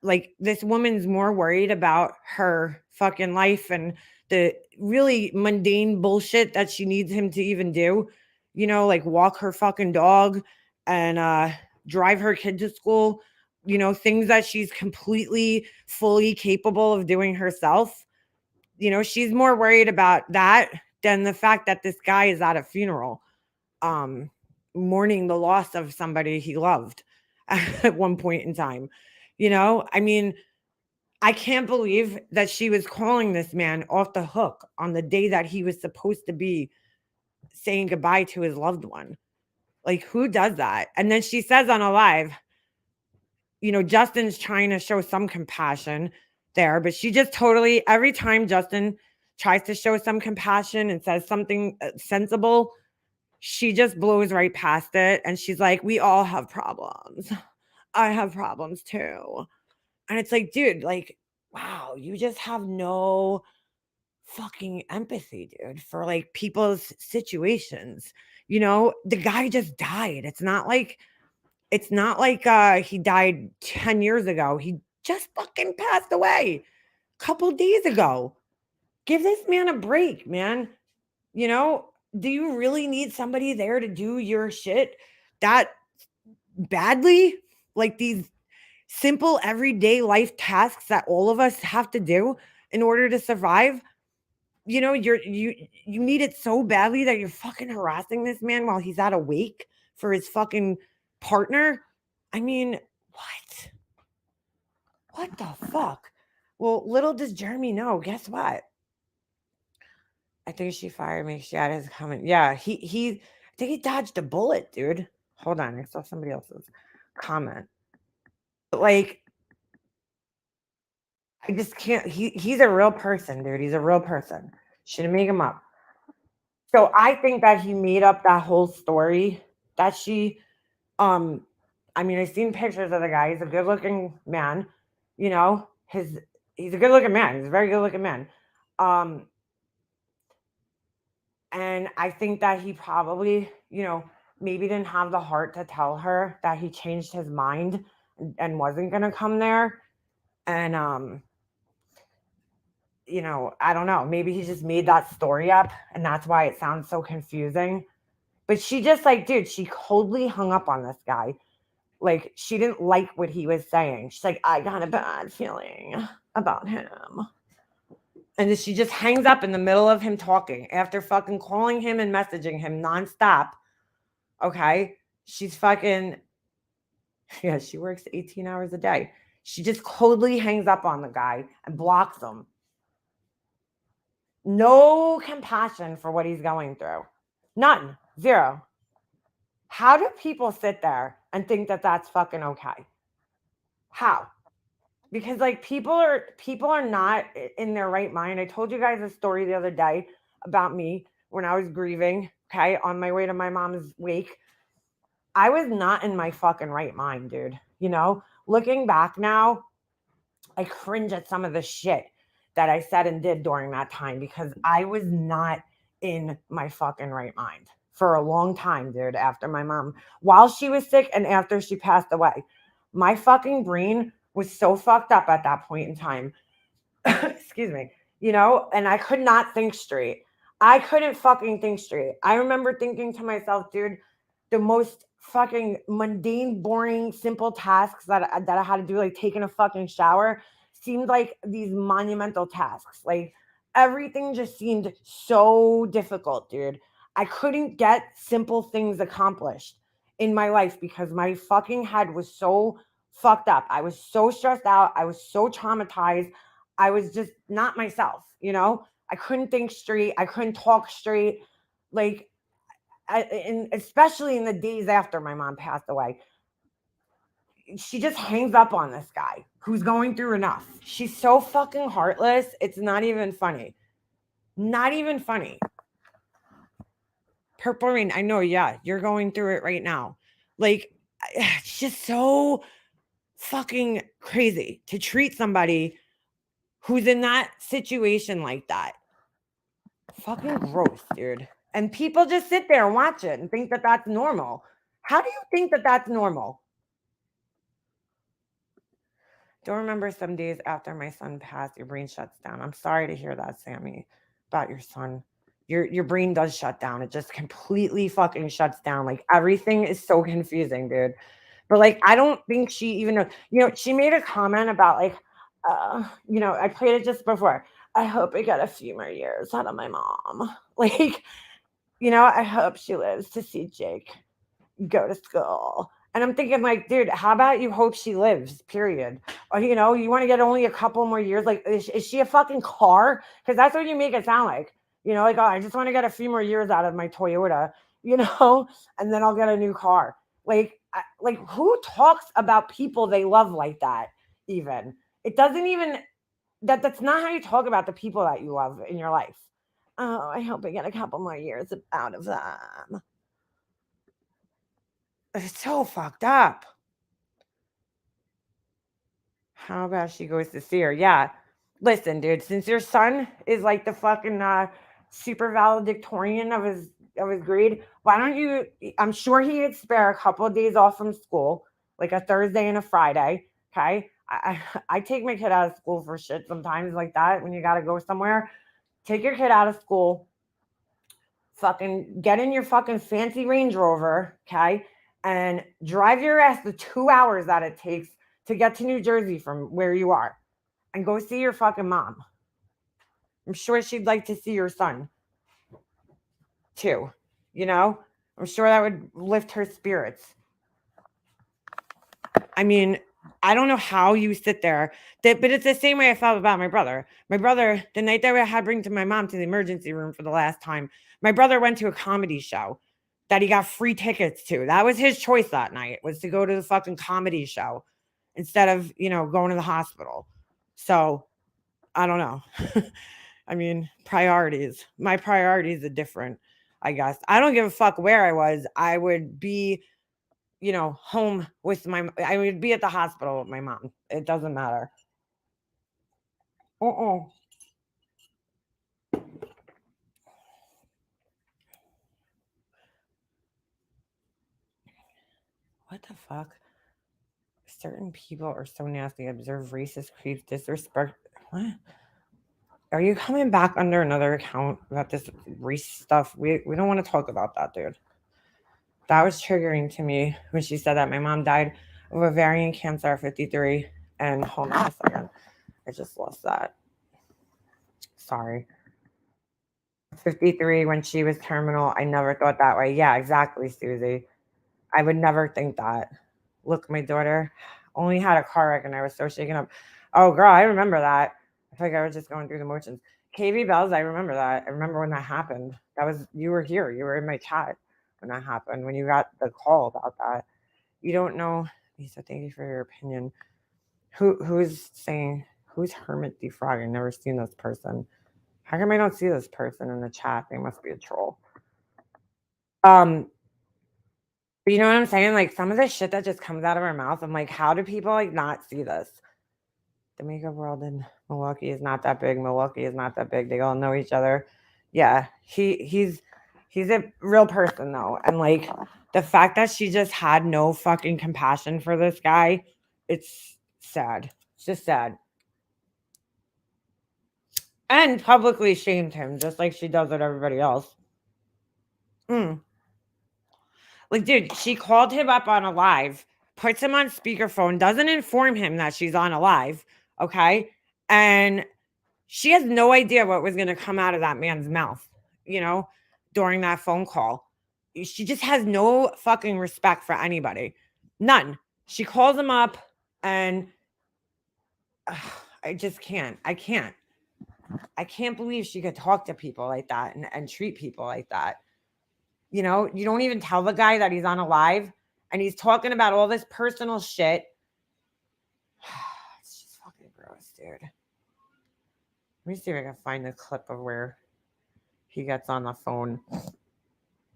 like, this woman's more worried about her fucking life and the really mundane bullshit that she needs him to even do, like walk her fucking dog and drive her kid to school, things that she's completely, fully capable of doing herself. She's more worried about that than the fact that this guy is at a funeral, mourning the loss of somebody he loved at one point in time. I mean, I can't believe that she was calling this man off the hook on the day that he was supposed to be saying goodbye to his loved one. Like, who does that? And then she says on a live, Justin's trying to show some compassion there, but she just totally, every time Justin tries to show some compassion and says something sensible, she just blows right past it. And she's like, we all have problems. I have problems too. And it's like, dude, like, wow, you just have no fucking empathy, dude, for like people's situations. You know, the guy just died. It's not like he died 10 years ago. He just fucking passed away a couple days ago. Give this man a break, man. You know, do you really need somebody there to do your shit that badly? Like these simple everyday life tasks that all of us have to do in order to survive. You know, you need it so badly that you're fucking harassing this man while he's at a wake for his fucking partner. I mean, what? What the fuck? Well, little does Jeremy know. Guess what? I think she fired me. She had his comment. Yeah, I think he dodged a bullet, dude. Hold on, I saw somebody else's comment. But like, I just can't. He's a real person, dude. He's a real person. Shouldn't make him up. So I think that he made up that whole story that she I mean, I've seen pictures of the guy. He's a good looking man, you know. He's a good looking man. He's a very good looking man. Um and I think that he probably, you know, maybe didn't have the heart to tell her that he changed his mind and wasn't going to come there. And you know, I don't know. Maybe he just made that story up and that's why it sounds so confusing. But she just like, dude, she coldly hung up on this guy. Like, she didn't like what he was saying. She's like, I got a bad feeling about him. And then she just hangs up in the middle of him talking after fucking calling him and messaging him nonstop. Okay. She's fucking, yeah, she works 18 hours a day. She just coldly hangs up on the guy and blocks him. No compassion for what he's going through. None. Zero. How do people sit there and think that that's fucking okay? How? Because like people are not in their right mind. I told you guys a story the other day about me when I was grieving, okay, on my way to my mom's wake. I was not in my fucking right mind, dude. You know, looking back now, I cringe at some of the shit that I said and did during that time because I was not in my fucking right mind for a long time, dude, after my mom, while she was sick and after she passed away. My fucking brain was so fucked up at that point in time. Excuse me. You know, and I could not think straight. I couldn't fucking think straight. I remember thinking to myself, dude, the most fucking mundane, boring, simple tasks that I had to do, like taking a fucking shower, seemed like these monumental tasks. Like everything just seemed so difficult, dude. I couldn't get simple things accomplished in my life because my fucking head was so fucked up. I was so stressed out. I was so traumatized. I was just not myself, you know? I couldn't think straight. I couldn't talk straight. Like, and especially in the days after my mom passed away, she just hangs up on this guy who's going through enough. She's so fucking heartless. It's not even funny. Not even funny. Purple Rain, I know, yeah, you're going through it right now. Like, it's just so fucking crazy to treat somebody who's in that situation like that. Fucking gross, dude. And people just sit there and watch it and think that that's normal. How do you think that that's normal? Don't remember some days after my son passed, your brain shuts down. I'm sorry to hear that, Sammy, about your son. Your brain does shut down. It just completely fucking shuts down. Like everything is so confusing, dude. But like, I don't think she even knows. You know, she made a comment about like, you know, I played it just before. I hope I get a few more years out of my mom. Like, you know, I hope she lives to see Jake go to school. And I'm thinking, like, dude, how about you hope she lives, period? Or, you know, you want to get only a couple more years. Like, is she a fucking car? Because that's what you make it sound like. You know, like, oh, I just want to get a few more years out of my Toyota, you know, and then I'll get a new car. Like, like who talks about people they love like that, even? It doesn't even, that's not how you talk about the people that you love in your life. Oh, I hope I get a couple more years out of them. It's so fucked up. How about she goes to see her? Yeah. Listen, dude, since your son is like the fucking super valedictorian of his grade, why don't you? I'm sure he could spare a couple of days off from school, like a Thursday and a Friday. Okay, I take my kid out of school for shit sometimes like that when you got to go somewhere. Take your kid out of school. Fucking get in your fucking fancy Range Rover, okay, and drive your ass the 2 hours that it takes to get to New Jersey from where you are, and go see your fucking mom. I'm sure she'd like to see your son too. You know, I'm sure that would lift her spirits. I mean, I don't know how you sit there, but it's the same way I felt about my brother. My brother, the night that I had bring to my mom to the emergency room for the last time, my brother went to a comedy show that he got free tickets to. That was his choice that night, was to go to the fucking comedy show instead of, going to the hospital. So I don't know. I mean, priorities. My priorities are different, I guess. I don't give a fuck where I was. I would be, home with I would be at the hospital with my mom. It doesn't matter. Uh-uh. What the fuck? Certain people are so nasty. Observe racist creeps, disrespect. What? Are you coming back under another account about this race stuff? We don't want to talk about that, dude. That was triggering to me when she said that my mom died of ovarian cancer at 53. And hold on a second. I just lost that. Sorry. 53 when she was terminal. I never thought that way. Yeah, exactly, Susie. I would never think that. Look, my daughter only had a car wreck and I was so shaken up. Oh, girl, I remember that. I feel like I was just going through the motions. KB Bells, I remember that. I remember when that happened. You were here. You were in my chat when that happened, when you got the call about that. You don't know. Lisa, thank you for your opinion. Who's saying, who's Hermit Defrog? I've never seen this person. How come I don't see this person in the chat? They must be a troll. But you know what I'm saying? Like, some of the shit that just comes out of our mouth, I'm like, how do people like not see this? The makeup world in Milwaukee is not that big. Milwaukee is not that big. They all know each other. Yeah, he's a real person though, and like the fact that she just had no fucking compassion for this guy, it's sad. It's just sad. And publicly shamed him, just like she does with everybody else. Like, dude, she called him up on a live, puts him on speakerphone, doesn't inform him that she's on a live, okay? And she has no idea what was going to come out of that man's mouth, during that phone call. She just has no fucking respect for anybody. None. She calls him up and I just can't. I can't believe she could talk to people like that and treat people like that. You don't even tell the guy that he's on a live and he's talking about all this personal shit. It's just fucking gross, dude. Let me see if I can find the clip of where he gets on the phone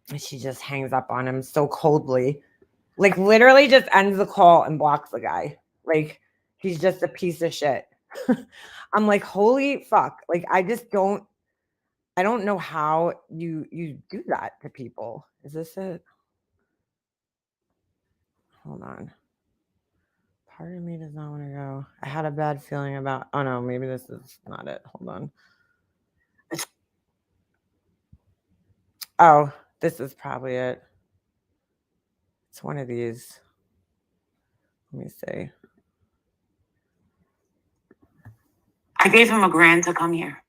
and she just hangs up on him so coldly. Like, literally just ends the call and blocks the guy. Like, he's just a piece of shit. I'm like, holy fuck. Like, I don't know how you do that to people. Is this it? Hold on. Part of me does not want to go. I had a bad feeling about. Oh no, maybe this is not it. Hold on. Oh, this is probably it. It's one of these. Let me see. I gave him $1,000 to come here.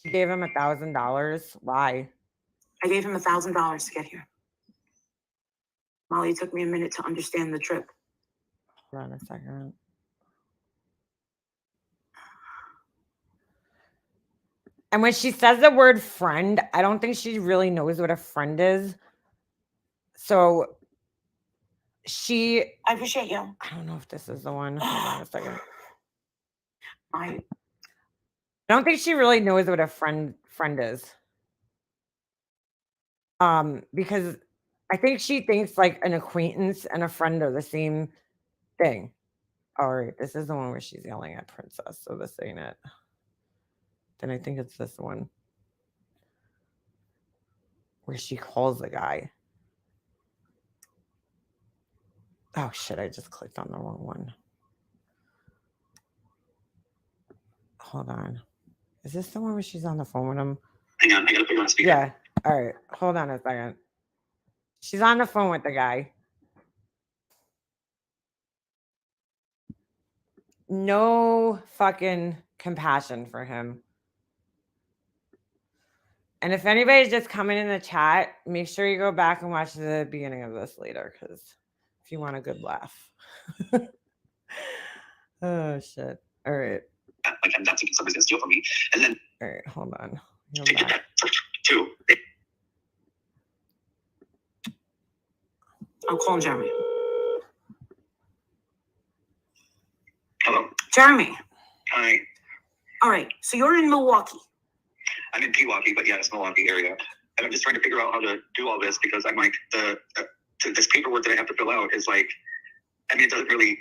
She gave him $1,000. Why? I gave him $1,000 to get here. Molly, it took me a minute to understand the trip. Hold on a second. And when she says the word friend, I don't think she really knows what a friend is. So I appreciate you. I don't know if this is the one. Hold on a second. I don't think she really knows what a friend is. Because I think she thinks like an acquaintance and a friend are the same thing. All right, this is the one where she's yelling at Princess, so this ain't it. Then I think it's this one where she calls the guy. Oh shit, I just clicked on the wrong one. Hold on. Is this the one where she's on the phone with him? Hang on, I gotta put you on speaker. Yeah. All right. Hold on a second. She's on the phone with the guy. No fucking compassion for him. And if anybody's just coming in the chat, make sure you go back and watch the beginning of this later, because if you want a good laugh. Oh shit. All right. Like I'm not thinking somebody's gonna steal from me. And then All right, hold on. they did that too. I'm calling Jeremy. Hello. Jeremy. Hi. All right. So you're in Milwaukee. I'm in Pewaukee, but yeah, it's Milwaukee area. And I'm just trying to figure out how to do all this because I'm like this paperwork that I have to fill out is like, I mean, it doesn't really.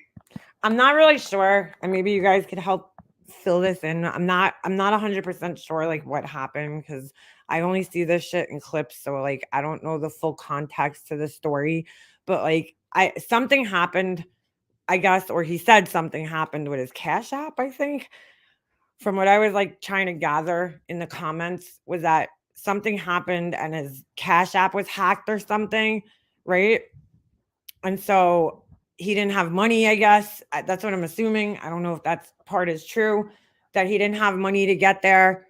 I'm not really sure, and maybe you guys could help fill this in. I'm not 100% sure like what happened, because I only see this shit in clips, so like I don't know the full context to the story. But like something happened, I guess, or he said something happened with his Cash App, I think. From what I was like trying to gather in the comments was that something happened and his Cash App was hacked or something, right? And so he didn't have money, I guess. That's what I'm assuming. I don't know if that part is true, that he didn't have money to get there.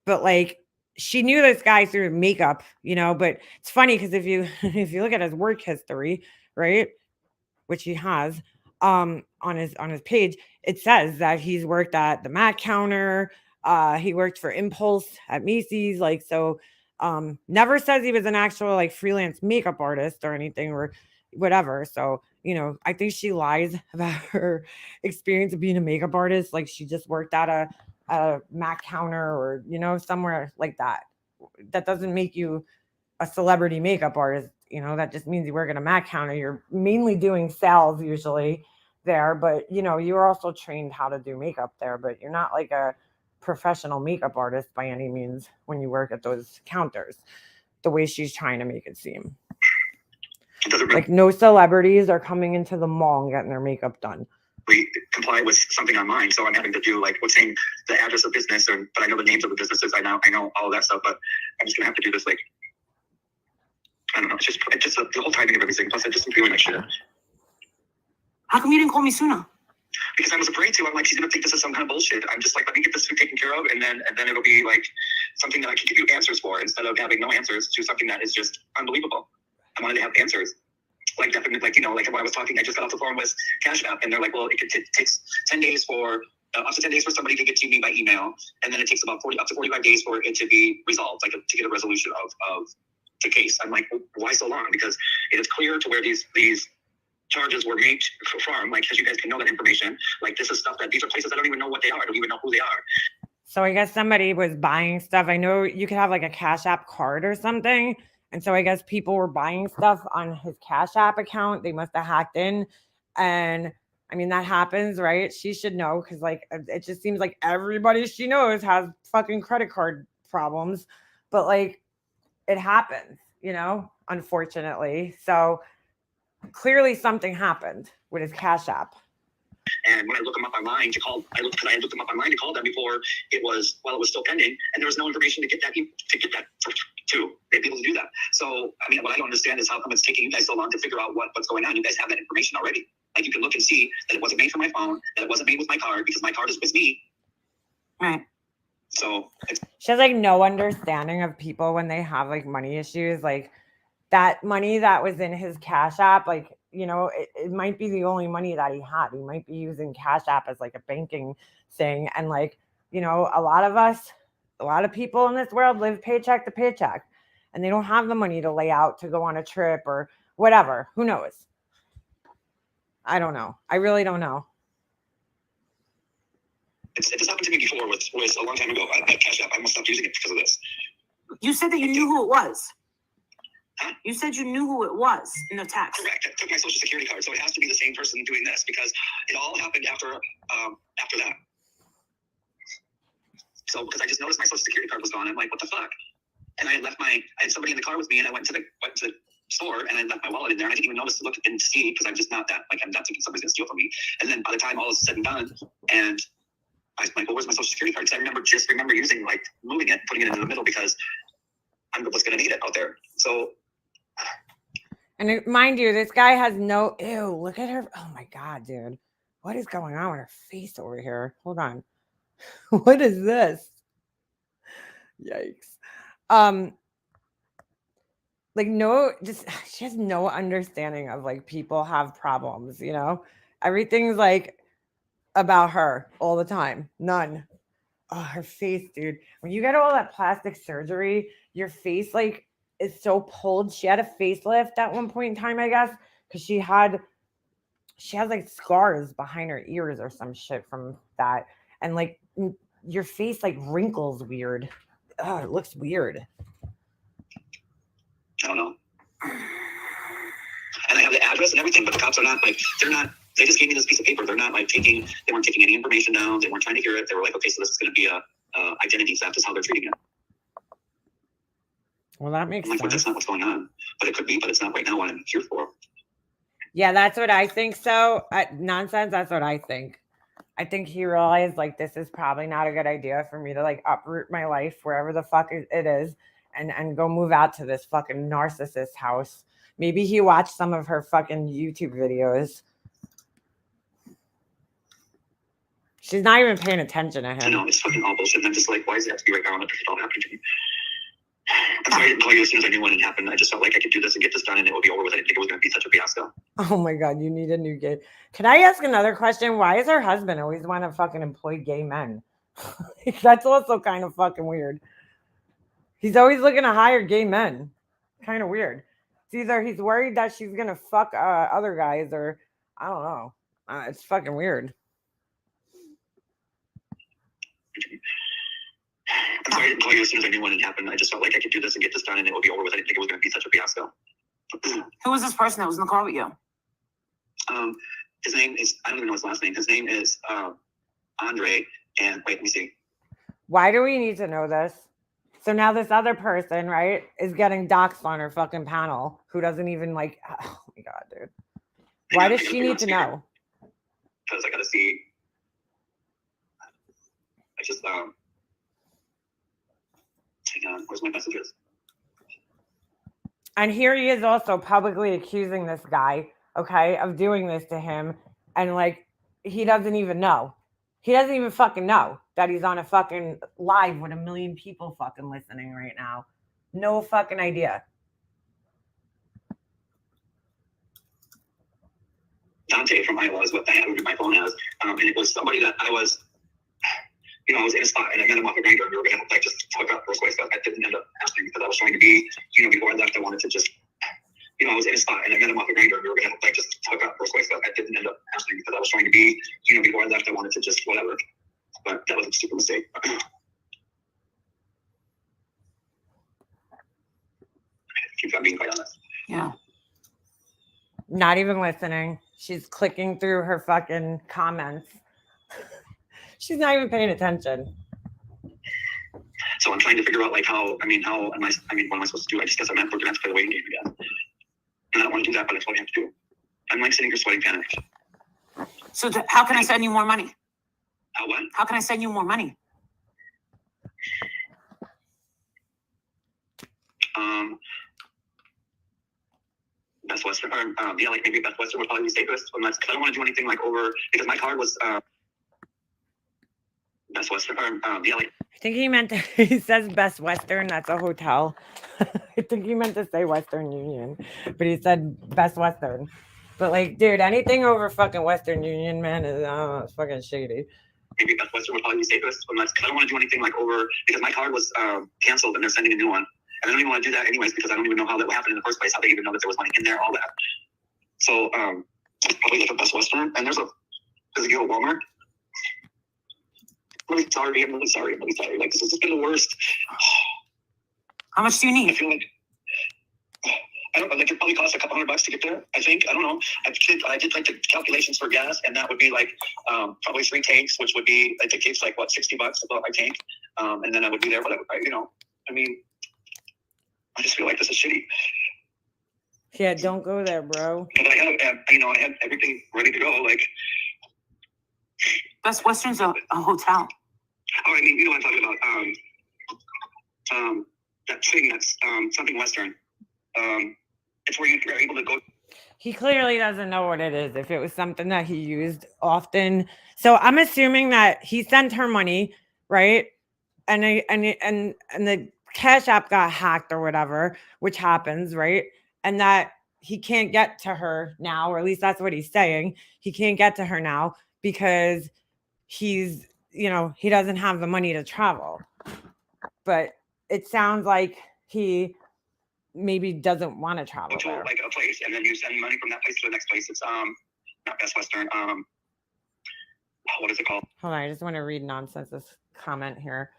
But like, she knew this guy through makeup, but it's funny because if you look at his work history, right, which he has on his page, it says that he's worked at the Mac counter, he worked for Impulse at Macy's, like, so never says he was an actual like freelance makeup artist or anything or whatever. So I think she lies about her experience of being a makeup artist, like she just worked at a Mac counter or somewhere like that. That doesn't make you a celebrity makeup artist. That just means you work at a Mac counter. You're mainly doing sales usually there, but you're also trained how to do makeup there, but you're not like a professional makeup artist by any means when you work at those counters, the way she's trying to make it seem. Like no celebrities are coming into the mall and getting their makeup done. We comply with something online, so I'm having to do like what's saying the address of business, but I know the names of the businesses. I know all of that stuff, but I'm just gonna have to do this like. I don't know. It's just the whole timing of everything. Plus, I just am feeling like shit. How come you didn't call me sooner? Because I was afraid to. I'm like, she's gonna think this is some kind of bullshit. I'm just like, let me get this taken care of, and then it'll be like something that I can give you answers for instead of having no answers to something that is just unbelievable. I wanted to have answers. Like definitely, like like when I was talking, I just got off the phone with Cash App, and they're like, well, it takes 10 days for up to 10 days for somebody to get to me by email, and then it takes about 40 up to 45 days for it to be resolved, like to get a resolution of the case. I'm like, well, why so long? Because it is clear to where these charges were made from, like, because you guys can know that information. Like, this is stuff that these are places I don't even know what they are. I don't even know who they are. So I guess somebody was buying stuff. I know you could have like a Cash App card or something. And so I guess people were buying stuff on his Cash App account. They must have hacked in. And I mean, that happens, right? She should know, because like it just seems like everybody she knows has fucking credit card problems. But like it happens, unfortunately. So clearly something happened with his Cash App. And when I look them up online I looked them up online to call them before it was still pending, and there was no information to get that to be able to do that. So I mean, what I don't understand is how come it's taking you guys so long to figure out what's going on. You guys have that information already. Like, you can look and see that it wasn't made from my phone, that it wasn't made with my card, because my card is with me. Right. So she has like no understanding of people when they have like money issues. Like that money that was in his Cash App, like, it might be the only money that he had. He might be using Cash App as like a banking thing. And like, a lot of people in this world live paycheck to paycheck, and they don't have the money to lay out to go on a trip or whatever. Who knows? I don't know. I really don't know. This happened to me before with a long time ago at Cash App. I almost stopped using it because of this. You said that you knew who it was. Huh? You said you knew who it was in the text. Correct. I took my social security card, so it has to be the same person doing this because it all happened after that. So because I just noticed my social security card was gone, I'm like, what the fuck? And I had somebody in the car with me, and I went to the store, and I left my wallet in there, and I didn't even notice to look and see because I'm just not that, like, I'm not thinking somebody's gonna steal from me. And then by the time all is said and done, and I was like, well, where's my social security card? Because I remember using, like, moving it, putting it in the middle because I was gonna need it out there. So. And mind you, this guy has no, ew, look at her. Oh my God, dude. What is going on with her face over here? Hold on. What is this? Yikes. Like she has no understanding of like people have problems, you know? Everything's like about her all the time. None. Oh, her face, dude. When you get all that plastic surgery, your face like is so pulled. She had a facelift at one point in time, I guess, because she has like scars behind her ears or some shit from that. And like your face like wrinkles weird. Oh, it looks weird. I don't know. And I have the address and everything, but the cops are not like, they just gave me this piece of paper. They're not like they weren't taking any information down. They weren't trying to hear it. They were like, okay, so this is going to be a identity theft is how they're treating it. Well, that makes sense. Well, that's not what's going on, but it could be, but it's not right now what I'm here for. Yeah, that's what I think. So nonsense. That's what I think. I think he realized like this is probably not a good idea for me to like uproot my life wherever the fuck it is and go move out to this fucking narcissist house. Maybe he watched some of her fucking YouTube videos. She's not even paying attention to him. I know, it's fucking all bullshit. And I'm just like, why does it have to be right now? It all happened to me. I'm sorry I didn't call you as soon as I knew when it happened. I just felt like I could do this and get this done and it would be over with. I didn't think it was going to be such a fiasco. Oh my God, you need a new gay. Can I ask another question? Why is her husband always want to fucking employ gay men? That's also kind of fucking weird. He's always looking to hire gay men. Kind of weird. It's either he's worried that she's going to fuck other guys or I don't know. It's fucking weird. I'm sorry I didn't call you as soon as I knew when it happened. I just felt like I could do this and get this done and it would be over with. I didn't think it was going to be such a fiasco. Who was this person that was in the car with you? His name is, I don't even know his last name. His name is Andre. And wait, let me see. Why do we need to know this? So now this other person, right, is getting doxxed on her fucking panel who doesn't even like, oh my God, dude. Why does she need to know? Because I got to see. I just, hang on, where's my messages? And here he is also publicly accusing this guy, okay, of doing this to him. And like, he doesn't even know. He doesn't even fucking know that he's on a fucking live with 1 million people fucking listening right now. No fucking idea. Dante from Iowa is what I had my phone as. And it was somebody that I was in a spot and I met him off a Grindr and we were going to like just hook up real quick stuff. I didn't end up asking because I was trying to be, before I left, I wanted to just, I was in a spot and I met him off a Grindr and we were going to like just hook up real quick stuff. I didn't end up asking because I was trying to be, before I left, I wanted to just whatever. But that was a stupid mistake. If I'm being quite honest. Yeah. Not even listening. She's clicking through her fucking comments. She's not even paying attention. So I'm trying to figure out like what am I supposed to do? I just guess we're gonna have to play the waiting game again. And I don't want to do that, but that's what I have to do. I'm like sitting here sweating panic. So how can I send you more money? How what? How can I send you more money? Best Western, like maybe Best Western would probably be safest. Because I don't want to do anything like over, because my card was Best Western, like. I think he says Best Western. That's a hotel. I think he meant to say Western Union, but he said Best Western. But like, dude, anything over fucking Western Union, man, is it's fucking shady. Maybe Best Western would probably be safest. Because I don't want to do anything like over, because my card was canceled and they're sending a new one. And I don't even want to do that anyways because I don't even know how that would happen in the first place, how they even know that there was money in there, all that. So probably like a Best Western. And does it go to Walmart? I'm really sorry. Like, this has just been the worst. How much do you need? I feel like I don't know, like it probably costs $200 to get there. I think. I don't know. I did like the calculations for gas, and that would be like probably 3 tanks, which would be like it takes like what $60 to fill up my tank, and then I would be there. But I mean, I just feel like this is shitty. Yeah, don't go there, bro. But I have everything ready to go. Like Best Western's a hotel. Oh, I mean, you know what I'm talking about. That thing that's something Western. It's where you're able to go. He clearly doesn't know what it is. If it was something that he used often, so I'm assuming that he sent her money, right? And the Cash App got hacked or whatever, which happens, right? And that he can't get to her now, or at least that's what he's saying. He can't get to her now because he's, he doesn't have the money to travel. But it sounds like he maybe doesn't want to travel to there. Like a place, and then you send money from that place to the next place. It's not Best Western. What is it called? Hold on, I just want to read Nonsense's comment here.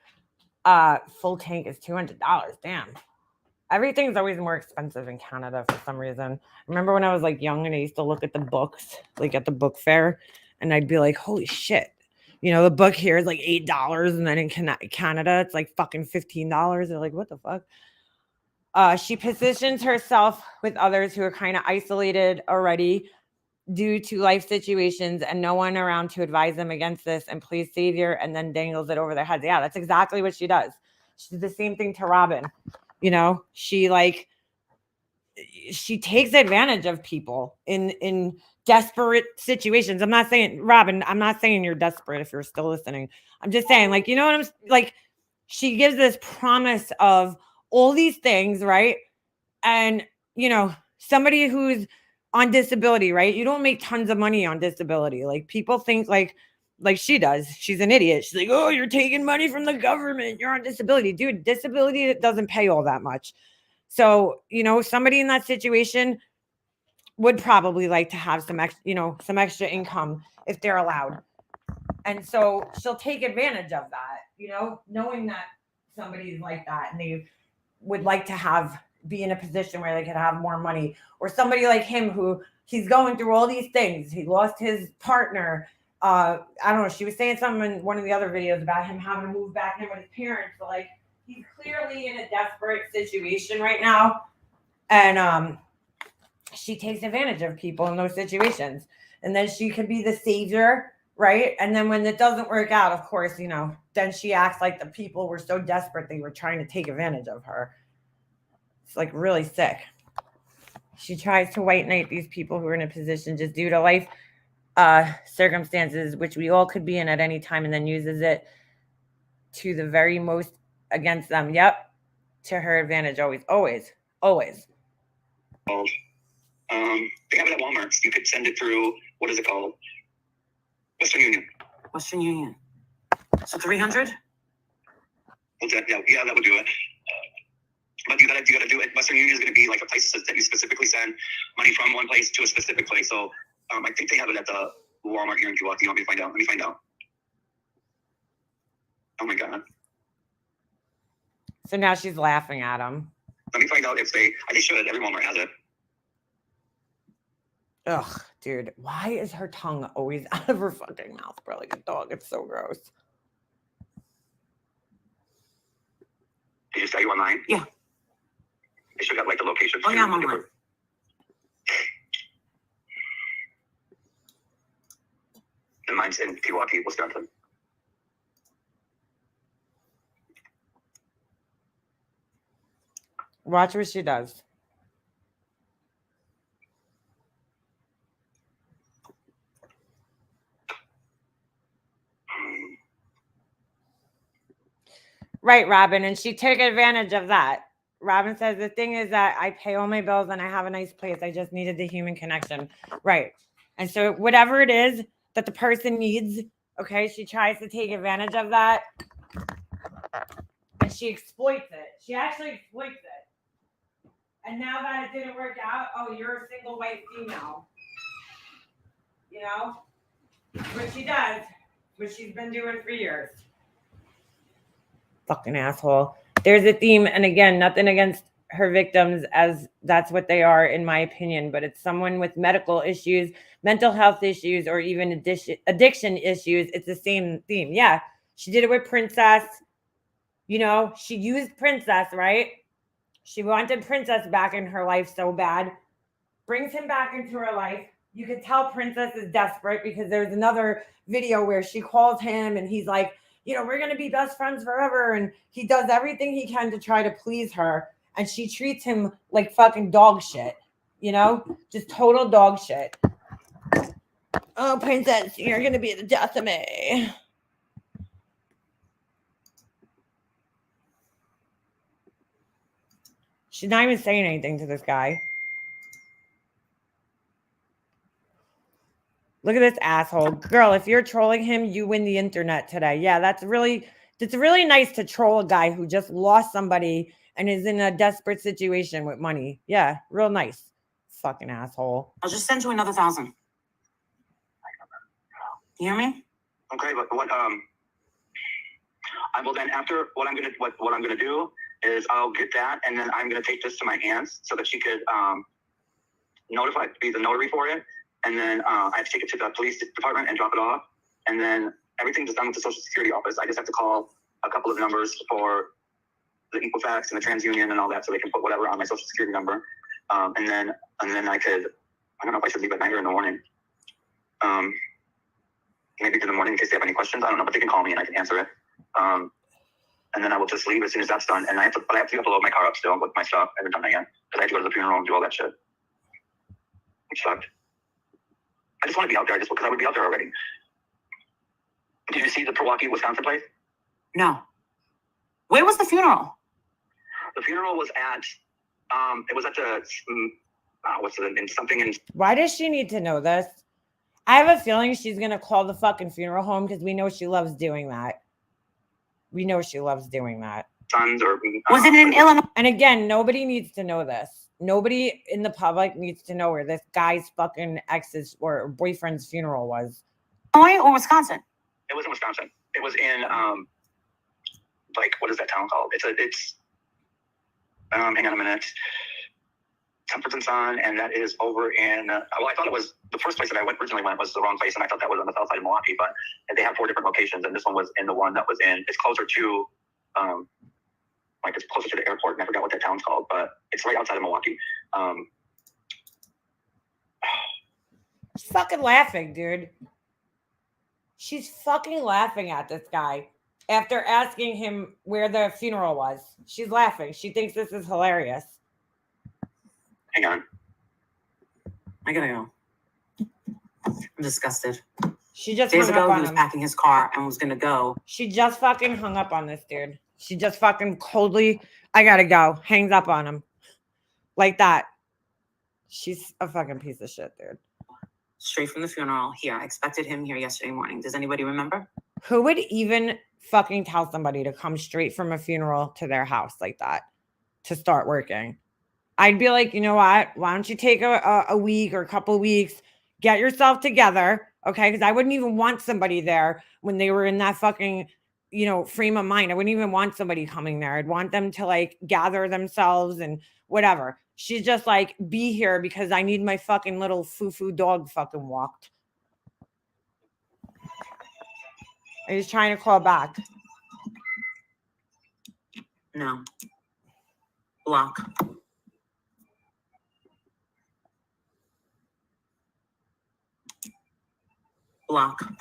Full tank is $200. Damn. Everything's always more expensive in Canada for some reason. Remember when I was like young and I used to look at the books, like at the book fair, and I'd be like, holy shit. The book here is like $8, and then in Canada, it's like fucking $15. They're like, what the fuck? She positions herself with others who are kind of isolated already due to life situations and no one around to advise them against this and plays savior and then dangles it over their heads. Yeah, that's exactly what she does. She's the same thing to Robin. She takes advantage of people in desperate situations. I'm not saying, Robin, I'm not saying you're desperate if you're still listening. I'm just saying, like, you know what I'm like, she gives this promise of all these things, right? And, somebody who's on disability, right? You don't make tons of money on disability. Like, people think like she does. She's an idiot. She's like, oh, you're taking money from the government. You're on disability. Dude, disability doesn't pay all that much. So, somebody in that situation would probably like to have some extra income if they're allowed. And so she'll take advantage of that, knowing that somebody's like that and they would like to be in a position where they could have more money, or somebody like him who he's going through all these things. He lost his partner. I don't know. She was saying something in one of the other videos about him having to move back in with his parents. But like, he's clearly in a desperate situation right now. And she takes advantage of people in those situations. And then she could be the savior, right? And then when it doesn't work out, of course, then she acts like the people were so desperate they were trying to take advantage of her. It's like really sick. She tries to white knight these people who are in a position just due to life circumstances, which we all could be in at any time, and then uses it to the very most against them. Yep. To her advantage. Always. They have it at Walmart. You could send it through, what is it called? Western Union. So 300? Yeah, that would do it. But you gotta do it. Western Union is gonna be like a place that you specifically send money from one place to a specific place. So I think they have it at the Walmart here in Milwaukee. Let me find out. Oh my God. So now she's laughing at him. Let me find out if they should. Every Walmart has it. Ugh, dude. Why is her tongue always out of her fucking mouth, bro? Like a dog. It's so gross. Did you say you online? Yeah. They should have like the location. Oh, yeah, I'm online. And mine's in Milwaukee, Wisconsin. Watch what she does. Right, Robin. And she took advantage of that. Robin says, the thing is that I pay all my bills and I have a nice place. I just needed the human connection. Right. And so whatever it is that the person needs, okay, she tries to take advantage of that. And she exploits it. She actually exploits it. And now that it didn't work out, oh, you're a single white female. What she does, what she's been doing for years. Fucking asshole. There's a theme, and again, nothing against her victims as that's what they are, in my opinion, but it's someone with medical issues, mental health issues, or even addiction issues. It's the same theme. Yeah, she did it with Princess. You know, she used Princess, right? She wanted Princess back in her life so bad. Brings him back into her life. You could tell Princess is desperate because there's another video where she calls him and he's like, you know, we're going to be best friends forever. And he does everything he can to try to please her. And she treats him like fucking dog shit, you know, just total dog shit. Oh, Princess, you're going to be the death of me. She's not even saying anything to this guy. Look at this asshole. Girl, if you're trolling him, you win the internet today. Yeah, that's really nice to troll a guy who just lost somebody and is in a desperate situation with money. Yeah, real nice. Fucking asshole. I'll just send you another 1,000. You hear me? Okay, but what I will then after what I'm gonna do is I'll get that and then I'm gonna take this to my aunts so that she could be the notary for it. And then I have to take it to the police department and drop it off. And then everything's done with the Social Security office. I just have to call a couple of numbers for the Equifax and the TransUnion and all that so they can put whatever on my Social Security number. And then I don't know if I should leave at night or in the morning. Maybe in the morning in case they have any questions. I don't know, but they can call me and I can answer it. And then I will just leave as soon as that's done. And I have to load my car up still with my stuff. I haven't done that yet because I have to go to the funeral and do all that shit. Which sucked. I just want to be out there just because I would be out there already. Did you see the Milwaukee, Wisconsin place? No. Where was the funeral? The funeral was at, it was at the, Why does she need to know this? I have a feeling she's going to call the fucking funeral home because we know she loves doing that. Sons or. Was it in Illinois? And again, nobody needs to know this. Nobody in the public needs to know where this guy's fucking ex's or boyfriend's funeral was. Illinois or Wisconsin? It was in Wisconsin. It was in what is that town called? It's hang on a minute. Temperton Son, and that is over in I thought it was the first place that I originally went was the wrong place, and I thought that was on the south side of Milwaukee, but they have 4 different locations, and this one was in the one that was in. It's closer to it's closer to the airport, and I forgot what that town's called, but it's right outside of Milwaukee. She's fucking laughing, dude. She's fucking laughing at this guy after asking him where the funeral was. She's laughing. She thinks this is hilarious. Hang on. I gotta go. I'm disgusted. She just days hung up ago on he was him. packing his car and was gonna go. She just fucking hung up on this dude. She just fucking coldly, I gotta go, hangs up on him. Like that. She's a fucking piece of shit, dude. Straight from the funeral here. I expected him here yesterday morning. Does anybody remember? Who would even fucking tell somebody to come straight from a funeral to their house like that to start working? I'd be like, you know what? Why don't you take a week or a couple of weeks, get yourself together, okay? Because I wouldn't even want somebody there when they were in that fucking, frame of mind. I wouldn't even want somebody coming there. I'd want them to gather themselves and whatever. She's just like, be here because I need my fucking little foo-foo dog fucking walked. He's trying to call back. No. Block. Block.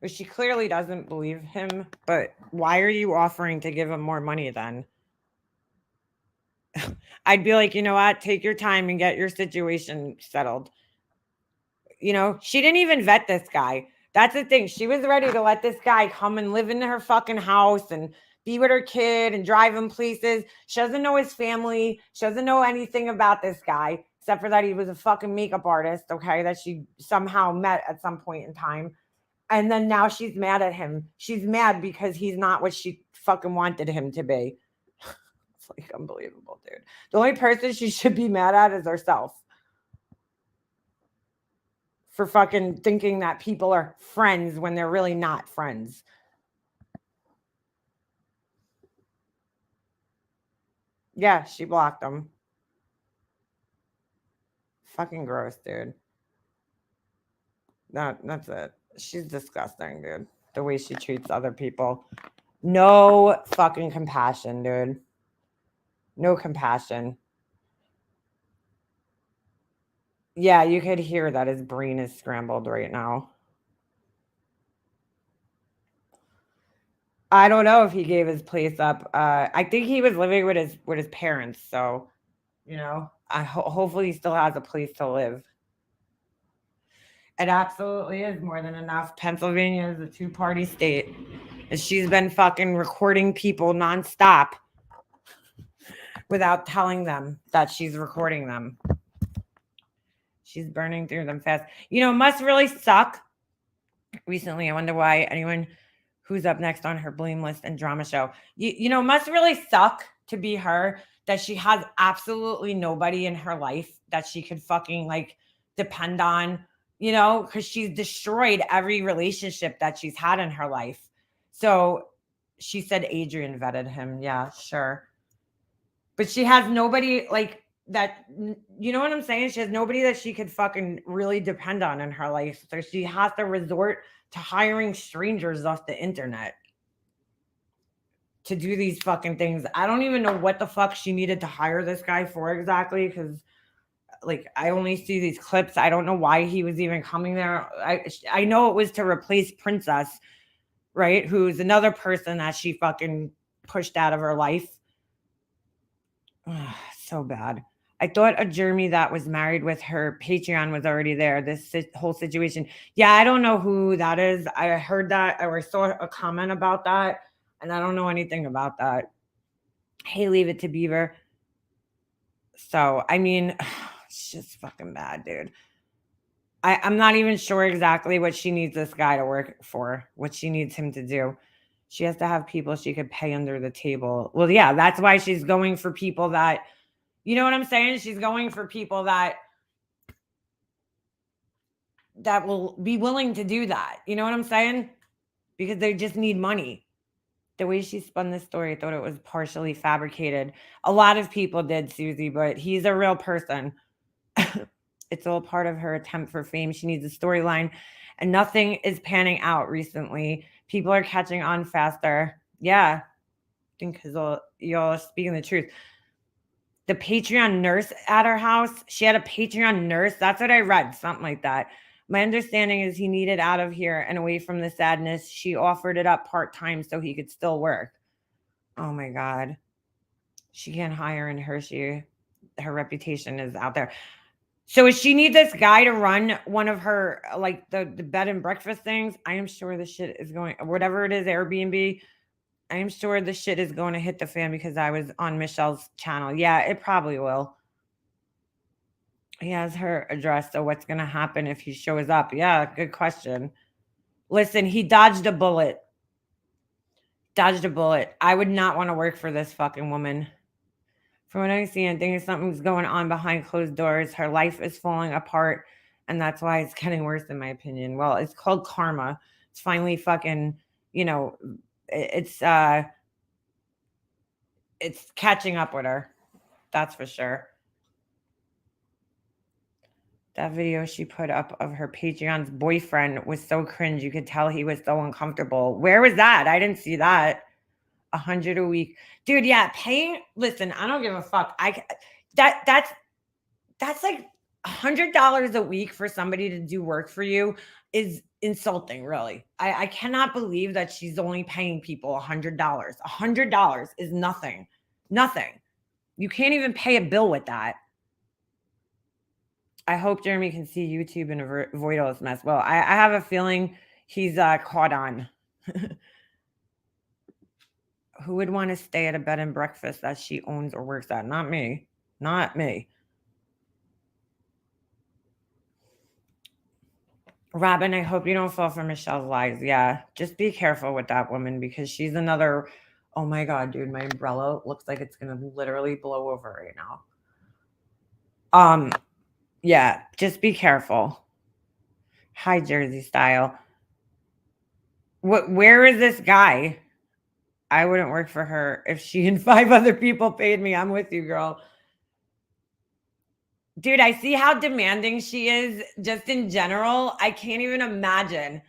But she clearly doesn't believe him. But why are you offering to give him more money then? I'd be like, you know what? Take your time and get your situation settled. She didn't even vet this guy. That's the thing. She was ready to let this guy come and live in her fucking house and be with her kid and drive him places. She doesn't know his family. She doesn't know anything about this guy, except for that he was a fucking makeup artist, okay, that she somehow met at some point in time. And then now she's mad at him. She's mad because he's not what she fucking wanted him to be. It's unbelievable, dude. The only person she should be mad at is herself. For fucking thinking that people are friends when they're really not friends. Yeah, she blocked him. Fucking gross, dude. That's it. She's disgusting, dude. The way she treats other people. No fucking compassion, dude. No compassion. Yeah, you could hear that his brain is scrambled right now. I don't know if he gave his place up. I think he was living with his parents, so hopefully he still has a place to live. It absolutely is more than enough. Pennsylvania is a two-party state. And she's been fucking recording people nonstop without telling them that she's recording them. She's burning through them fast. It must really suck. Recently, I wonder why anyone who's up next on her blame list and drama show, it must really suck to be her, that she has absolutely nobody in her life that she could fucking like depend on, because she's destroyed every relationship that she's had in her life. So she said Adrian vetted him. Yeah, sure. But she has nobody like that. You know what I'm saying? She has nobody that she could fucking really depend on in her life. So she has to resort to hiring strangers off the internet to do these fucking things. I don't even know what the fuck she needed to hire this guy for exactly, because like I only see these clips. I don't know why he was even coming there. I know it was to replace Princess, right? Who's another person that she fucking pushed out of her life. So bad. I thought a Jeremy that was married with her Patreon was already there. This whole situation. Yeah, I don't know who that is. I heard that or saw a comment about that, and I don't know anything about that. Hey, leave it to Beaver. So, I mean, it's just fucking bad, dude. I'm not even sure exactly what she needs this guy to work for, what she needs him to do. She has to have people she could pay under the table. Well, yeah, that's why she's going for people that, you know what I'm saying? She's going for people that will be willing to do that. You know what I'm saying? Because they just need money. The way she spun this story, I thought it was partially fabricated. A lot of people did, Susie, but he's a real person. It's all part of her attempt for fame. She needs a storyline, and nothing is panning out recently. People are catching on faster. Yeah, I think because y'all are speaking the truth. The Patreon nurse at her house, she had a Patreon nurse. That's what I read, something like that. My understanding is he needed out of here and away from the sadness. She offered it up part-time so he could still work. Oh my God. She can't hire in Hershey. Her reputation is out there. So does she need this guy to run one of her, like the bed and breakfast things? I am sure the shit is going, whatever it is, Airbnb, I am sure the shit is going to hit the fan because I was on Michelle's channel. Yeah, it probably will. He has her address. So what's going to happen if he shows up? Yeah, good question. Listen, he dodged a bullet. I would not want to work for this fucking woman. From what I see, I think something's going on behind closed doors. Her life is falling apart, and that's why it's getting worse, in my opinion. Well, it's called karma. It's finally fucking, it's catching up with her. That's for sure. That video she put up of her Patreon's boyfriend was so cringe. You could tell he was so uncomfortable. Where was that? I didn't see that. 100 a week, dude. Yeah, paying. Listen, I don't give a fuck. That's like $100 a week for somebody to do work for you is insulting. Really, I cannot believe that she's only paying people $100. $100 is nothing. Nothing. You can't even pay a bill with that. I hope Jeremy can see YouTube and avoid all this mess. Well, I have a feeling he's caught on. Who would want to stay at a bed and breakfast that she owns or works at? Not me. Not me. Robin, I hope you don't fall for Michelle's lies. Yeah, just be careful with that woman because she's another. Oh my God, dude, my umbrella looks like it's going to literally blow over right now. Yeah, just be careful. Hi, Jersey style. Where is this guy? I wouldn't work for her if she and 5 other people paid me. I'm with you, girl. Dude, I see how demanding she is just in general. I can't even imagine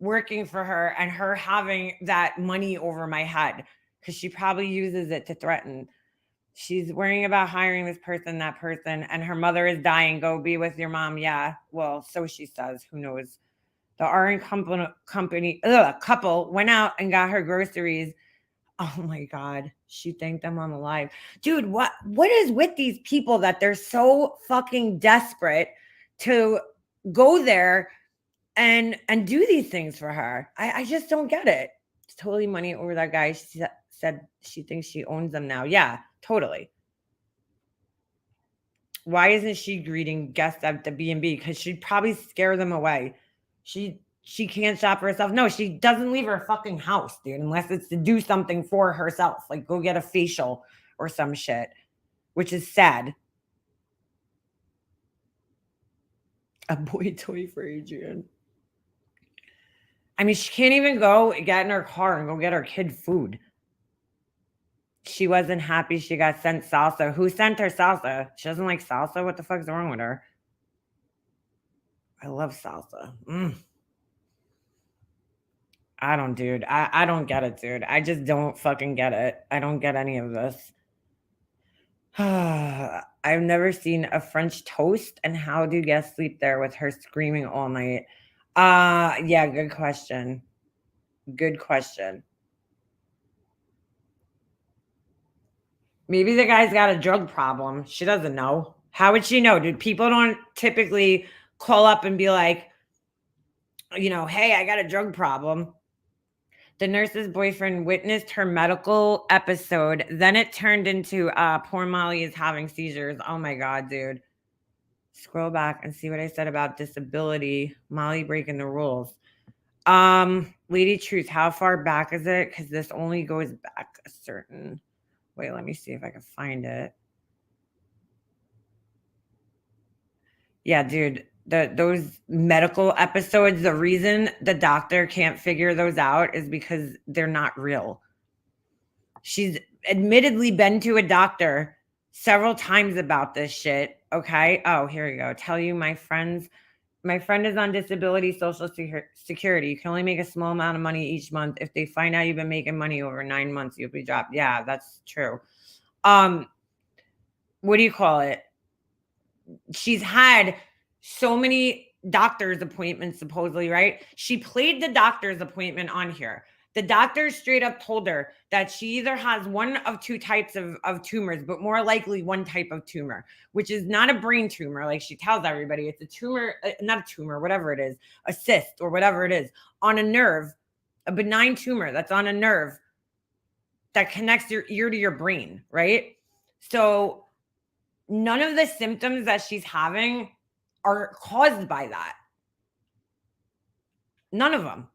working for her and her having that money over my head because she probably uses it to threaten. She's worrying about hiring this person, that person, and her mother is dying. Go be with your mom. Yeah, well, so she says. Who knows? The RN couple went out and got her groceries. Oh my God. She thanked them on the live. Dude, what is with these people that they're so fucking desperate to go there and do these things for her? I just don't get it. It's totally money over that guy. She said she thinks she owns them now. Yeah, totally. Why isn't she greeting guests at the B&B? Because she'd probably scare them away. She can't shop for herself. No, she doesn't leave her fucking house, dude, unless it's to do something for herself, like go get a facial or some shit, which is sad. A boy toy for Adrian. I mean, she can't even go get in her car and go get her kid food. She wasn't happy she got sent salsa. Who sent her salsa? She doesn't like salsa? What the fuck's wrong with her? I love salsa. I don't, dude. I don't get it, dude. I just don't fucking get it. I don't get any of this. I've never seen a French toast, and how do guests sleep there with her screaming all night? Yeah, good question. Good question. Maybe the guy's got a drug problem. She doesn't know. How would she know? Dude, people don't typically call up and be like, hey, I got a drug problem. The nurse's boyfriend witnessed her medical episode. Then it turned into poor Molly is having seizures. Oh my God, dude. Scroll back and see what I said about disability. Molly breaking the rules. Lady Truth, how far back is it? Because this only goes back a certain... Wait, let me see if I can find it. Yeah, dude. Those medical episodes, the reason the doctor can't figure those out is because they're not real. She's admittedly been to a doctor several times about this shit. Okay. Oh, here we go. Tell you my friend is on disability social security. You can only make a small amount of money each month. If they find out you've been making money over 9 months, you'll be dropped. Yeah, that's true. What do you call it? She's had so many doctor's appointments, supposedly, right? She played the doctor's appointment on here. The doctor straight up told her that she either has one of 2 types of tumors, but more likely one type of tumor, which is not a brain tumor. Like she tells everybody, it's a tumor, not a tumor, whatever it is, a cyst or whatever it is on a nerve, a benign tumor that's on a nerve that connects your ear to your brain, right? So none of the symptoms that she's having are caused by that. None of them.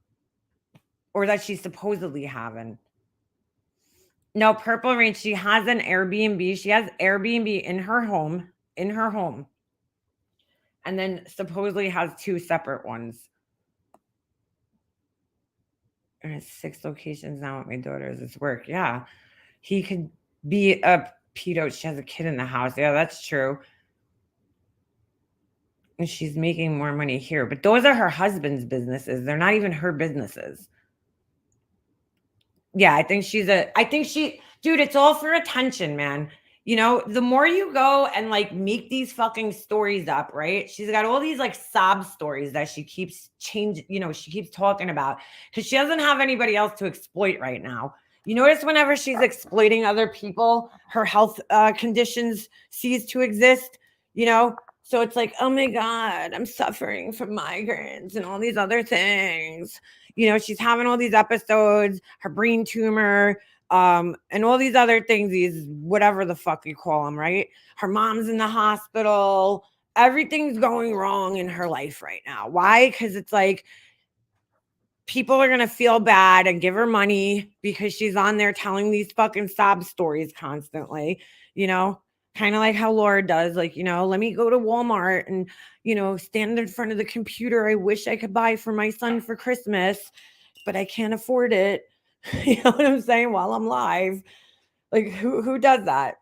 Or that she's supposedly having. No, Purple Rain, she has an Airbnb. She has Airbnb in her home. And then supposedly has 2 separate ones. And it's 6 locations now at my daughter's. It's work. Yeah. He could be a pedo. She has a kid in the house. Yeah, that's true. And she's making more money here. But those are her husband's businesses. They're not even her businesses. Yeah, I think dude, it's all for attention, man. The more you go and like make these fucking stories up, right? She's got all these like sob stories that she keeps changing, she keeps talking about because she doesn't have anybody else to exploit right now. You notice whenever she's exploiting other people, her health conditions cease to exist, So it's like, oh my God, I'm suffering from migraines and all these other things. She's having all these episodes, her brain tumor, and all these other things, these whatever the fuck you call them, right? Her mom's in the hospital. Everything's going wrong in her life right now. Why? Because it's like people are going to feel bad and give her money because she's on there telling these fucking sob stories constantly, kind of like how Laura does, like, let me go to Walmart and, stand in front of the computer I wish I could buy for my son for Christmas, but I can't afford it. You know what I'm saying? While I'm live. Like who does that?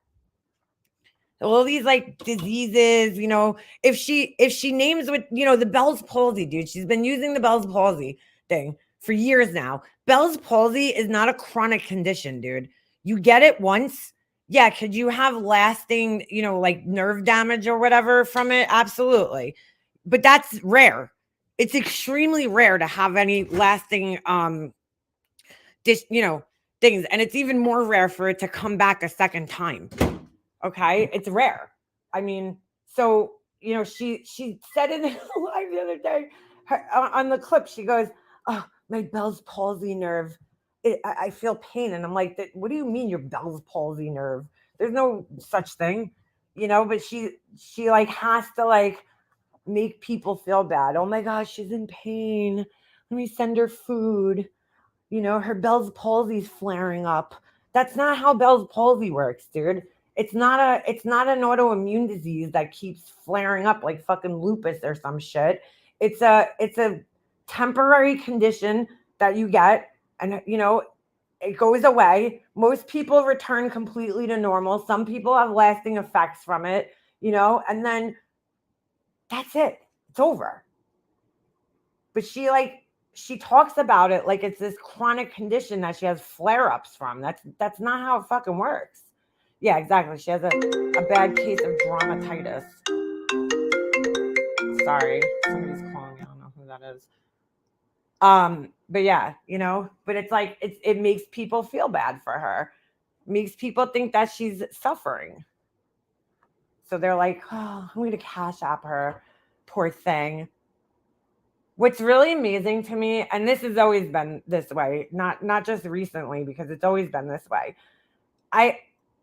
All these like diseases, you know, if she names what, you know, the Bell's palsy, dude, she's been using the Bell's palsy thing for years now. Bell's palsy is not a chronic condition, dude. You get it once. Yeah, could you have lasting, you know, like nerve damage or whatever from it? Absolutely. But that's rare. It's extremely rare to have any lasting you know, things, and it's even more rare for it to come back a second time. Okay, it's rare. I mean, so you know, she said it live the other day on the clip. She goes, "Oh, my Bell's palsy nerve. I feel pain," and I'm like, "What do you mean your Bell's palsy nerve? There's no such thing, you know." But she like has to like make people feel bad. Oh my gosh, she's in pain. Let me send her food. You know, her Bell's palsy's flaring up. That's not how Bell's palsy works, dude. It's not an autoimmune disease that keeps flaring up like fucking lupus or some shit. It's a temporary condition that you get, and you know, it goes away. Most people return completely to normal. Some people have lasting effects from it, you know, and then that's it. It's over. But she talks about it like it's this chronic condition that she has flare-ups from. That's not how it fucking works. Yeah, exactly. She has a bad case of dramatitis. Sorry, somebody's calling me. I don't know who that is. But yeah, you know, but it's like it makes people feel bad for her. It makes people think that she's suffering. So they're like, oh, I'm gonna cash app her. Poor thing. What's really amazing to me, and this has always been this way, not just recently, because it's always been this way.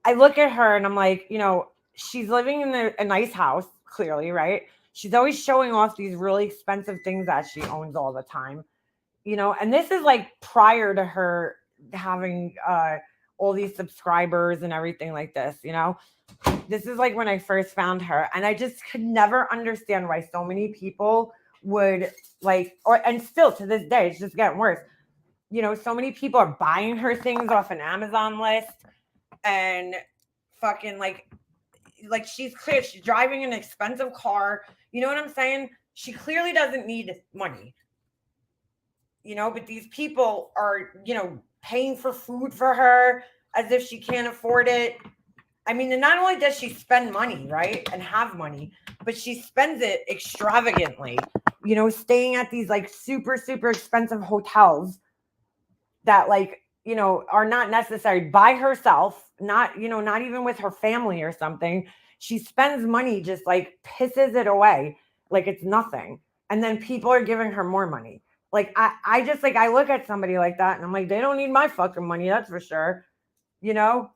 I look at her and I'm like, you know, she's living in a nice house, clearly, right? She's always showing off these really expensive things that she owns all the time, you know, and this is like prior to her having all these subscribers and everything like this, you know. This is like when I first found her, and I just could never understand why so many people would like, and still to this day, it's just getting worse. You know, so many people are buying her things off an Amazon list, and fucking like she's driving an expensive car. You know what I'm saying? She clearly doesn't need money, you know, but these people are, you know, paying for food for her as if she can't afford it. I mean, and not only does she spend money, right, and have money, but she spends it extravagantly, you know, staying at these like super, super expensive hotels that like, you know, are not necessary by herself, not, you know, not even with her family or something. She spends money, just like pisses it away like it's nothing. And then people are giving her more money. Like, I just like, I look at somebody like that and I'm like, they don't need my fucking money, that's for sure. You know?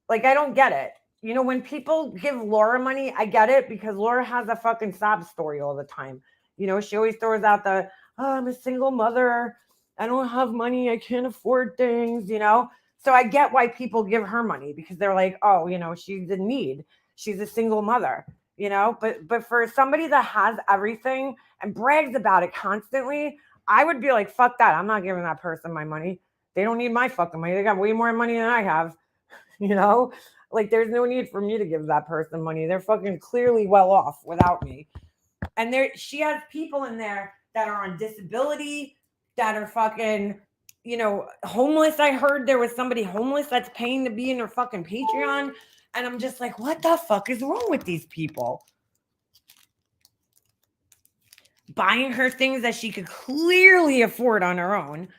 Like, I don't get it. You know, when people give Laura money, I get it, because Laura has a fucking sob story all the time. You know, she always throws out the, oh, I'm a single mother. I don't have money. I can't afford things, you know? So I get why people give her money, because they're like, oh, you know, she's in need. She's a single mother, you know? But for somebody that has everything and brags about it constantly, I would be like, fuck that. I'm not giving that person my money. They don't need my fucking money. They got way more money than I have. You know, like there's no need for me to give that person money. They're fucking clearly well off without me. And she has people in there that are on disability, that are fucking, you know, homeless. I heard there was somebody homeless that's paying to be in her fucking Patreon. And I'm just like, what the fuck is wrong with these people? Buying her things that she could clearly afford on her own.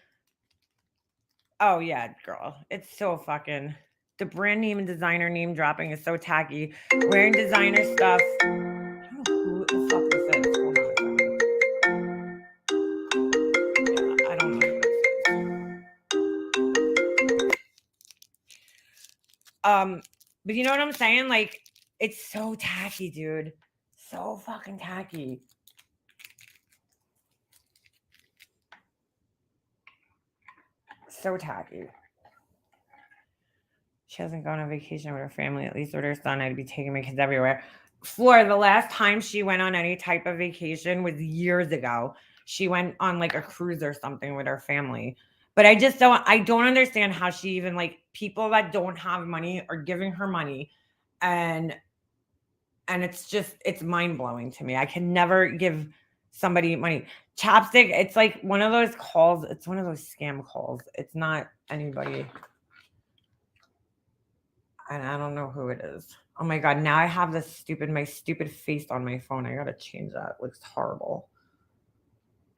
Oh yeah, girl. It's so fucking... The brand name and designer name dropping is so tacky. Wearing designer stuff. I don't know who the fuck this is. Hold on a second. Yeah, I don't know who this is. But you know what I'm saying? Like, it's so tacky, dude. So fucking tacky. So tacky. She hasn't gone on vacation with her family, at least with her son. I'd be taking my kids everywhere. Flora, the last time she went on any type of vacation was years ago. She went on like a cruise or something with her family. But I don't understand how she even, like, people that don't have money are giving her money, and it's mind-blowing to me. I can never give somebody money. Chapstick, it's like one of those calls, it's one of those scam calls. It's not anybody, and I don't know who it is. Oh my god, now I have my stupid face on my phone. I gotta change that. It looks horrible.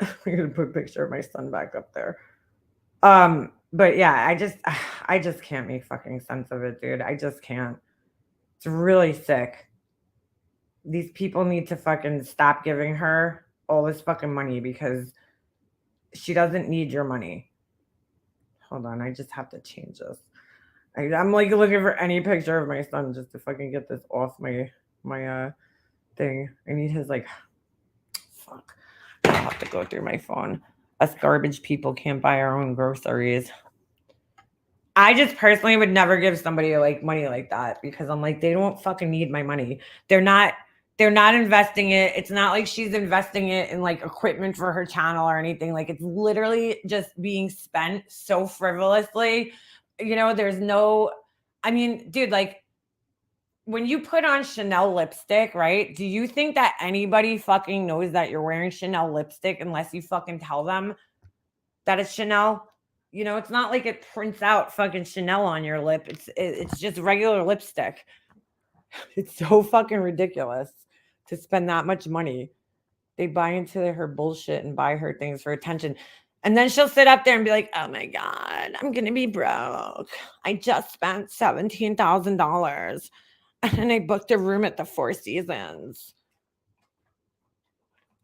I'm gonna put a picture of my son back up there. But yeah, I just can't make fucking sense of it, dude. I just can't. It's really sick. These people need to fucking stop giving her all this fucking money because she doesn't need your money. Hold on, I just have to change this. I'm like looking for any picture of my son just to fucking get this off my thing. I need his, like, fuck. I have to go through my phone. Us garbage people can't buy our own groceries. I just personally would never give somebody like money like that because I'm like, they don't fucking need my money. They're not investing it. It's not like she's investing it in like equipment for her channel or anything. Like, it's literally just being spent so frivolously. You know, there's no, I mean, dude, like, when you put on Chanel lipstick, right? Do you think that anybody fucking knows that you're wearing Chanel lipstick unless you fucking tell them that it's Chanel? You know, it's not like it prints out fucking Chanel on your lip. It's just regular lipstick. It's so fucking ridiculous to spend that much money. They buy into her bullshit and buy her things for attention. And then she'll sit up there and be like, oh my God, I'm going to be broke. I just spent $17,000 and I booked a room at the Four Seasons.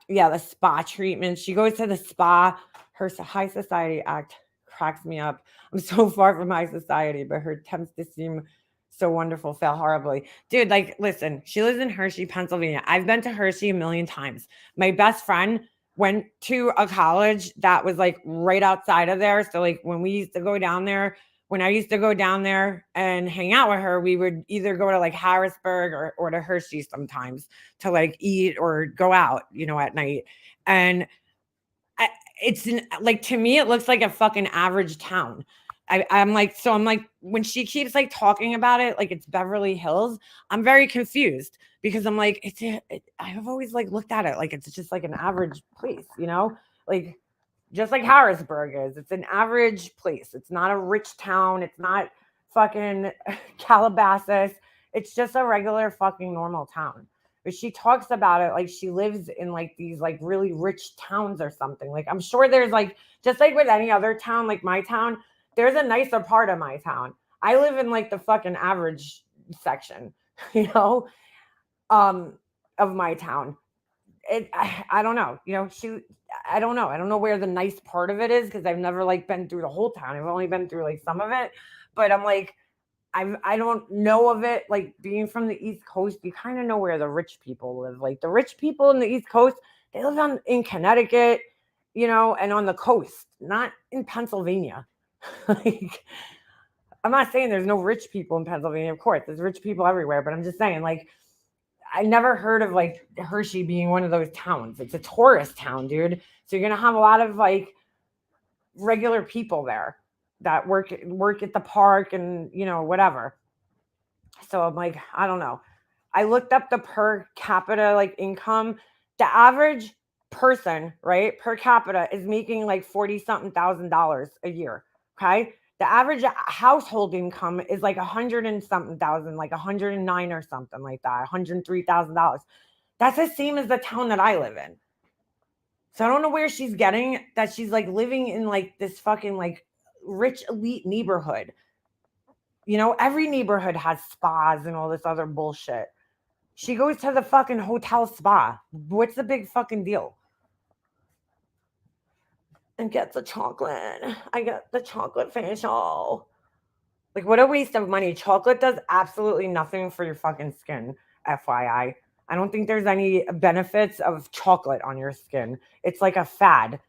Yeah, the spa treatment. She goes to the spa. Her high society act cracks me up. I'm so far from high society, but her attempts to seem so wonderful fail horribly. Dude, like, listen, she lives in Hershey, Pennsylvania. I've been to Hershey a million times. My best friend went to a college that was like right outside of there. So like when we used to go down there, when I used to go down there and hang out with her, we would either go to like Harrisburg or to Hershey sometimes to like eat or go out, you know, at night. And like, to me, it looks like a fucking average town. I'm like, when she keeps like talking about it, like it's Beverly Hills, I'm very confused because I'm like, I've always like looked at it like it's just like an average place, you know, like just like Harrisburg is. It's an average place. It's not a rich town. It's not fucking Calabasas. It's just a regular fucking normal town. But she talks about it like she lives in like these like really rich towns or something. Like, I'm sure there's like, just like with any other town, like my town, there's a nicer part of my town. I live in like the fucking average section, you know, of my town. I don't know, you know, I don't know. I don't know where the nice part of it is because I've never like been through the whole town. I've only been through like some of it, but I'm like, I don't know of it. Like, being from the East Coast, you kind of know where the rich people live. Like, the rich people in the East Coast, they live in Connecticut, you know, and on the coast, not in Pennsylvania. Like, I'm not saying there's no rich people in Pennsylvania. Of course, there's rich people everywhere, but I'm just saying, like, I never heard of like Hershey being one of those towns. It's a tourist town, dude. So you're gonna have a lot of like regular people there that work at the park and, you know, whatever. So I'm like, I don't know. I looked up the per capita like income. The average person, right, per capita is making like 40 something $1,000 a year. Okay. The average household income is like 100 and something thousand, like 109 or something like that, $103,000. That's the same as the town that I live in. So I don't know where she's getting that she's like living in like this fucking like rich elite neighborhood. You know, every neighborhood has spas and all this other bullshit. She goes to the fucking hotel spa. What's the big fucking deal? And gets a chocolate. I get the chocolate facial. Like, what a waste of money. Chocolate does absolutely nothing for your fucking skin, FYI. I don't think there's any benefits of chocolate on your skin. It's like a fad.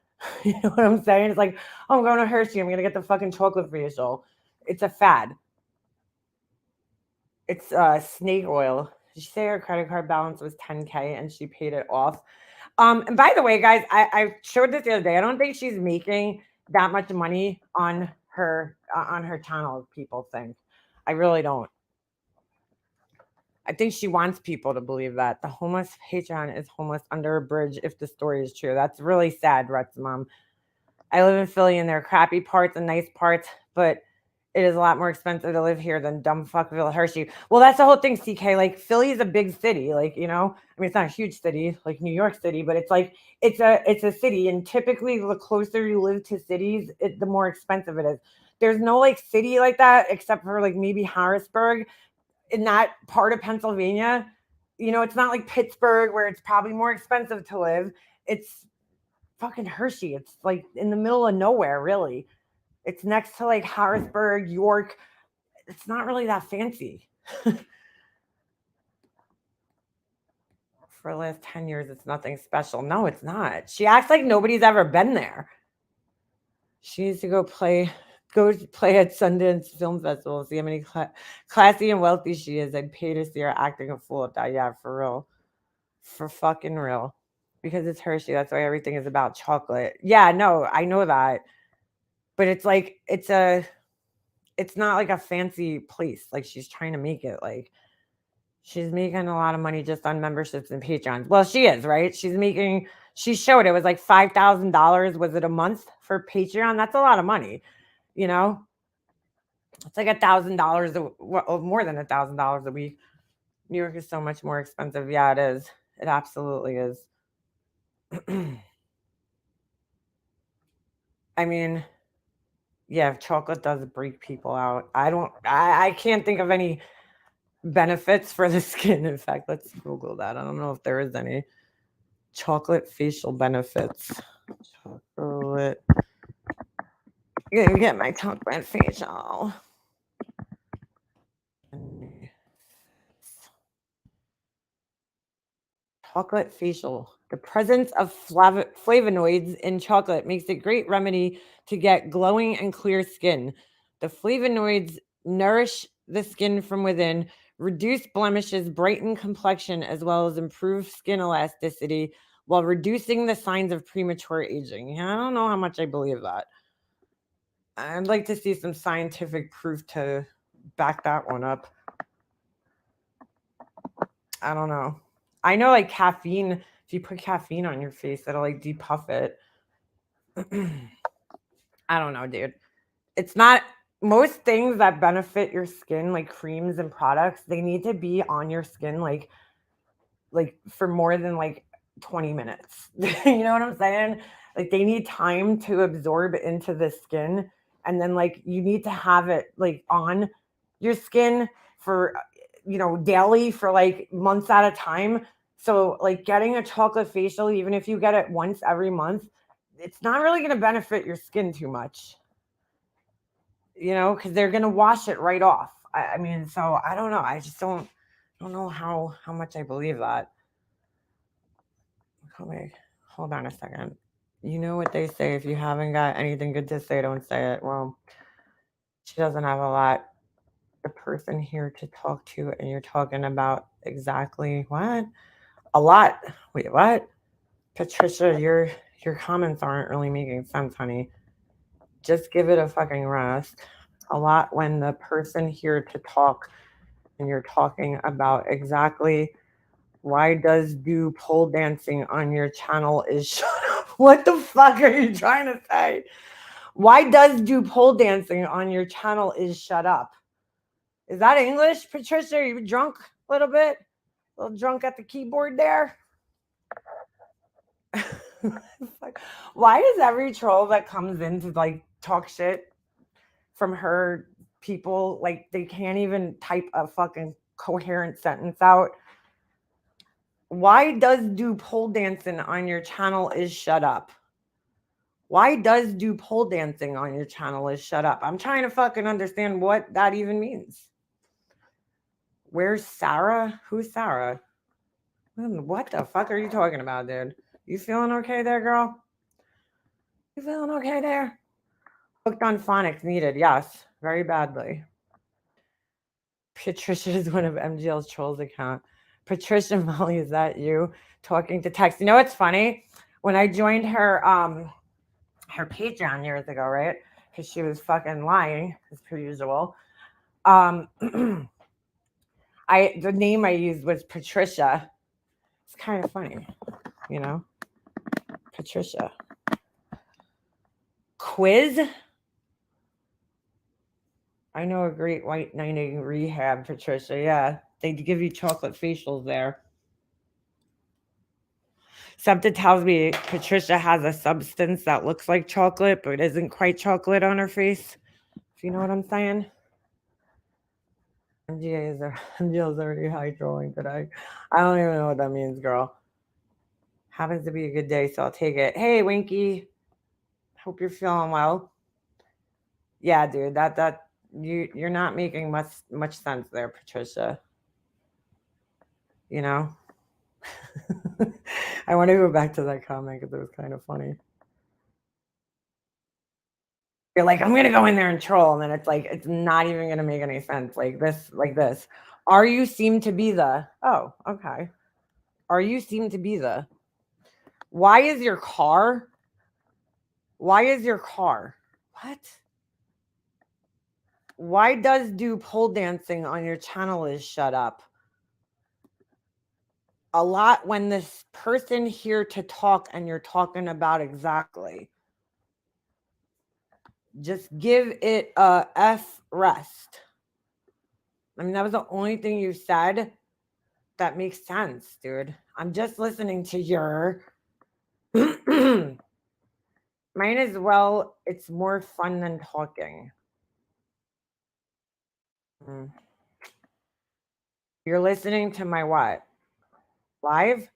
You know what I'm saying? It's like, oh, I'm going to Hershey. I'm going to get the fucking chocolate facial. It's a fad. It's snake oil. Did she say her credit card balance was $10K and she paid it off? And by the way, guys, I showed this the other day. I don't think she's making that much money on her channel as people think. I really don't. I think she wants people to believe that the homeless patron is homeless under a bridge if the story is true. That's really sad, Rex's mom. I live in Philly and there are crappy parts and nice parts, but it is a lot more expensive to live here than dumb fuckville Hershey. Well, that's the whole thing, CK. Like Philly is a big city, like, you know, I mean, it's not a huge city like New York City, but it's like it's a city, and typically the closer you live to cities, the more expensive it is. There's no like city like that except for like maybe Harrisburg in that part of Pennsylvania. You know, it's not like Pittsburgh where it's probably more expensive to live. It's fucking Hershey. It's like in the middle of nowhere, really. It's next to like Harrisburg, York. It's not really that fancy. For the last 10 years, it's nothing special. No, it's not. She acts like nobody's ever been there. She needs to go play at Sundance Film Festival. See how many classy and wealthy she is. I'd pay to see her acting a fool at that. Yeah, for real. For fucking real. Because it's Hershey. That's why everything is about chocolate. Yeah, no, I know that. But it's like, it's not like a fancy place. Like she's trying to make it like, she's making a lot of money just on memberships and Patreons. Well, she is, right? She showed it was like $5,000. Was it a month for Patreon? That's a lot of money, you know? It's like $1,000, more than $1,000 a week. New York is so much more expensive. Yeah, it is. It absolutely is. I mean, yeah, chocolate does break people out. I can't think of any benefits for the skin. In fact, let's Google that. I don't know if there is any chocolate facial benefits. Chocolate. I'm gonna get my chocolate facial. Chocolate facial. The presence of flavonoids in chocolate makes a great remedy to get glowing and clear skin. The flavonoids nourish the skin from within, reduce blemishes, brighten complexion, as well as improve skin elasticity while reducing the signs of premature aging. I don't know how much I believe that. I'd like to see some scientific proof to back that one up. I don't know. I know like caffeine, if you put caffeine on your face, that'll like depuff it. I don't know, dude. It's not most things that benefit your skin, like creams and products, they need to be on your skin like for more than like 20 minutes. You know what I'm saying? Like they need time to absorb into the skin. And then like you need to have it like on your skin for, you know, daily for like months at a time. So like getting a chocolate facial, even if you get it once every month, it's not really going to benefit your skin too much, you know, because they're going to wash it right off. I mean, so I don't know. I just don't know how much I believe that. Wait, hold on a second. You know what they say, if you haven't got anything good to say, don't say it. Well, she doesn't have a lot. The person here to talk to, and you're talking about exactly what? A lot. Wait, what? Patricia, your comments aren't really making sense, honey. Just give it a fucking rest. A lot when the person here to talk, and you're talking about exactly why does do pole dancing on your channel is shut up. What the fuck are you trying to say? Why does do pole dancing on your channel is shut up? Is that English, Patricia? Are you drunk a little bit? A little drunk at the keyboard there? Why is every troll that comes in to like talk shit from her people, like they can't even type a fucking coherent sentence out? Why does do pole dancing on your channel is shut up? Why does do pole dancing on your channel is shut up? I'm trying to fucking understand what that even means. Where's Sarah? Who's Sarah? What the fuck are you talking about, dude? You feeling okay there, girl? You feeling okay there? Hooked on phonics needed. Yes, very badly. Patricia is one of MGL's trolls account. Patricia Molly, is that you talking to text? You know what's funny? When I joined her her Patreon years ago, right? Because she was fucking lying as per usual. The name I used was Patricia. It's kind of funny, you know? Patricia. Quiz. I know a great white knighting rehab, Patricia. Yeah, they give you chocolate facials there. Something tells me Patricia has a substance that looks like chocolate, but isn't quite chocolate on her face. If you know what I'm saying. MGA's already high trolling today. I don't even know what that means, girl. Happens to be a good day, so I'll take it. Hey, Winky. Hope you're feeling well. Yeah, dude, you're not making much sense there, Patricia. You know? I want to go back to that comment because it was kind of funny. You're like, I'm gonna go in there and troll, and then it's like it's not even gonna make any sense. Like this. Are you seem to be the okay. Are you seem to be the why is your car? Why is your car? What? Why does do pole dancing on your channel is shut up? A lot when this person here to talk and you're talking about exactly. Just give it a F rest. I mean, that was the only thing you said that makes sense, dude. I'm just listening to your mine as well. It's more fun than talking. You're listening to my what? Live?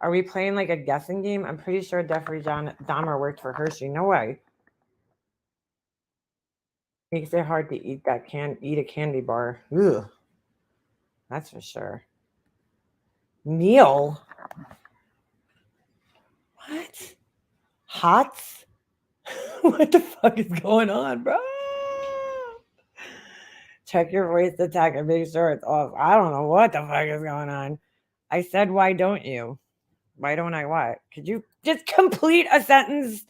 Are we playing like a guessing game? I'm pretty sure Jeffrey Dahmer worked for Hershey. No way. Makes it hard to eat a candy bar. Ugh. That's for sure. Neil? What? Hots? What the fuck is going on, bro? Check your voice attack and make sure it's off. I don't know what the fuck is going on. I said, why don't you? Why don't I what? Could you just complete a sentence?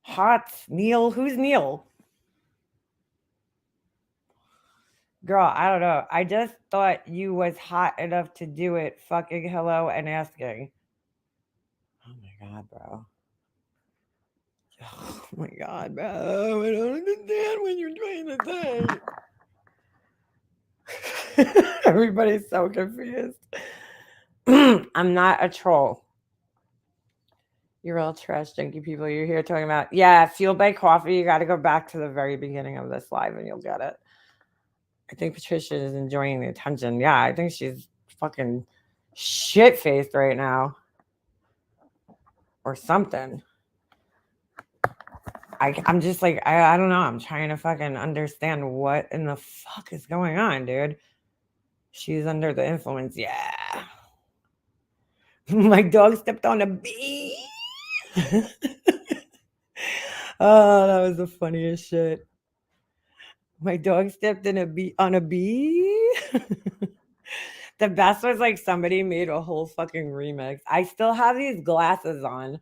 Hots? Neil? Who's Neil? Girl, I don't know. I just thought you was hot enough to do it. Fucking hello and asking. Oh my god, bro. Oh my god, bro. I don't understand what you're trying to say. Everybody's so confused. I'm not a troll. You're all trash junky people. You're here talking about, yeah, fueled by coffee. You got to go back to the very beginning of this live and you'll get it. I think Patricia is enjoying the attention. Yeah, I think she's fucking shit-faced right now. Or something. I'm just like, I don't know. I'm trying to fucking understand what in the fuck is going on, dude. She's under the influence. Yeah. My dog stepped on a bee. Oh, that was the funniest shit. My dog stepped on a bee. The best was like somebody made a whole fucking remix. I still have these glasses on.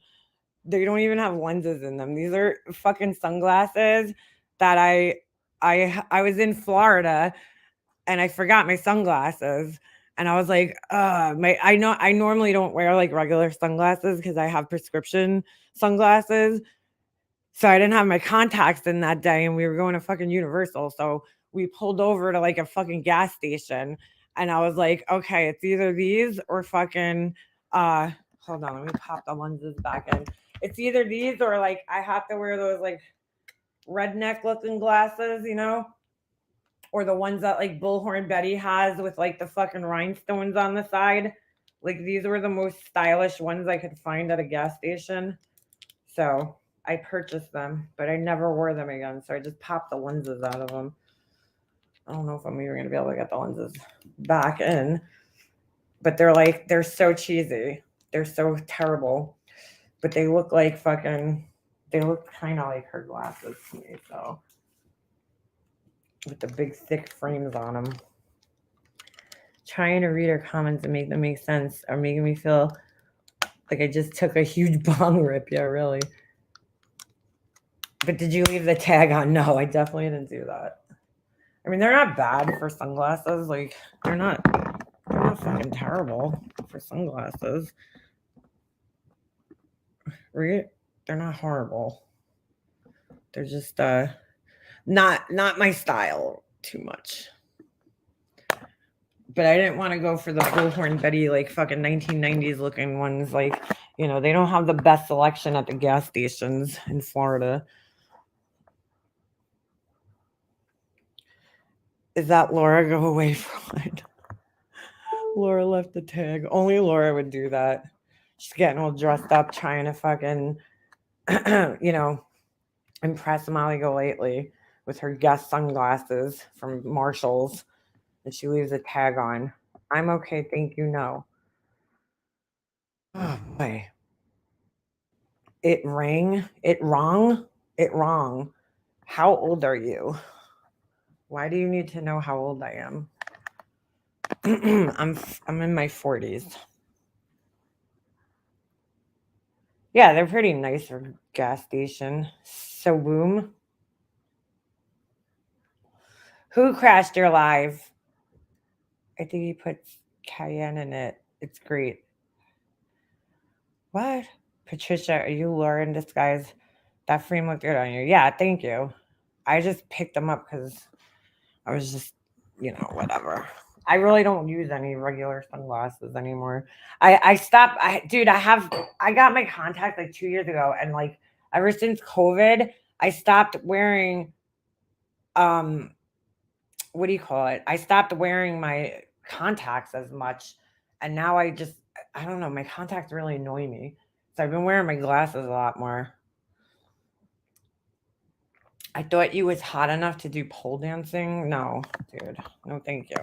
They don't even have lenses in them. These are fucking sunglasses that I was in Florida and I forgot my sunglasses. And I was like, I normally don't wear like regular sunglasses because I have prescription sunglasses. So I didn't have my contacts in that day and we were going to fucking Universal. So we pulled over to like a fucking gas station and I was like, okay, it's either these or fucking hold on, let me pop the lenses back in. It's either these or like I have to wear those like redneck looking glasses, you know? Or the ones that like Bullhorn Betty has with like the fucking rhinestones on the side. Like these were the most stylish ones I could find at a gas station. So I purchased them, but I never wore them again. So I just popped the lenses out of them. I don't know if I'm even going to be able to get the lenses back in. But they're so cheesy. They're so terrible. But they look like they look kind of like her glasses to me. So with the big thick frames on them. Trying to read her comments and make them make sense are making me feel Like I just took a huge bong rip. Yeah, really. But did you leave the tag on? No, I definitely didn't do that. I mean, they're not bad for sunglasses. Like they're not fucking terrible for sunglasses. Right? They're not horrible. They're just not my style too much. But I didn't want to go for the bullhorn Betty like fucking 1990s looking ones. Like, you know, they don't have the best selection at the gas stations in Florida. Is that Laura? Go away from it. Laura left the tag. Only Laura would do that. She's getting all dressed up trying to fucking, you know, impress Molly Golightly with her Guess sunglasses from Marshall's. And she leaves a tag on. I'm okay, thank you, no. Oh boy. It rang. It wrong. It wrong. How old are you? Why do you need to know how old I am? I'm in my 40s. Yeah, they're pretty nice for gas station. So boom. Who crashed your live? I think he put cayenne in it. It's great. What? Patricia, are you Laura in disguise? That frame looked good on you. Yeah, thank you. I just picked them up because I was just, you know, whatever. I really don't use any regular sunglasses anymore. I stopped. I got my contacts like 2 years ago, and like ever since COVID, I stopped wearing what do you call it? I stopped wearing my contacts as much, and now I don't know, my contacts really annoy me. So I've been wearing my glasses a lot more. I thought you was hot enough to do pole dancing. No, dude. No, thank you.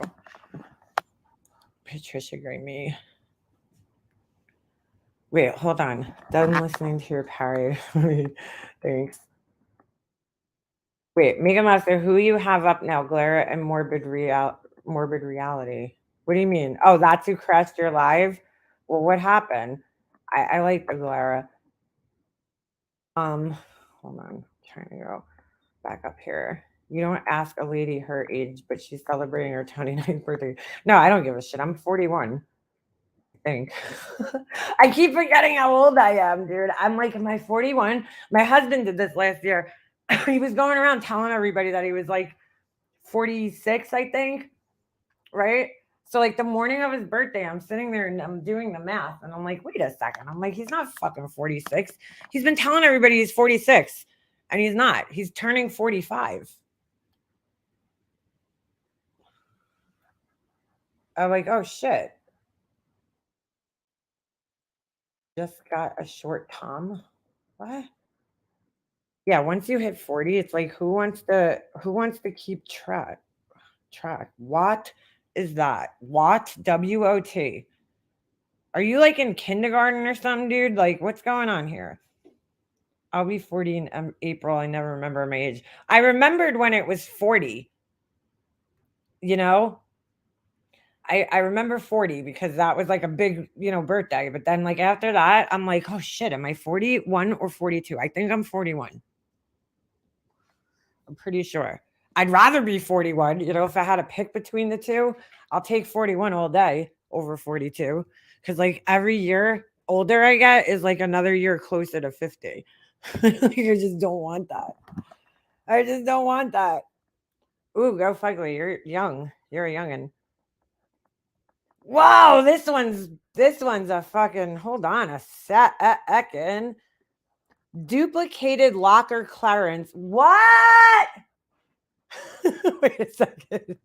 Patricia Gray me. Wait, hold on. Done listening to your parody. Thanks. Wait, Mega Master, who you have up now? Glera and Morbid Reality. What do you mean? Oh, that's who crashed your live? Well, what happened? I like the Glera. Hold on. I'm trying to go back up here. You don't ask a lady her age, but she's celebrating her 29th birthday. No, I don't give a shit. I'm 41. I think. I keep forgetting how old I am, dude. I'm like, am I 41? My husband did this last year. He was going around telling everybody that he was like 46, I think. Right? So like the morning of his birthday, I'm sitting there and I'm doing the math and I'm like, wait a second. I'm like, he's not fucking 46. He's been telling everybody he's 46 and he's not. He's turning 45. I'm like, oh shit. Just got a short Tom. What? Yeah, once you hit 40, it's like who wants to keep track? What is that? What? WOT. Are you like in kindergarten or something, dude? Like what's going on here? I'll be 40 in April. I never remember my age. I remembered when it was 40. You know? I remember 40 because that was like a big, you know, birthday. But then like after that, I'm like, oh shit, am I 41 or 42? I think I'm 41. I'm pretty sure. I'd rather be 41. You know, if I had to pick between the two, I'll take 41 all day over 42. Because like every year older I get is like another year closer to 50. Like, I just don't want that. I just don't want that. Ooh, go Fugly. You're young. You're a youngin'. Whoa, this one's a fucking hold on a second. Duplicated locker clearance. What? Wait a second.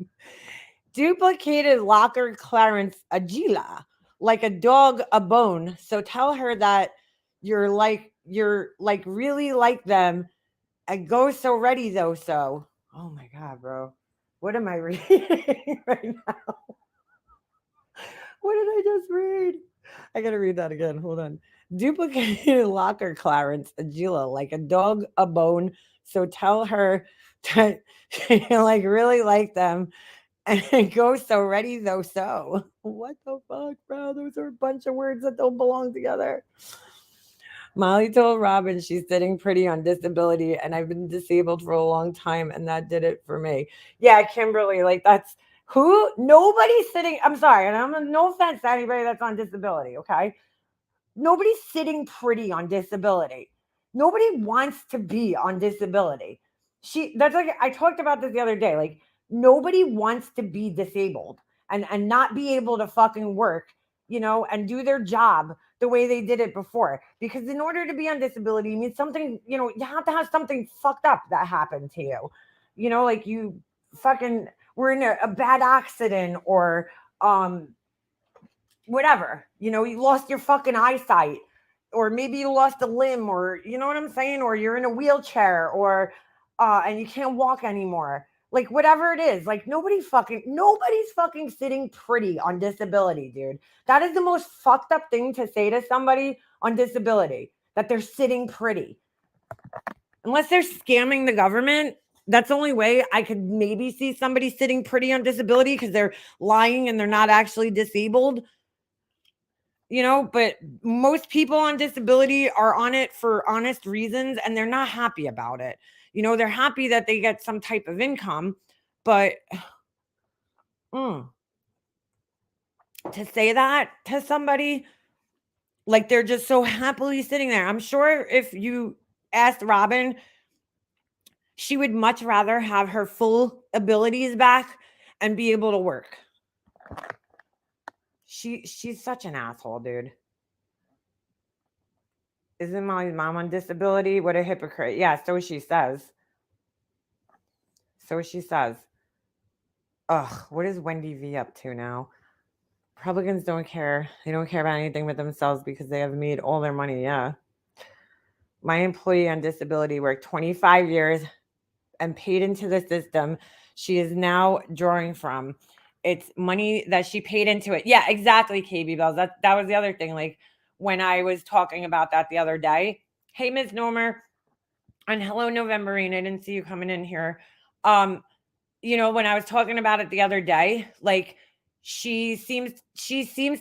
Duplicated locker clearance Agila, like a dog a bone. So tell her that you're like really like them and go so ready though. So oh my god, bro. What am I reading right now? What did I just read? I gotta read that again. Hold on. Duplicated locker clearance Agila, like a dog a bone. So tell her that you like really like them And it goes so ready though so. What the fuck, bro? Those are a bunch of words that don't belong together. Molly told Robin she's sitting pretty on disability, and I've been disabled for a long time, and that did it for me. Yeah, Kimberly, like that's who nobody's sitting. I'm sorry, and I'm no offense to anybody that's on disability, okay? Nobody's sitting pretty on disability. Nobody wants to be on disability. That's like I talked about this the other day. Like nobody wants to be disabled and not be able to fucking work, and do their job the way they did it before. Because in order to be on disability, you need something, you have to have something fucked up that happened to you. Like you fucking were in a bad accident or whatever, you lost your fucking eyesight, or maybe you lost a limb, or you know what I'm saying, or you're in a wheelchair, or and you can't walk anymore. Like whatever it is, like nobody's fucking sitting pretty on disability, dude. That is the most fucked up thing to say to somebody on disability, that they're sitting pretty. Unless they're scamming the government, that's the only way I could maybe see somebody sitting pretty on disability, because they're lying and they're not actually disabled. But most people on disability are on it for honest reasons, and they're not happy about it. They're happy that they get some type of income, but to say that to somebody, like they're just so happily sitting there. I'm sure if you asked Robin, she would much rather have her full abilities back and be able to work. She's such an asshole, dude. Isn't Molly's mom on disability? What a hypocrite. Yeah, so she says. Ugh, what is Wendy V up to now? Republicans don't care. They don't care about anything but themselves because they have made all their money. Yeah. My employee on disability worked 25 years and paid into the system she is now drawing from. It's money that she paid into it. Yeah, exactly, KB Bells. That was the other thing. Like when I was talking about that the other day. Hey, Ms. Normer. And hello, Novemberine. I didn't see you coming in here. When I was talking about it the other day, like she seems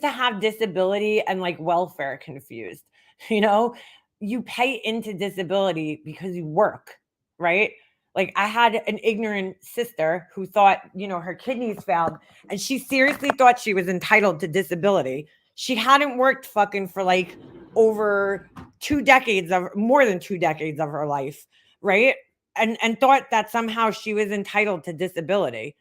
to have disability and like welfare confused. You pay into disability because you work, right? Like I had an ignorant sister who thought, her kidneys failed, and she seriously thought she was entitled to disability. She hadn't worked fucking for like over more than 2 decades of her life, right? And thought that somehow she was entitled to disability.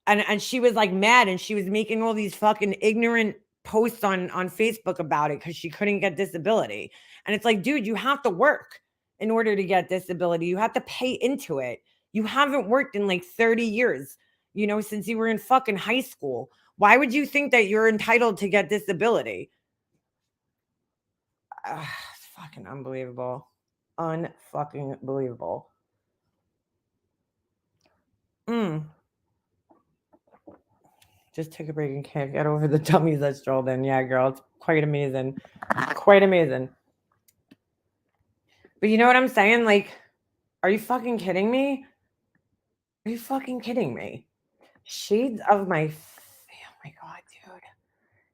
And she was like mad, and she was making all these fucking ignorant posts on Facebook about it because she couldn't get disability. And it's like, dude, you have to work in order to get disability. You have to pay into it. You haven't worked in like 30 years, since you were in fucking high school. Why would you think that you're entitled to get disability? It's fucking unbelievable. Unfucking believable. Just took a break and can't get over the dummies that strolled in. Yeah, girl, it's quite amazing. Quite amazing. But you know what I'm saying? Like, are you fucking kidding me? Are you fucking kidding me? Shades of my... Oh my God, dude.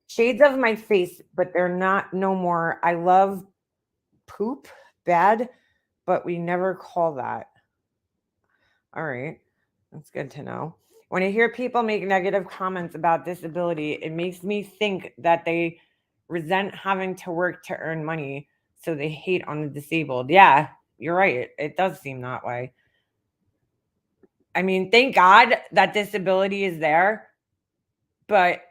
Shades of my face, but they're not no more. I love poop, bad, but we never call that. All right. That's good to know. When I hear people make negative comments about disability, it makes me think that they resent having to work to earn money, so they hate on the disabled. Yeah, you're right. It does seem that way. I mean, thank God that disability is there, but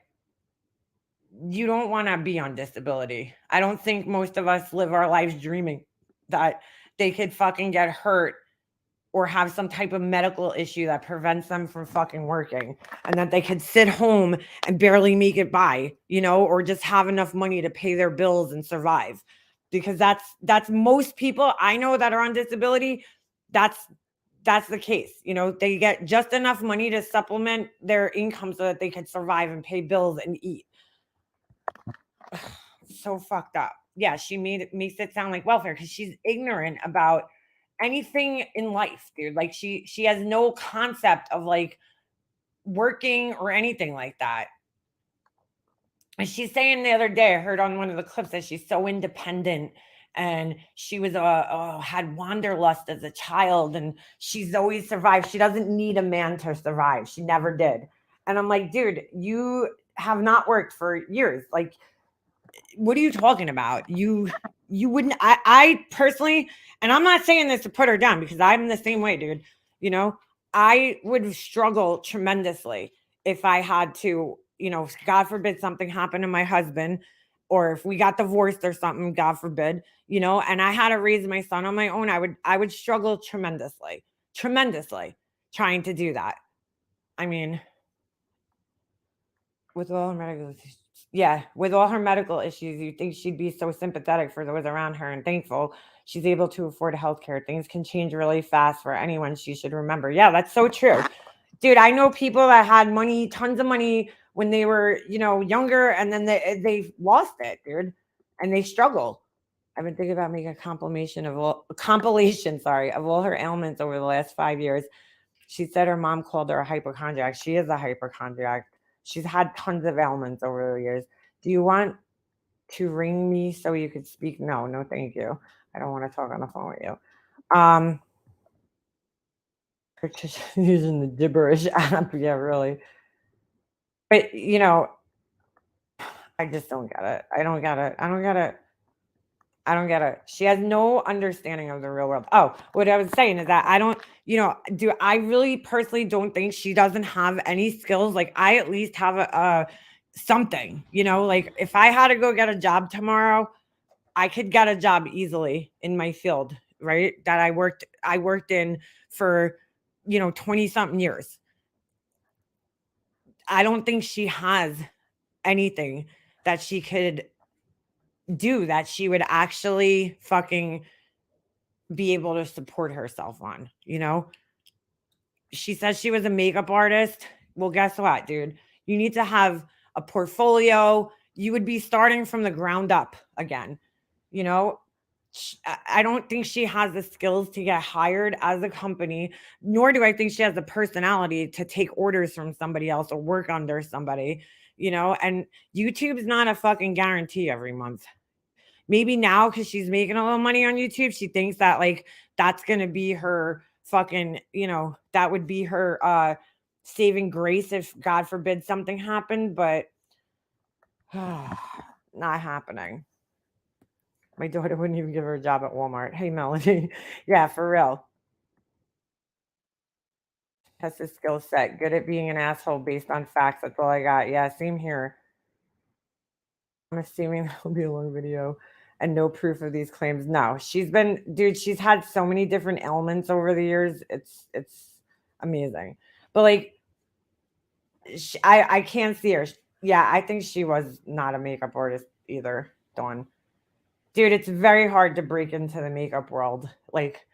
you don't want to be on disability. I don't think most of us live our lives dreaming that they could fucking get hurt or have some type of medical issue that prevents them from fucking working, and that they could sit home and barely make it by, or just have enough money to pay their bills and survive. Because that's most people I know that are on disability. That's the case. They get just enough money to supplement their income so that they could survive and pay bills and eat. So fucked up. Yeah, she makes it sound like welfare because she's ignorant about anything in life, dude. Like she has no concept of like working or anything like that. And she's saying the other day, I heard on one of the clips that she's so independent and she was had wanderlust as a child and she's always survived. She doesn't need a man to survive. She never did. And I'm like, dude, you have not worked for years. Like, what are you talking about? You wouldn't. I personally, and I'm not saying this to put her down because I'm the same way, dude. You know, I would struggle tremendously if I had to, God forbid something happened to my husband, or if we got divorced or something, God forbid, and I had to raise my son on my own. I would struggle tremendously trying to do that. I mean, with all her medical issues, with all her medical issues, you'd think she'd be so sympathetic for those around her and thankful she's able to afford healthcare. Things can change really fast for anyone. She should remember. Yeah, that's so true. Dude, I know people that had money, tons of money when they were, younger, and then they lost it, dude, and they struggle. I've been thinking about making a compilation of all her ailments over the last 5 years. She said her mom called her a hypochondriac. She is a hypochondriac. She's had tons of ailments over the years. Do you want to ring me so you could speak? No, thank you. I don't want to talk on the phone with you. Using the gibberish app. Yeah, really. But, I just don't get it. I don't get it. She has no understanding of the real world. Oh, what I was saying is that I really personally don't think she doesn't have any skills. Like, I at least have a something, like if I had to go get a job tomorrow, I could get a job easily in my field, right? That I worked in for, 20 something years. I don't think she has anything that she could do that she would actually fucking be able to support herself on, She says she was a makeup artist. Well, guess what, dude? You need to have a portfolio. You would be starting from the ground up again. I don't think she has the skills to get hired as a company, nor do I think she has the personality to take orders from somebody else or work under somebody, and YouTube's not a fucking guarantee every month. Maybe now because she's making a little money on YouTube, she thinks that like that's gonna be her fucking, that would be her saving grace if God forbid something happened, but not happening. My daughter wouldn't even give her a job at Walmart. Hey, Melody. Yeah, for real. Has the skill set. Good at being an asshole based on facts. That's all I got. Yeah, same here. I'm assuming there'll be a long video and no proof of these claims. No, she's had so many different ailments over the years. It's amazing. But like, I can't see her. Yeah, I think she was not a makeup artist either, Dawn. Dude, it's very hard to break into the makeup world. Like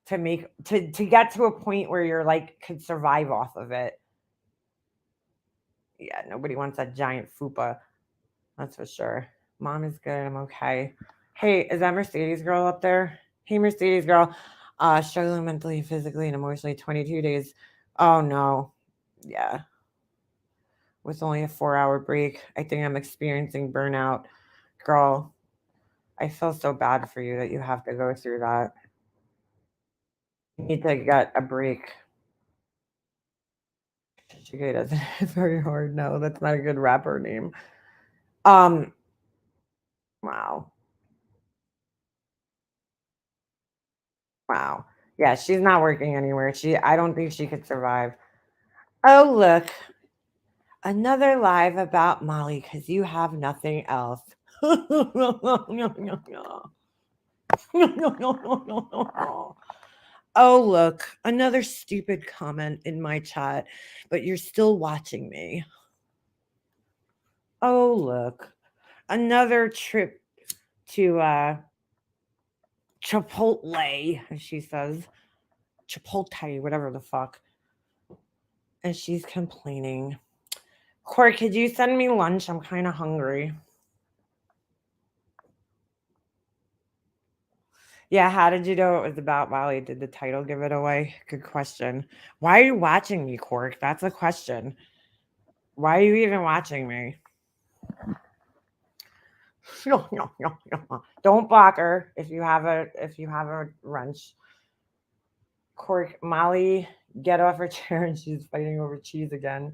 to get to a point where you're like could survive off of it. Yeah, nobody wants that giant fupa. That's for sure. Mom is good. I'm okay. Hey, is that Mercedes girl up there? Hey, Mercedes girl. Struggling mentally, physically, and emotionally 22 days. Oh no. Yeah. With only a 4-hour break. I think I'm experiencing burnout. Girl, I feel so bad for you that you have to go through that. You need to get a break. Chichigay doesn't it's very hard. No, that's not a good rapper name. Wow. Wow. Yeah, she's not working anywhere. I don't think she could survive. Oh, look. Another live about Molly because you have nothing else. Oh, look. Another stupid comment in my chat, but you're still watching me. Oh, look. Another trip to Chipotle, as she says. Chipotle, whatever the fuck. And she's complaining. Corey, could you send me lunch? I'm kind of hungry. Yeah, how did you know it was about Molly? Did the title give it away? Good question. Why are you watching me, Cork? That's a question. Why are you even watching me? No. Don't block her if you have a wrench. Cork, Molly, get off her chair, and she's fighting over cheese again.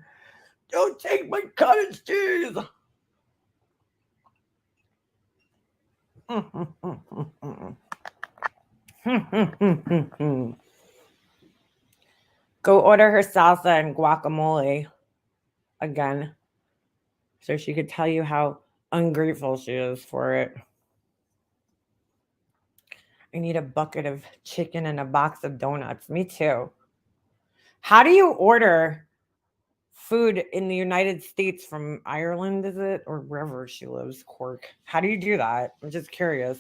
Don't take my cottage cheese. Go order her salsa and guacamole again, so she could tell you how ungrateful she is for it. I need a bucket of chicken and a box of donuts. Me too. How do you order food in the United States from Ireland, is it? Or wherever she lives, Cork? How do you do that? I'm just curious.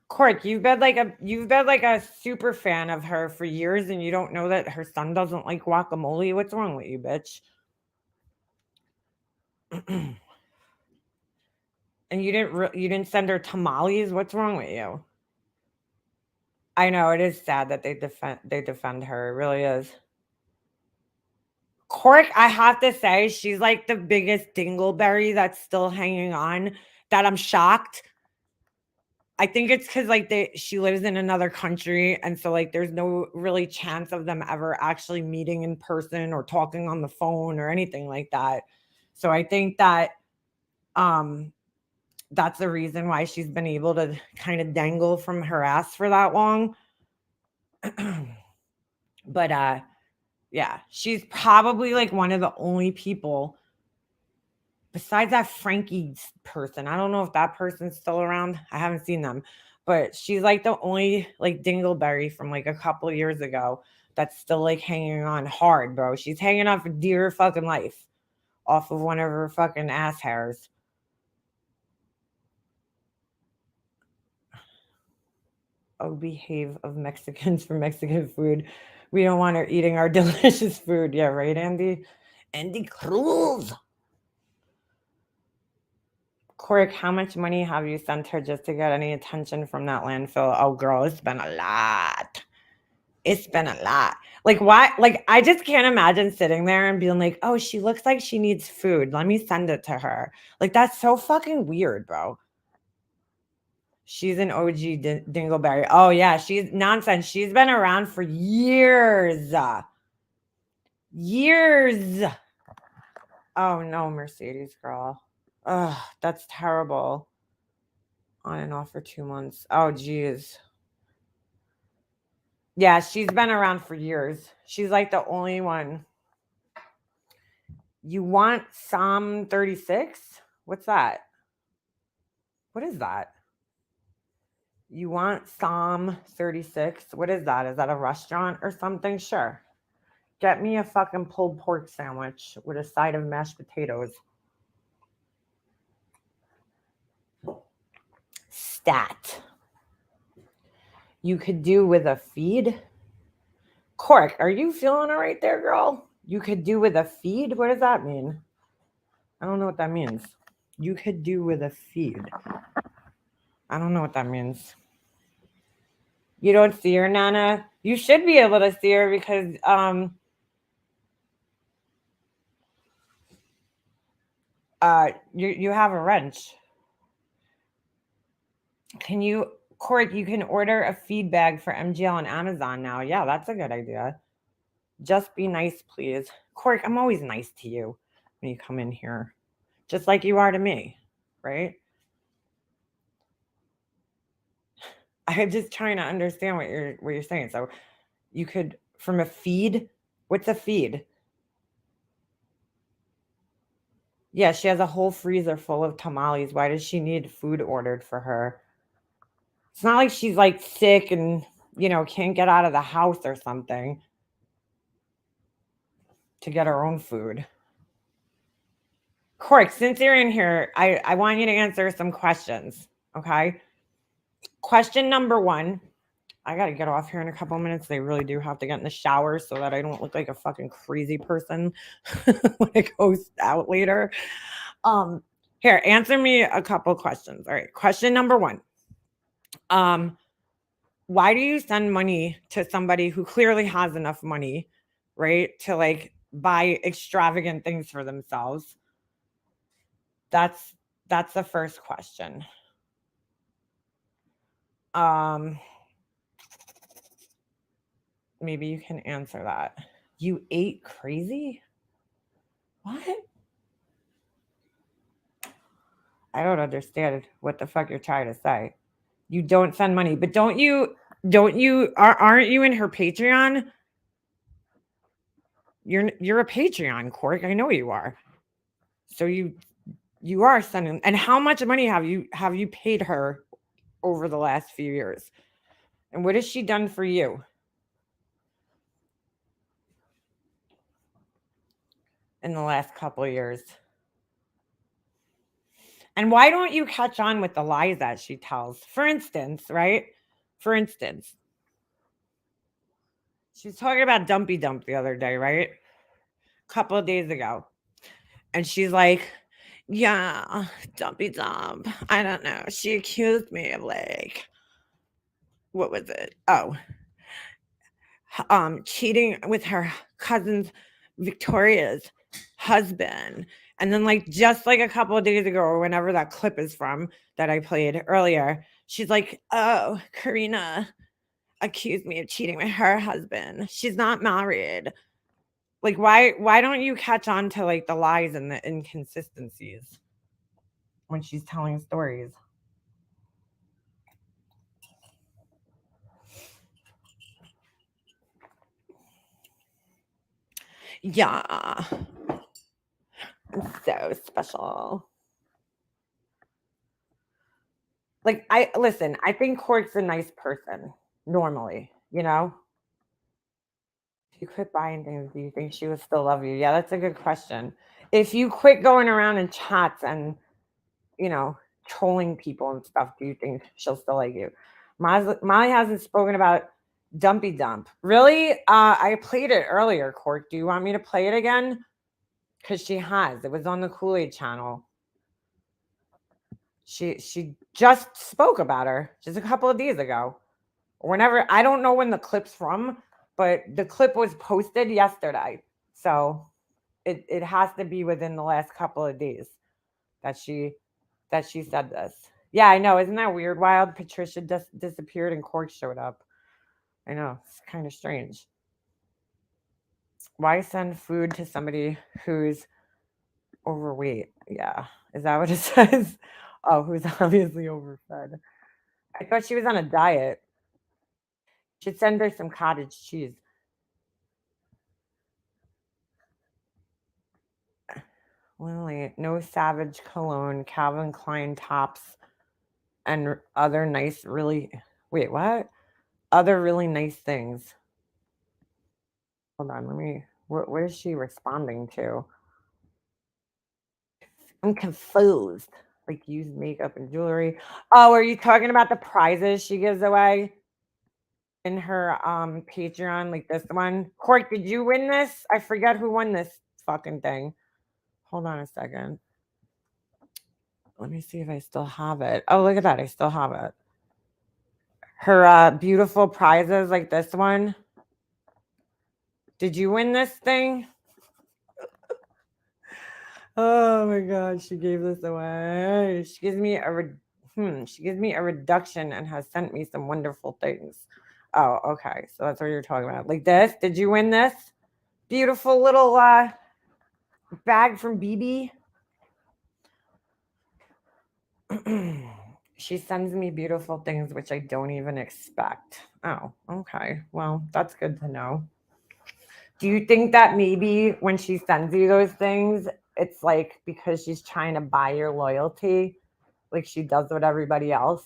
Cork, you've been like a super fan of her for years, and you don't know that her son doesn't like guacamole. What's wrong with you, bitch? And you didn't send her tamales. What's wrong with you? I know it is sad that they defend her. It really is. Cork, I have to say, she's like the biggest dingleberry that's still hanging on. That I'm shocked. I think it's because like she lives in another country, and so like there's no really chance of them ever actually meeting in person or talking on the phone or anything like that. So I think that that's the reason why she's been able to kind of dangle from her ass for that long. But yeah, she's probably like one of the only people besides that Frankie person. I don't know if that person's still around. I haven't seen them. But she's like the only like dingleberry from like a couple of years ago that's still like hanging on hard, bro. She's hanging on for dear fucking life off of one of her fucking ass hairs. Oh, behave of Mexicans for Mexican food. We don't want her eating our delicious food. Yeah, right, Andy? Andy Cruz. Cork, how much money have you sent her just to get any attention from that landfill? Oh, girl, it's been a lot. It's been a lot. Like, why? Like, I just can't imagine sitting there and being like, oh, she looks like she needs food. Let me send it to her. Like, that's so fucking weird, bro. She's an OG dingleberry. Oh, yeah, she's nonsense. She's been around for years. Years. Oh, no, Mercedes girl. Ugh, that's terrible. On and off for 2 months. Oh, geez. Yeah, she's been around for years. She's like the only one. You want Psalm 36? What's that? What is that? You want Psalm 36? What is that? Is that a restaurant or something? Sure. Get me a fucking pulled pork sandwich with a side of mashed potatoes. Stat. You could do with a feed. Cork, are you feeling it right there, girl? You could do with a feed? What does that mean? I don't know what that means. You could do with a feed. I don't know what that means. You don't see her, Nana? You should be able to see her because you have a wrench. Can you, Cork, you can order a feed bag for MGL on Amazon now. Yeah, that's a good idea. Just be nice, please. Cork, I'm always nice to you when you come in here. Just like you are to me, right? I'm just trying to understand what you're saying. So you could, from a feed, what's a feed? Yeah, she has a whole freezer full of tamales. Why does she need food ordered for her? It's not like she's like sick and, can't get out of the house or something to get her own food. Cork, since you're in here, I want you to answer some questions, okay? Question number 1. I got to get off here in a couple minutes. They really do have to get in the shower so that I don't look like a fucking crazy person when it goes out later. Here, answer me a couple questions. All right. Question number 1. Why do you send money to somebody who clearly has enough money, right, to like buy extravagant things for themselves? That's the first question. Maybe you can answer that. You ate crazy? What? I don't understand what the fuck you're trying to say. You don't send money, but aren't you in her Patreon? You're a Patreon, Cork. I know you are. So you are sending. And how much money have you paid her over the last few years? And what has she done for you in the last couple of years? And why don't you catch on with the lies that she tells? For instance, right? For instance, she's talking about Dumpy Dump the other day, right? A couple of days ago. And she's like, yeah, Dumpy Dump. I don't know. She accused me of like, what was it? Oh, cheating with her cousin's Victoria's husband. And then like just like a couple of days ago or whenever that clip is from that I played earlier, she's like, oh, Karina accused me of cheating with her husband. She's not married. Like why don't you catch on to like the lies and the inconsistencies when she's telling stories? Yeah. So special. Like I think Cork's a nice person normally, you know? If you quit buying things, do you think she would still love you? Yeah, that's a good question. If you quit going around in chats and, you know, trolling people and stuff, do you think she'll still like you? Molly hasn't spoken about Dumpy Dump. Really? I played it earlier, Cork. Do you want me to play it again? Because she has. It was on the Kool-Aid channel. She just spoke about her just a couple of days ago. Whenever, I don't know when the clip's from, but the clip was posted yesterday. So it has to be within the last couple of days that she said this. Yeah, I know. Isn't that weird? Wild. Patricia just disappeared and Cork showed up. I know. It's kind of strange. Why send food to somebody who's overweight? Yeah. Is that what it says? Oh, who's obviously overfed. I thought she was on a diet. Should send her some cottage cheese. Lily, no Savage cologne, Calvin Klein tops, and other nice, really. Wait, what? Other really nice things. Hold on, let me. What is she responding to? I'm confused. Like used makeup and jewelry. Oh, are you talking about the prizes she gives away in her Patreon? Like this one. Cork, did you win this? I forget who won this fucking thing. Hold on a second. Let me see if I still have it. Oh, look at that. I still have it. Her beautiful prizes like this one. Did you win this thing? Oh my god, she gave this away. She gives me a reduction and has sent me some wonderful things. Oh, okay. So that's what you're talking about. Like this. Did you win this? Beautiful little bag from BB. She sends me beautiful things which I don't even expect. Oh, okay. Well, that's good to know. Do you think that maybe when she sends you those things, it's like because she's trying to buy your loyalty, like she does with everybody else?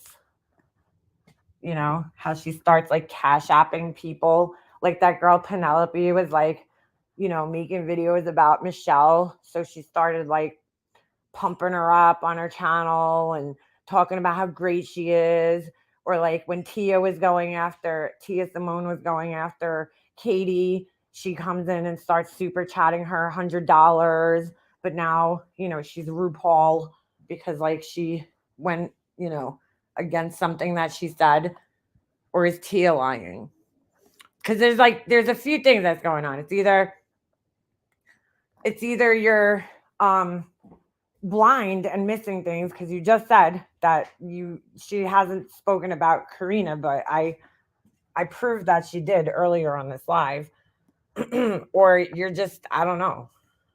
You know, how she starts like cash apping people. Like that girl Penelope was like, you know, making videos about Michelle. So she started like pumping her up on her channel and talking about how great she is. Or like when Tia Simone was going after Katie, she comes in and starts super chatting her $100. But now, you know, she's RuPaul. because like she went, against something that she said, or is Tia lying? Because there's a few things that's going on. It's either you're blind and missing things because you just said that she hasn't spoken about Karina, but I proved that she did earlier on this live. Or you're just, I don't know.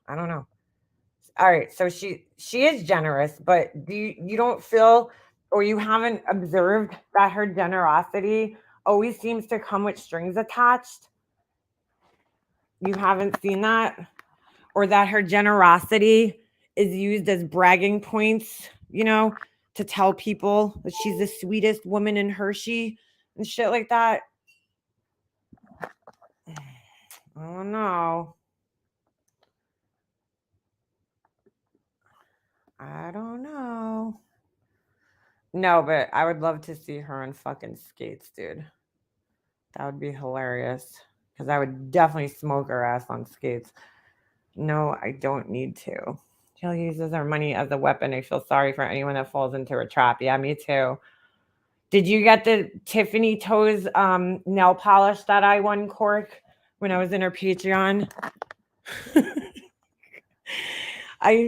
All right, so she is generous, but you don't feel, or you haven't observed that her generosity always seems to come with strings attached? You haven't seen that? Or that her generosity is used as bragging points, to tell people that she's the sweetest woman in Hershey and shit like that? I don't know. I don't know. No, but I would love to see her on fucking skates, dude. That would be hilarious. Because I would definitely smoke her ass on skates. No, I don't need to. Jill uses her money as a weapon. I feel sorry for anyone that falls into a trap. Yeah, me too. Did you get the Tiffany Toes nail polish that I won, Cork, when I was in her Patreon?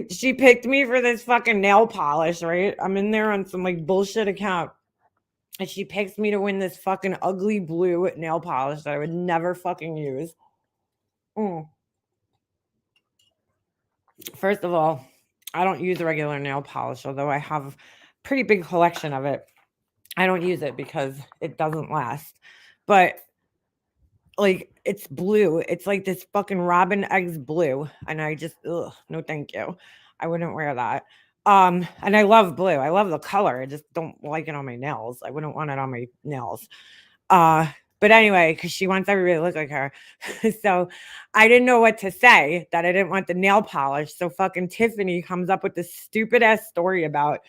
She picked me for this fucking nail polish, right? I'm in there on some like bullshit account. And she picks me to win this fucking ugly blue nail polish that I would never fucking use. First of all, I don't use regular nail polish, although I have a pretty big collection of it. I don't use it because it doesn't last. But like, it's blue. It's like this fucking robin eggs blue. And I just, no thank you. I wouldn't wear that. And I love blue. I love the color. I just don't like it on my nails. I wouldn't want it on my nails. But anyway, because she wants everybody to look like her. So I didn't know what to say, that I didn't want the nail polish. So fucking Tiffany comes up with this stupid ass story about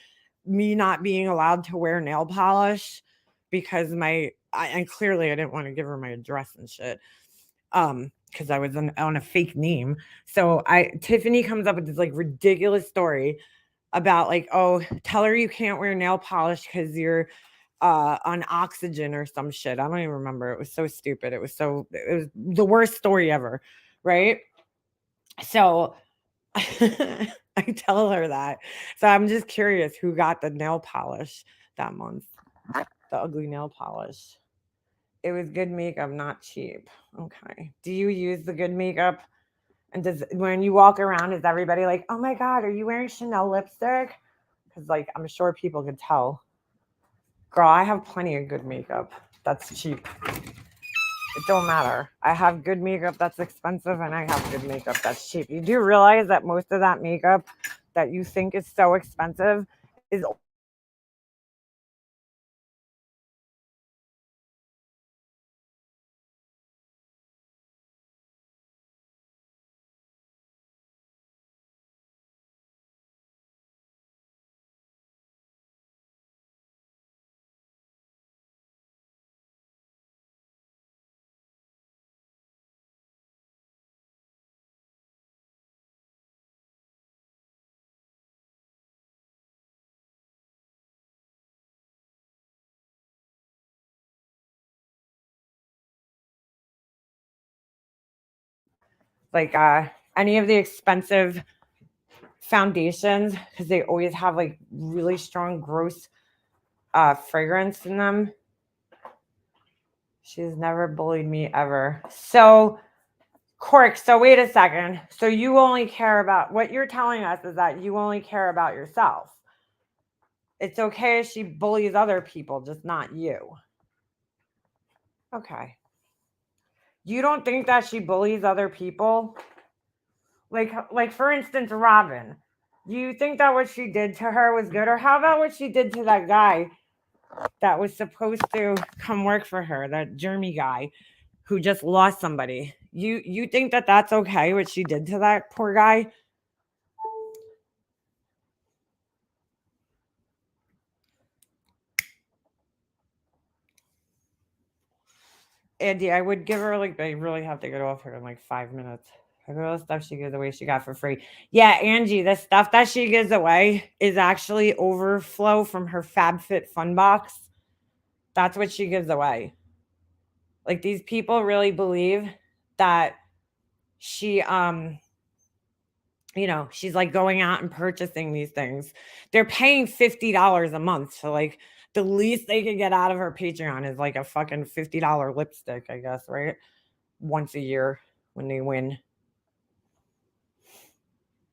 me not being allowed to wear nail polish because and clearly I didn't want to give her my address and shit. Because I was on a fake name. So Tiffany comes up with this like ridiculous story about like, oh, tell her you can't wear nail polish because you're on oxygen or some shit. I don't even remember. It was so stupid. It was the worst story ever, right? So I tell her that. So I'm just curious who got the nail polish that month. The ugly nail polish. It was good makeup, not cheap. Okay. Do you use the good makeup? And when you walk around, is everybody like, oh my God, are you wearing Chanel lipstick? Because like, I'm sure people could tell. Girl, I have plenty of good makeup that's cheap. It don't matter. I have good makeup that's expensive, and I have good makeup that's cheap. You do realize that most of that makeup that you think is so expensive is like any of the expensive foundations, because they always have like really strong, gross fragrance in them. She's never bullied me ever. So, Cork, so wait a second. So you only care about, what you're telling us is that you only care about yourself. It's okay if she bullies other people, just not you. Okay. You don't think that she bullies other people? Like for instance, Robin. Do you think that what she did to her was good? Or how about what she did to that guy that was supposed to come work for her, that Jeremy guy who just lost somebody? You think that that's okay, what she did to that poor guy? Andy, I would give her like, I really have to get off here in like 5 minutes. Look at all the stuff she gives away she got for free. Yeah, Angie, the stuff that she gives away is actually overflow from her FabFitFun box. That's what she gives away. Like, these people really believe that she she's like going out and purchasing these things. They're paying $50 a month. So like the least they could get out of her Patreon is like a fucking $50 lipstick, I guess, right? Once a year when they win.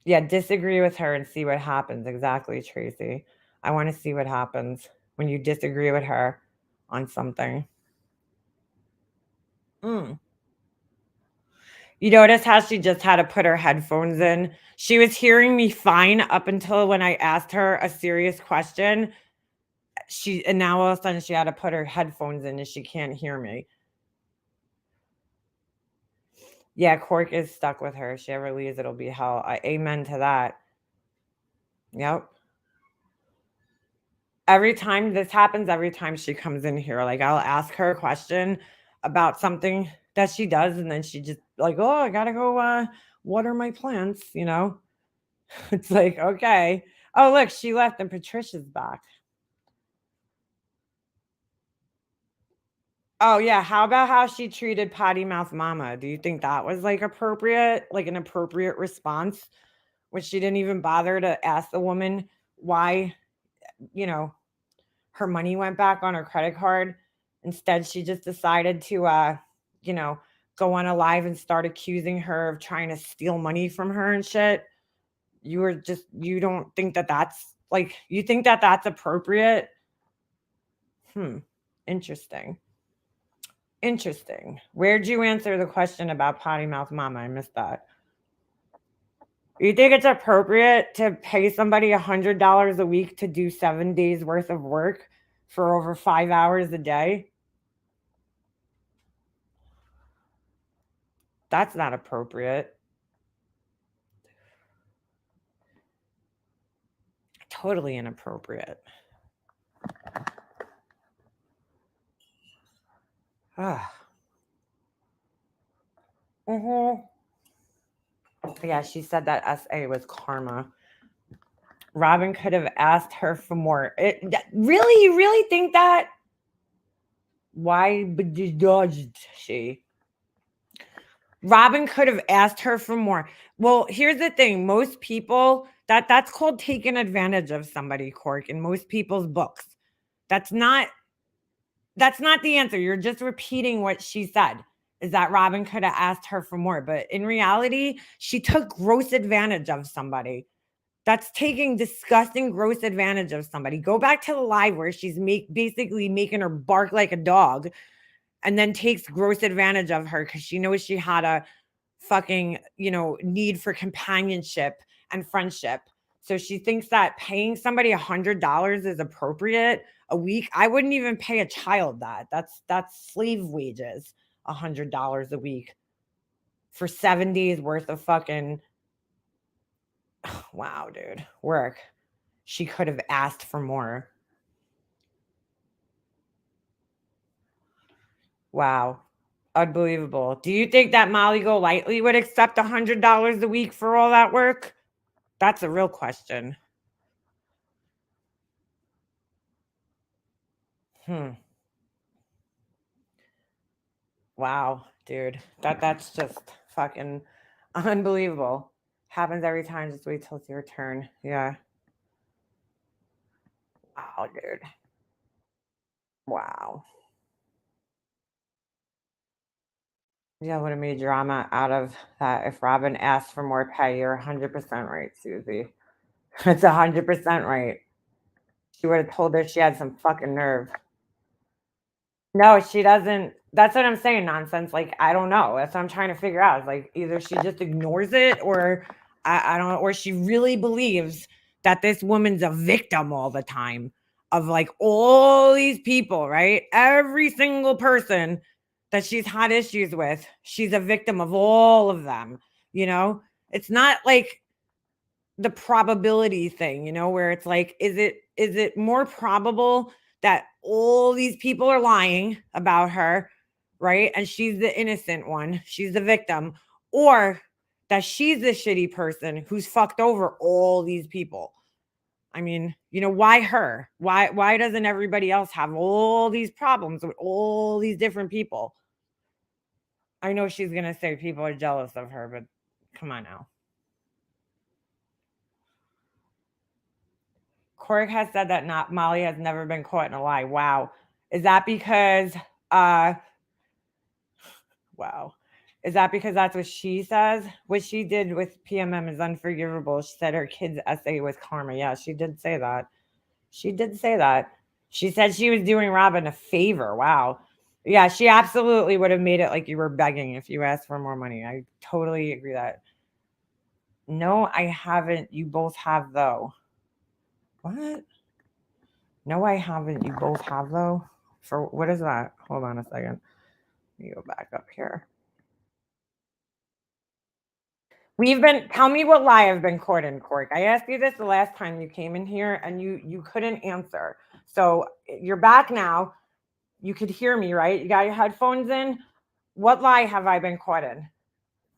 Yeah, disagree with her and see what happens. Exactly, Tracy. I want to see what happens when you disagree with her on something. You notice how she just had to put her headphones in? She was hearing me fine up until when I asked her a serious question. And now all of a sudden she had to put her headphones in and she can't hear me. Yeah, Cork is stuck with her. If she ever leaves, it'll be hell. Amen to that. Yep. Every time this happens, every time she comes in here, like I'll ask her a question about something that she does, and then she just like, oh, I gotta go water my plants, It's like, okay. Oh, look, she left and Patricia's back. Oh, yeah. How about how she treated Potty Mouth Mama? Do you think that was like appropriate, like an appropriate response? When she didn't even bother to ask the woman why, her money went back on her credit card. Instead, she just decided to, go on a live and start accusing her of trying to steal money from her and shit. You don't think that that's like, you think that that's appropriate? Interesting. Interesting. Where'd you answer the question about Potty Mouth Mama? I missed that. You think it's appropriate to pay somebody $100 a week to do 7 days worth of work for over 5 hours a day? That's not appropriate. Totally inappropriate. Yeah, she said that SA was karma. Robin could have asked her for more. Really? You really think that? Why dodged she? Robin could have asked her for more. Well, here's the thing. Most people, that's called taking advantage of somebody, Cork, in most people's books. That's not the answer. You're just repeating what she said, is that Robin could have asked her for more. But in reality, she took gross advantage of somebody. That's taking disgusting gross advantage of somebody. Go back to the live where she's basically making her bark like a dog, and then takes gross advantage of her because she knows she had a fucking, need for companionship and friendship. So she thinks that paying somebody $100 is appropriate a week. I wouldn't even pay a child that. That's slave wages, $100 a week for 7 days worth of fucking, wow, dude, work. She could have asked for more. Wow. Unbelievable. Do you think that Molly Golightly would accept $100 a week for all that work? That's a real question. Wow, dude. That's just fucking unbelievable. Happens every time. Just wait till it's your turn. Yeah. Wow, dude. Wow. Yeah, would have made drama out of that if Robin asked for more pay. You're 100% right, Susie. It's 100% right. She would have told her she had some fucking nerve. No, she doesn't. That's what I'm saying, nonsense. Like, I don't know. That's what I'm trying to figure out. It's like either she just ignores it or I don't know, or she really believes that this woman's a victim all the time of like all these people, right? Every single person that she's had issues with, she's a victim of all of them, It's not like the probability thing, where it's like, is it more probable that all these people are lying about her, right? And she's the innocent one, she's the victim, or that she's the shitty person who's fucked over all these people. I mean, why her? Why doesn't everybody else have all these problems with all these different people? I know she's going to say people are jealous of her, but come on now. Cork has said that Molly has never been caught in a lie. Wow. Is that because wow. Is that because that's what she says? What she did with PMM is unforgivable. She said her kid's essay was karma. Yeah, she did say that. She did say that. She said she was doing Robin a favor. Wow. Yeah, she absolutely would have made it like you were begging if you asked for more money. I totally agree that. No, I haven't. You both have, though. What? No, I haven't. You both have, though? For what is that? Hold on a second. Let me go back up here. Tell me what lie I've been caught in, Cork. I asked you this the last time you came in here and you couldn't answer. So you're back now. You could hear me, right? You got your headphones in. What lie have I been caught in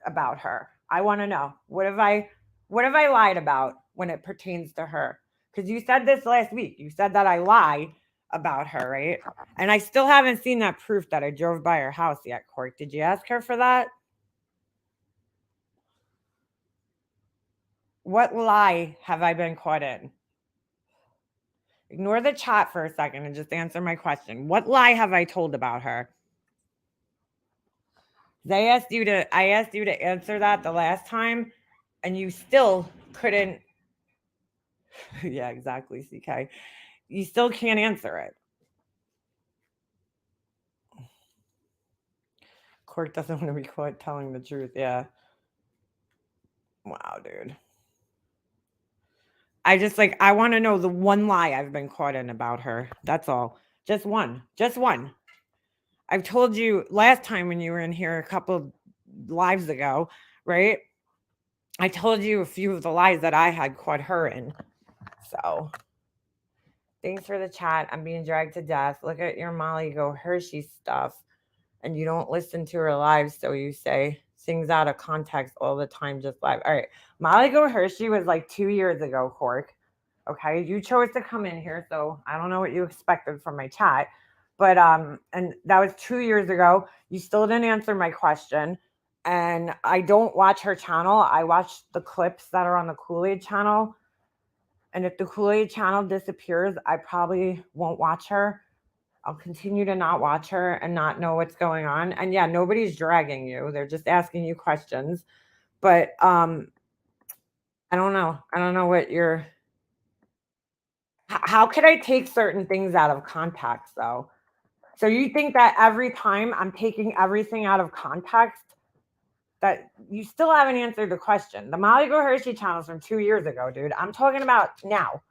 about her? I want to know. What have I lied about when it pertains to her? Because you said this last week. You said that I lie about her, right? And I still haven't seen that proof that I drove by her house yet, Cork. Did you ask her for that? What lie have I been caught in? Ignore the chat for a second and just answer my question. What lie have I told about her? I asked you to answer that the last time, and you still couldn't. Yeah, exactly, CK. You still can't answer it. Cork doesn't want to be caught telling the truth. Yeah. Wow, dude. I want to know the one lie I've been caught in about her. That's all. Just one. Just one. I've told you last time when you were in here a couple lives ago, right? I told you a few of the lies that I had caught her in. So, thanks for the chat. I'm being dragged to death. Look at your Molly Go Hershey stuff. And you don't listen to her live, so you say things out of context all the time, just live. All right. Molly Go Hershey was like 2 years ago, Cork. Okay. You chose to come in here, so I don't know what you expected from my chat. But and that was 2 years ago. You still didn't answer my question. And I don't watch her channel. I watch the clips that are on the Kool-Aid channel. And if the Kool-Aid channel disappears, I probably won't watch her. I'll continue to not watch her and not know what's going on. And yeah, nobody's dragging you. They're just asking you questions. But I don't know. I don't know what you're. How could I take certain things out of context, though? So you think that every time I'm taking everything out of context, that you still haven't answered the question? The Molly Go Hershey channel is from 2 years ago, dude. I'm talking about now.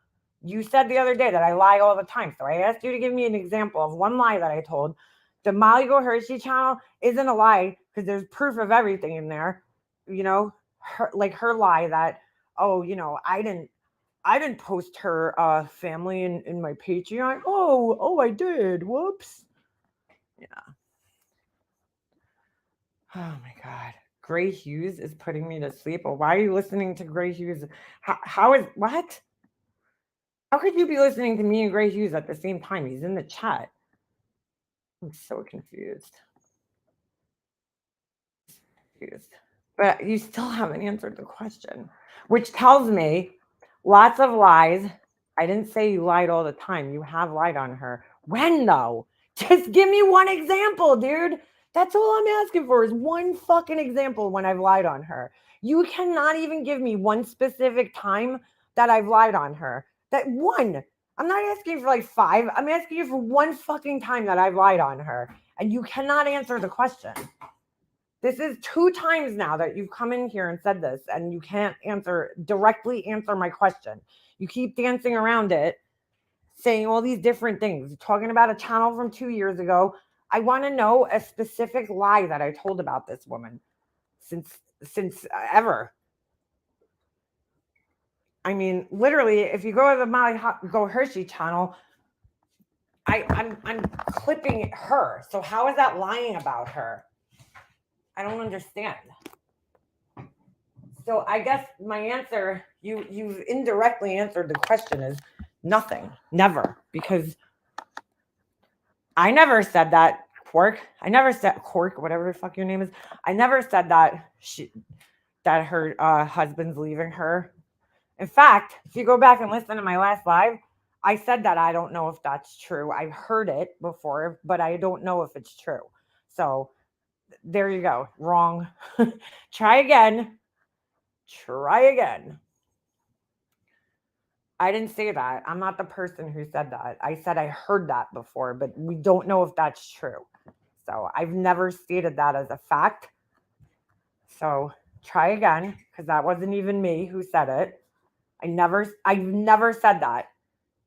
You said the other day that I lie all the time. So I asked you to give me an example of one lie that I told. The Molly Go Hershey channel isn't a lie because there's proof of everything in there. Her lie that, I didn't post her family in my Patreon. Oh, I did. Whoops. Yeah. Oh my God. Gray Hughes is putting me to sleep. Well, why are you listening to Gray Hughes? How is what? How could you be listening to me and Gray Hughes at the same time? He's in the chat. I'm so confused. But you still haven't answered the question, which tells me lots of lies. I didn't say you lied all the time. You have lied on her. When, though? Just give me one example, dude. That's all I'm asking for is one fucking example when I've lied on her. You cannot even give me one specific time that I've lied on her. That one. I'm not asking for like 5. I'm asking you for one fucking time that I've lied on her. And you cannot answer the question. This is 2 times now that you've come in here and said this, and you can't directly answer my question. You keep dancing around it, saying all these different things, talking about a channel from 2 years ago. I want to know a specific lie that I told about this woman since ever. I mean, literally, if you go to the Molly Go Hershey channel, I'm clipping her. So how is that lying about her? I don't understand. So I guess my answer, you've indirectly answered the question, is nothing. Never. Because I never said that, Quark. I never said Quark, whatever the fuck your name is. I never said that that her husband's leaving her. In fact, if you go back and listen to my last live, I said that I don't know if that's true. I've heard it before, but I don't know if it's true. So there you go. Wrong. Try again. Try again. I didn't say that. I'm not the person who said that. I said I heard that before, but we don't know if that's true. So I've never stated that as a fact. So try again, because that wasn't even me who said it. I've never said that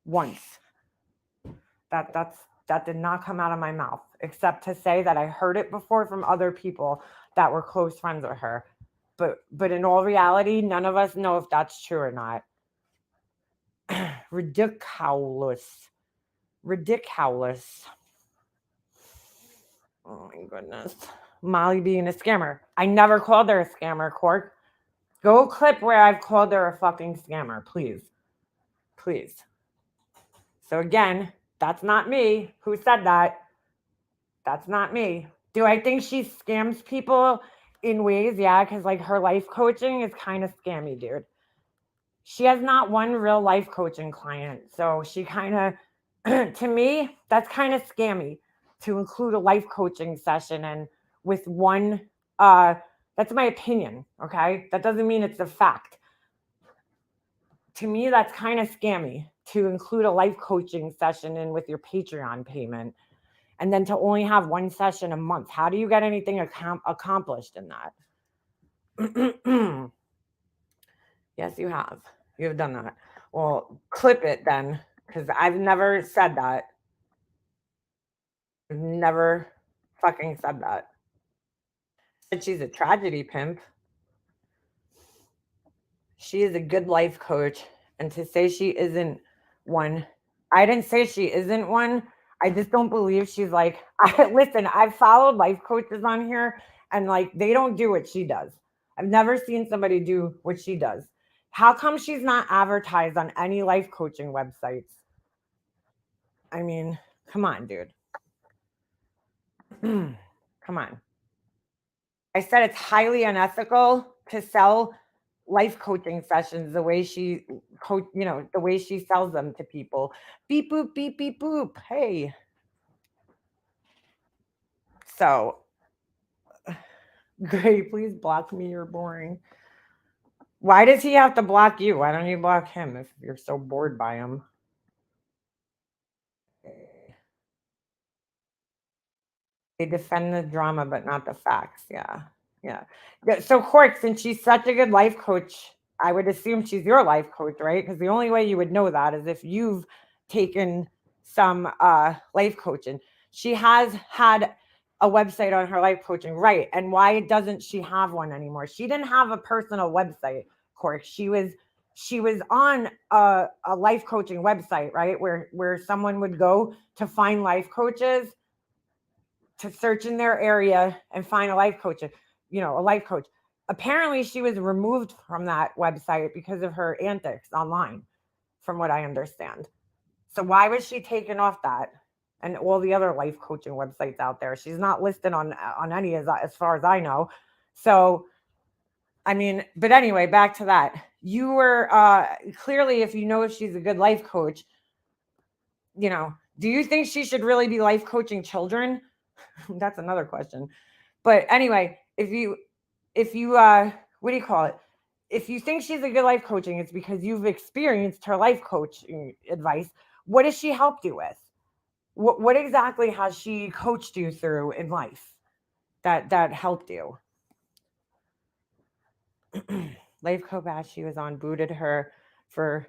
once. That did not come out of my mouth, except to say that I heard it before from other people that were close friends with her. But in all reality, none of us know if that's true or not. Ridiculous. Oh my goodness. Molly being a scammer. I never called her a scammer, Cork. Go clip where I've called her a fucking scammer, please. Please. So again, that's not me who said that. That's not me. Do I think she scams people in ways? Yeah, because like her life coaching is kind of scammy, dude. She has not one real life coaching client. So she kind of, to me, that's kind of scammy to include a life coaching session and with one, that's my opinion, okay? That doesn't mean it's a fact. To me, that's kind of scammy to include a life coaching session in with your Patreon payment and then to only have one session a month. How do you get anything accomplished in that? Yes, you have. You have done that. Well, clip it then, because I've never said that. I've never fucking said that. But she's a tragedy pimp. She is a good life coach. And to say she isn't one, I didn't say she isn't one. I just don't believe she's like, listen, I've followed life coaches on here and like they don't do what she does. I've never seen somebody do what she does. How come she's not advertised on any life coaching websites? I mean, come on, dude. Come on. I said it's highly unethical to sell life coaching sessions the way she the way she sells them to people. Beep boop beep beep boop. Hey. So great, please block me. You're boring. Why does he have to block you? Why don't you block him if you're so bored by him? They defend the drama, but not the facts. Yeah. So, Court, since she's such a good life coach, I would assume she's your life coach, right? Because the only way you would know that is if you've taken some life coaching. She has had a website on her life coaching, right? And why doesn't she have one anymore? She didn't have a personal website, Court. She was on a life coaching website, right? Where someone would go to find life coaches, to search in their area and find a life coach, a life coach. Apparently she was removed from that website because of her antics online, from what I understand. So why was she taken off that and all the other life coaching websites out there? She's not listed on any as far as I know. So, I mean, but anyway, back to that. You were clearly, if you know if she's a good life coach, do you think she should really be life coaching children? That's another question. But anyway, if you what do you call it? If you think she's a good life coaching, it's because you've experienced her life coaching advice. What has she helped you with? What exactly has she coached you through in life that helped you? Life coach she was on booted her for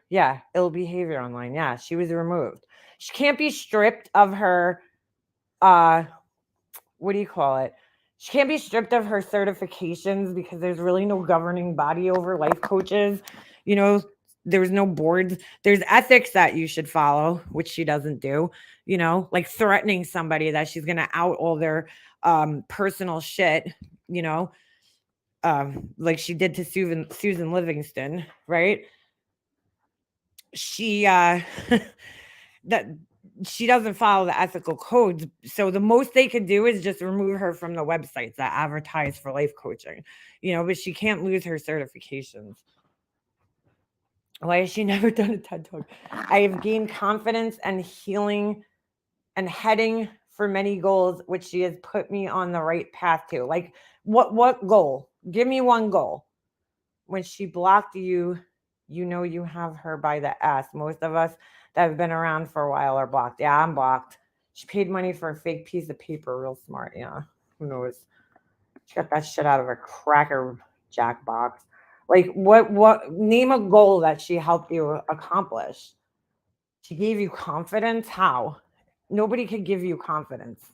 ill behavior online. Yeah, she was removed. She can't be stripped of her what do you call it? She can't be stripped of her certifications because there's really no governing body over life coaches. There's no boards. There's ethics that you should follow, which she doesn't do, like threatening somebody that she's going to out all their personal shit, like she did to Susan Livingston, right? She that she doesn't follow the ethical codes. So the most they could do is just remove her from the websites that advertise for life coaching, but she can't lose her certifications. Why has she never done a TED Talk? I have gained confidence and healing and heading for many goals, which she has put me on the right path to. Like, what goal? Give me one goal. When she blocked you, you have her by the ass. Most of us that have been around for a while are blocked. Yeah, I'm blocked. She paid money for a fake piece of paper. Real smart. Yeah, who knows? She got that shit out of a Cracker Jack box. Like, what? Name a goal that she helped you accomplish. She gave you confidence. How? Nobody could give you confidence.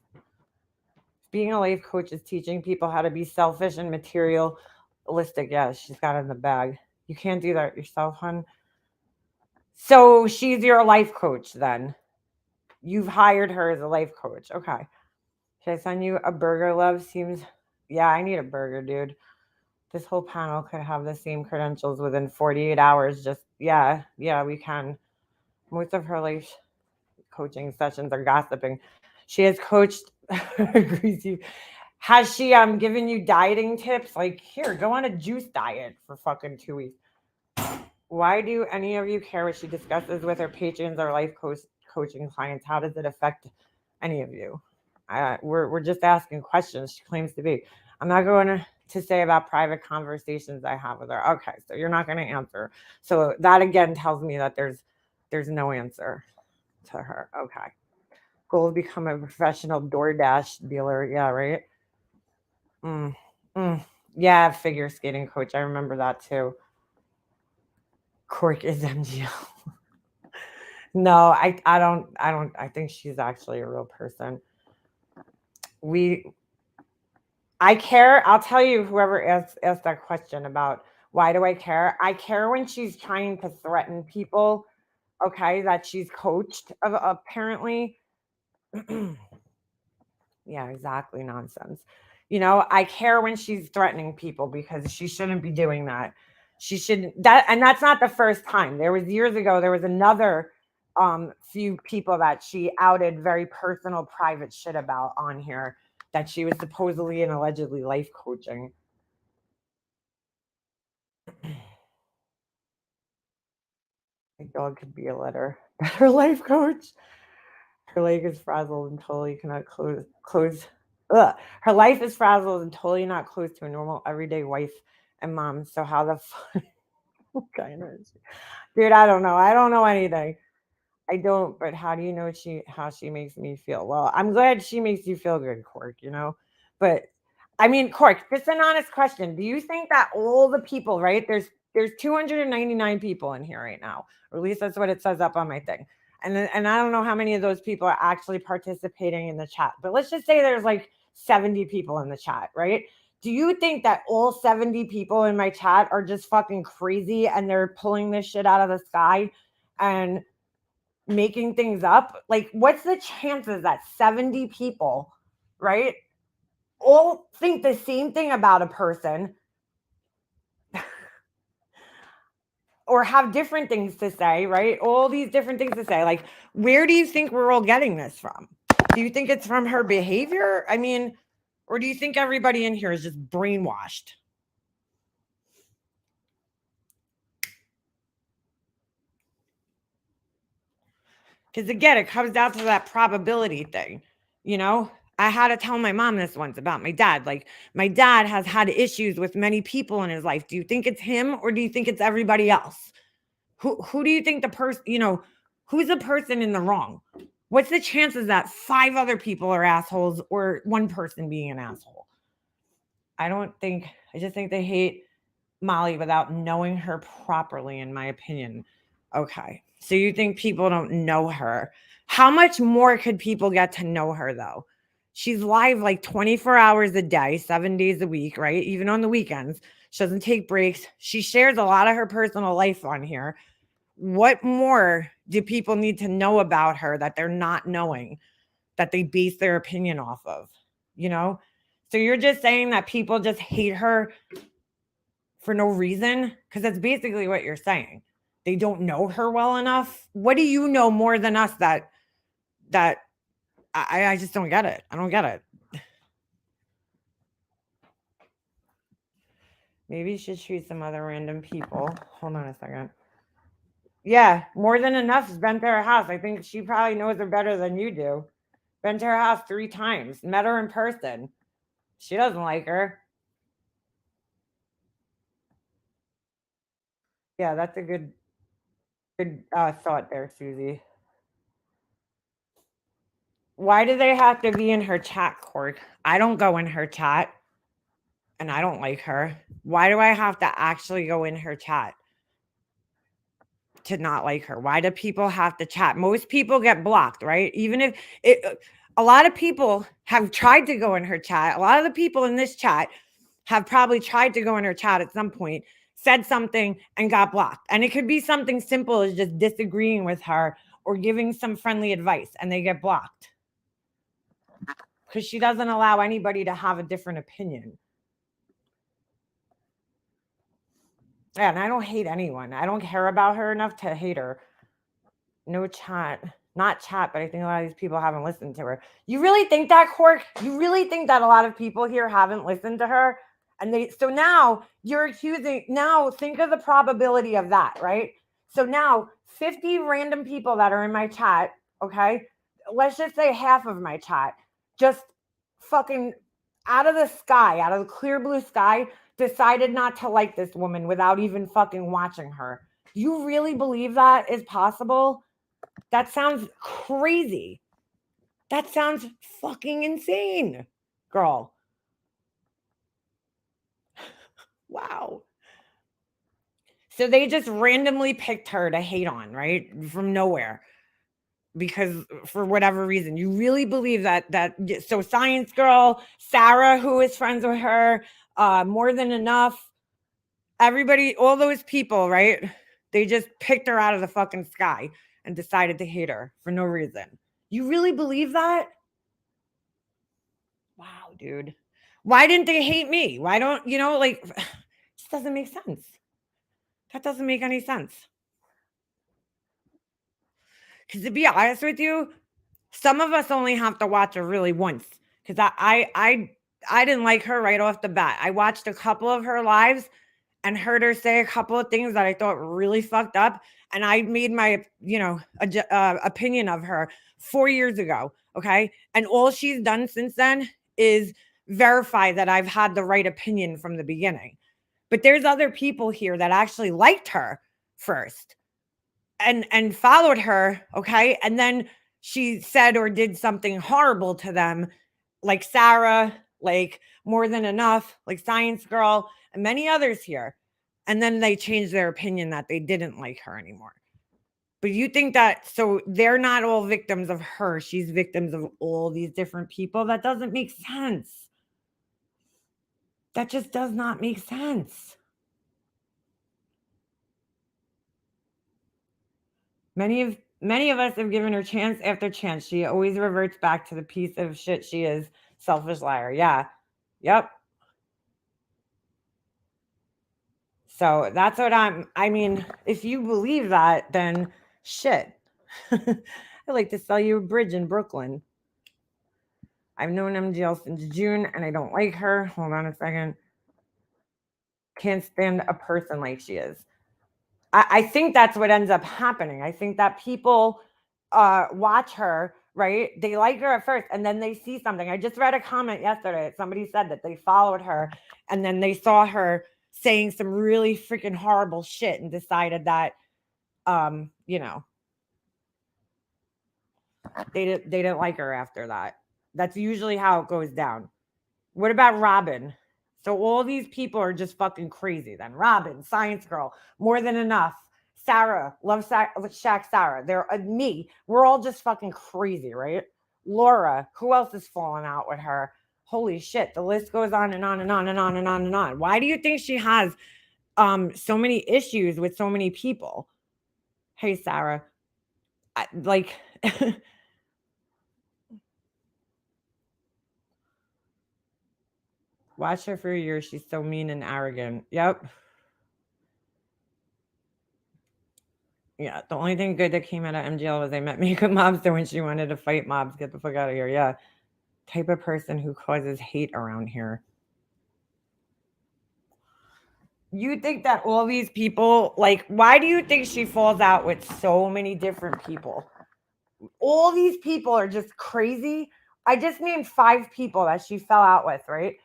Being a life coach is teaching people how to be selfish and materialistic. Yeah, she's got it in the bag. You can't do that yourself, hun. So she's your life coach then. You've hired her as a life coach. Okay. Should I send you a burger, love? Yeah, I need a burger, dude. This whole panel could have the same credentials within 48 hours. Yeah, we can. Most of her life coaching sessions are gossiping. She has coached, agrees you. Has she given you dieting tips? Like, here, go on a juice diet for fucking 2 weeks. Why do any of you care what she discusses with her patrons or life coaching clients? How does it affect any of you? We're just asking questions. She claims to be. I'm not going to say about private conversations I have with her. Okay, so you're not going to answer. So that again tells me that there's no answer to her. Okay. Goal to become a professional DoorDash dealer. Yeah, right. Yeah, figure skating coach. I remember that too. Cork is MGL. No, I don't. I think she's actually a real person. I care. I'll tell you, whoever asked that question about why do I care? I care when she's trying to threaten people. Okay, that she's coached apparently. Yeah, exactly. Nonsense. I care when she's threatening people because she shouldn't be doing that. She shouldn't and that's not the first time. There was years ago, there was another few people that she outed very personal, private shit about on here that she was supposedly and allegedly life coaching. My dog could be a better life coach. Her leg is frazzled and totally cannot close. Ugh. Her life is frazzled and totally not close to a normal everyday wife and mom. So how the fuck? Kind of, dude, I don't know. I don't know anything. I don't. But how do you know how she makes me feel? Well, I'm glad she makes you feel good, Cork. But I mean, Cork, just an honest question. Do you think that all the people, right? There's 299 people in here right now, or at least that's what it says up on my thing. And I don't know how many of those people are actually participating in the chat, but let's just say there's like 70 people in the chat, right? Do you think that all 70 people in my chat are just fucking crazy and they're pulling this shit out of the sky and making things up? Like, what's the chances that 70 people, right, all think the same thing about a person or have different things to say, right? All these different things to say. Like, where do you think we're all getting this from? Do you think it's from her behavior? I mean, or do you think everybody in here is just brainwashed? Because again, it comes down to that probability thing. I had to tell my mom this once about my dad. Like, my dad has had issues with many people in his life. Do you think it's him or do you think it's everybody else? Who do you think the person, who's the person in the wrong? What's the chances that 5 other people are assholes or one person being an asshole? I just think they hate Molly without knowing her properly, in my opinion. Okay. So you think people don't know her? How much more could people get to know her though? She's live like 24 hours a day, 7 days a week, right? Even on the weekends. She doesn't take breaks. She shares a lot of her personal life on here. What more do people need to know about her that they're not knowing, that they base their opinion off of? So you're just saying that people just hate her for no reason? Because that's basically what you're saying. They don't know her well enough. What do you know more than us that I just don't get it. I don't get it. Maybe you should treat some other random people. Hold on a second. Yeah, more than enough has been to her house. I think she probably knows her better than you do. Been to her house 3 times. Met her in person. She doesn't like her. Yeah, that's a good thought there, Susie. Why do they have to be in her chat, Cork? I don't go in her chat, and I don't like her. Why do I have to actually go in her chat to not like her? Why do people have to chat? Most people get blocked, right? Even if a lot of people have tried to go in her chat. A lot of the people in this chat have probably tried to go in her chat at some point, said something and got blocked. And it could be something simple as just disagreeing with her or giving some friendly advice, and they get blocked because she doesn't allow anybody to have a different opinion. Yeah, and I don't hate anyone. I don't care about her enough to hate her. No chat. Not chat, but I think a lot of these people haven't listened to her. You really think that, Cork? You really think that a lot of people here haven't listened to her? And so now you're accusing, now think of the probability of that, right? So now 50 random people that are in my chat, okay? Let's just say half of my chat just fucking out of the sky, out of the clear blue sky, decided not to like this woman without even fucking watching her. You really believe that is possible? That sounds crazy. That sounds fucking insane, girl. Wow. So they just randomly picked her to hate on, right? From nowhere. Because for whatever reason, you really believe that so Science Girl, Sarah, who is friends with her, More Than Enough, everybody, all those people, right? They just picked her out of the fucking sky and decided to hate her for no reason. You really believe that? Wow, dude. Why didn't they hate me? Why don't, like, it just doesn't make sense. That doesn't make any sense. Because to be honest with you, some of us only have to watch her really once. Because I didn't like her right off the bat. I watched a couple of her lives and heard her say a couple of things that I thought were really fucked up. And I made my, opinion of her 4 years ago. Okay. And all she's done since then is verify that I've had the right opinion from the beginning. But there's other people here that actually liked her first and followed her. Okay. And then she said or did something horrible to them, like Sarah, like More Than Enough, like Science Girl, and many others here. And then they changed their opinion that they didn't like her anymore. But you think that, so they're not all victims of her. She's victims of all these different people. That doesn't make sense. That just does not make sense. Many of us have given her chance after chance. She always reverts back to the piece of shit she is. Selfish liar. Yeah. Yep. So that's what I mean, if you believe that, then shit. I'd like to sell you a bridge in Brooklyn. I've known MGL since June and I don't like her. Hold on a second. Can't stand a person like she is. I think that's what ends up happening. I think that people watch her, right? They like her at first and then they see something. I just read a comment yesterday. Somebody said that they followed her and then they saw her saying some really freaking horrible shit and decided that, they didn't like her after that. That's usually how it goes down. What about Robin? So all these people are just fucking crazy then. Robin, Science Girl, More Than Enough, Sarah, Love Shack Sarah. They're me. We're all just fucking crazy, right? Laura, who else is falling out with her? Holy shit, the list goes on and on and on and on and on and on. Why do you think she has so many issues with so many people? Hey, Sarah. Watch her for a year. She's so mean and arrogant. Yep. Yeah, the only thing good that came out of MGL was they met makeup mobster when she wanted to fight mobs. Get the fuck out of here. Yeah. Type of person who causes hate around here. You think that all these people, like, why do you think she falls out with so many different people? All these people are just crazy. I just named 5 people that she fell out with, right?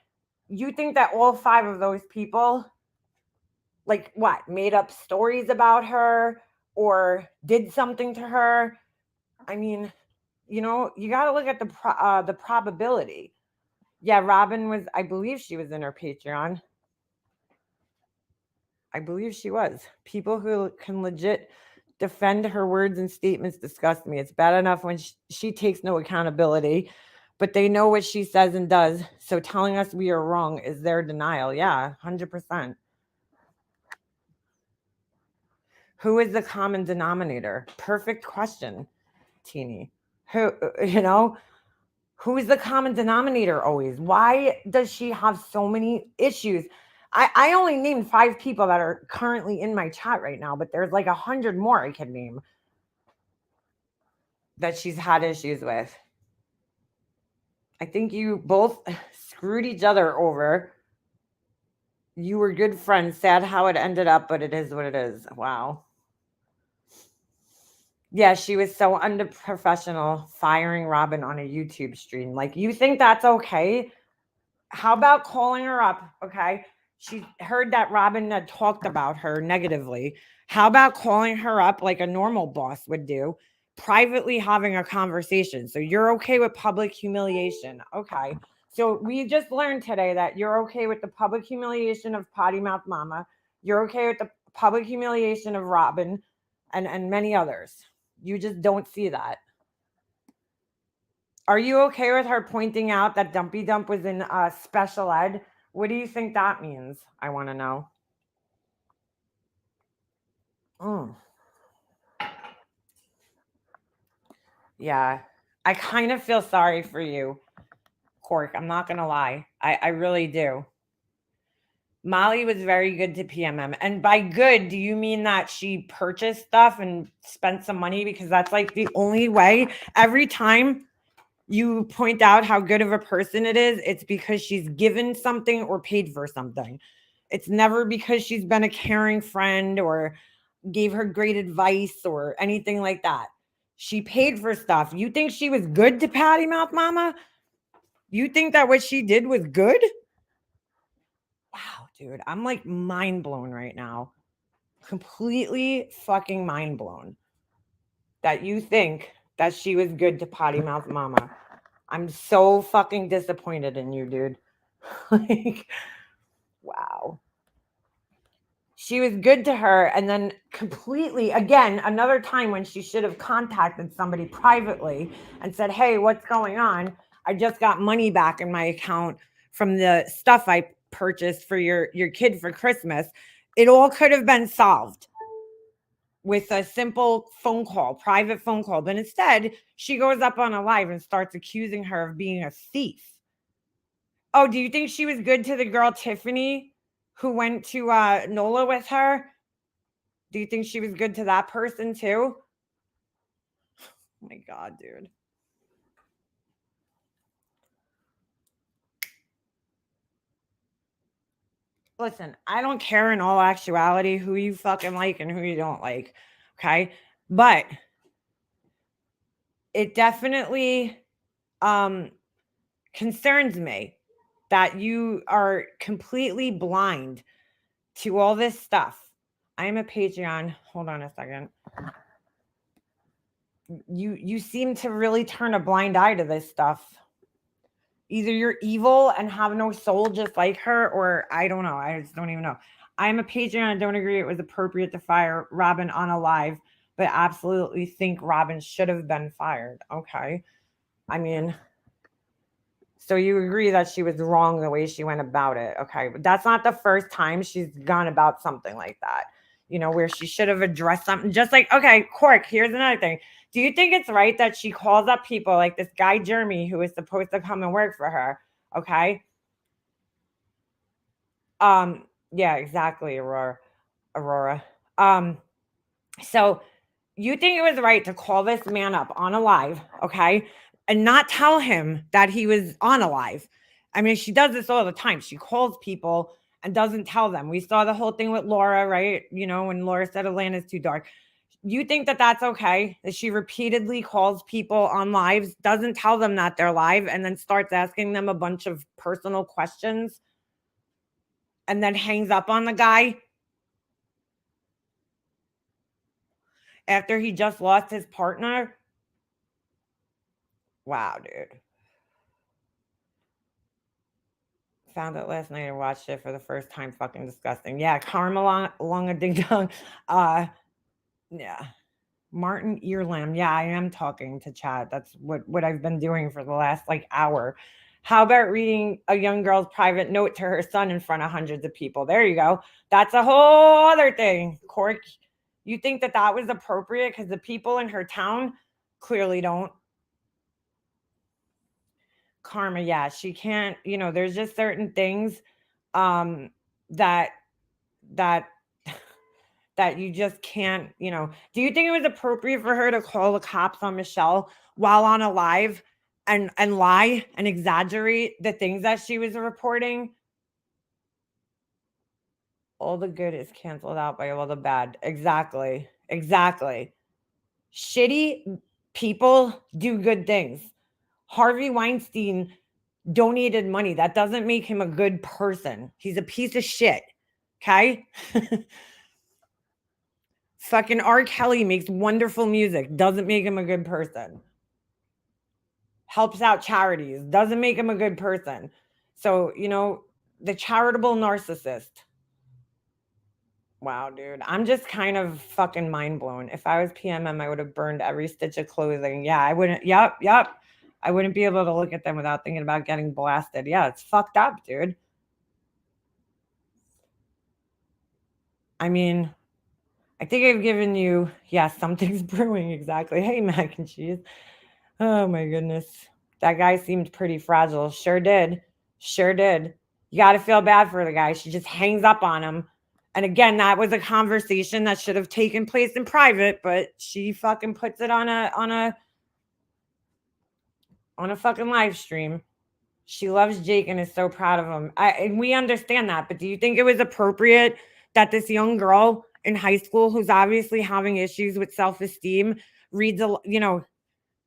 You think that all 5 of those people, like, what, made up stories about her or did something to her? I mean, you got to look at the probability. Yeah, Robin was, I believe she was in her Patreon. I believe she was. People who can legit defend her words and statements disgust me. It's bad enough when she takes no accountability, but they know what she says and does. So telling us we are wrong is their denial. Yeah, 100%. Who is the common denominator? Perfect question, Teeny. Who is the common denominator always? Why does she have so many issues? I only named 5 people that are currently in my chat right now, but there's like 100 more I could name that she's had issues with. I think you both screwed each other over. You were good friends. Sad how it ended up, but it is what it is. Wow. Yeah, she was so unprofessional firing Robin on a YouTube stream. Like, you think that's okay? How about calling her up? Okay. She heard that Robin had talked about her negatively. How about calling her up like a normal boss would do, privately having a conversation? So you're okay with public humiliation. Okay. So we just learned today that you're okay with the public humiliation of Potty Mouth Mama. You're okay with the public humiliation of Robin and many others. You just don't see that. Are you okay with her pointing out that Dumpy Dump was in special ed? What do you think that means? I want to know. Yeah, I kind of feel sorry for you, Cork. I'm not going to lie. I really do. Molly was very good to PMM. And by good, do you mean that she purchased stuff and spent some money? Because that's like the only way. Every time you point out how good of a person it is, it's because she's given something or paid for something. It's never because she's been a caring friend or gave her great advice or anything like that. She paid for stuff. You think she was good to Patty Mouth Mama? You think that what she did was good? Wow, dude. I'm like mind blown right now. Completely fucking mind blown that you think that she was good to Potty Mouth Mama. I'm so fucking disappointed in you, dude. Like, wow. She was good to her, and then completely, again, another time when she should have contacted somebody privately and said, hey, what's going on? I just got money back in my account from the stuff I purchased for your kid for Christmas. It all could have been solved with a simple phone call, private phone call. But instead, she goes up on a live and starts accusing her of being a thief. Oh, do you think she was good to the girl Tiffany who went to NOLA with her? Do you think she was good to that person too? Oh my God, dude. Listen, I don't care in all actuality who you fucking like and who you don't like. Okay. But it definitely concerns me that you are completely blind to all this stuff. I'm a Patreon. Hold on a second. You seem to really turn a blind eye to this stuff. Either you're evil and have no soul just like her, or I don't know. I just don't even know. I'm a Patreon. I don't agree it was appropriate to fire Robin on a live, but absolutely think Robin should have been fired. Okay. I mean, so you agree that she was wrong the way she went about it. Okay. But that's not the first time she's gone about something like that, where she should have addressed something. Just like, okay, Cork, here's another thing. Do you think it's right that she calls up people like this guy, Jeremy, who is supposed to come and work for her? Okay. Yeah, exactly, Aurora. So you think it was right to call this man up on a live, okay, and not tell him that he was on a live? I mean, she does this all the time. She calls people and doesn't tell them. We saw the whole thing with Laura, right? You know, when Laura said Atlanta's too dark. You think that that's okay? That she repeatedly calls people on lives, doesn't tell them that they're live, and then starts asking them a bunch of personal questions and then hangs up on the guy after he just lost his partner? Wow, dude. Found it last night and watched it for the first time. Fucking disgusting. Yeah, Karma Longa Ding Dong. Yeah. Martin Earlam. Yeah, I am talking to chat. That's what I've been doing for the last like hour. How about reading a young girl's private note to her son in front of hundreds of people? There you go. That's a whole other thing. Cork, you think that that was appropriate because the people in her town clearly don't. Karma, yeah, she can't, you know, there's just certain things that that that you just can't, you know. Do you think it was appropriate for her to call the cops on Michelle while on a live and lie and exaggerate the things that she was reporting? All the good is canceled out by all the bad. Exactly. Exactly. Shitty people do good things. Harvey Weinstein donated money. That doesn't make him a good person. He's a piece of shit. Okay? Fucking R. Kelly makes wonderful music. Doesn't make him a good person. Helps out charities. Doesn't make him a good person. So, you know, the charitable narcissist. Wow, dude. I'm just kind of fucking mind blown. If I was PMM, I would have burned every stitch of clothing. Yeah, I wouldn't. Yep. I wouldn't be able to look at them without thinking about getting blasted. Yeah, it's fucked up, dude. I mean, I think I've given you, yeah, something's brewing. Exactly. Hey, mac and cheese. Oh, my goodness. That guy seemed pretty fragile. Sure did. Sure did. You got to feel bad for the guy. She just hangs up on him. And again, that was a conversation that should have taken place in private, but she fucking puts it on a fucking live stream. She loves Jake and is so proud of him. And we understand that, but do you think it was appropriate that this young girl in high school who's obviously having issues with self-esteem reads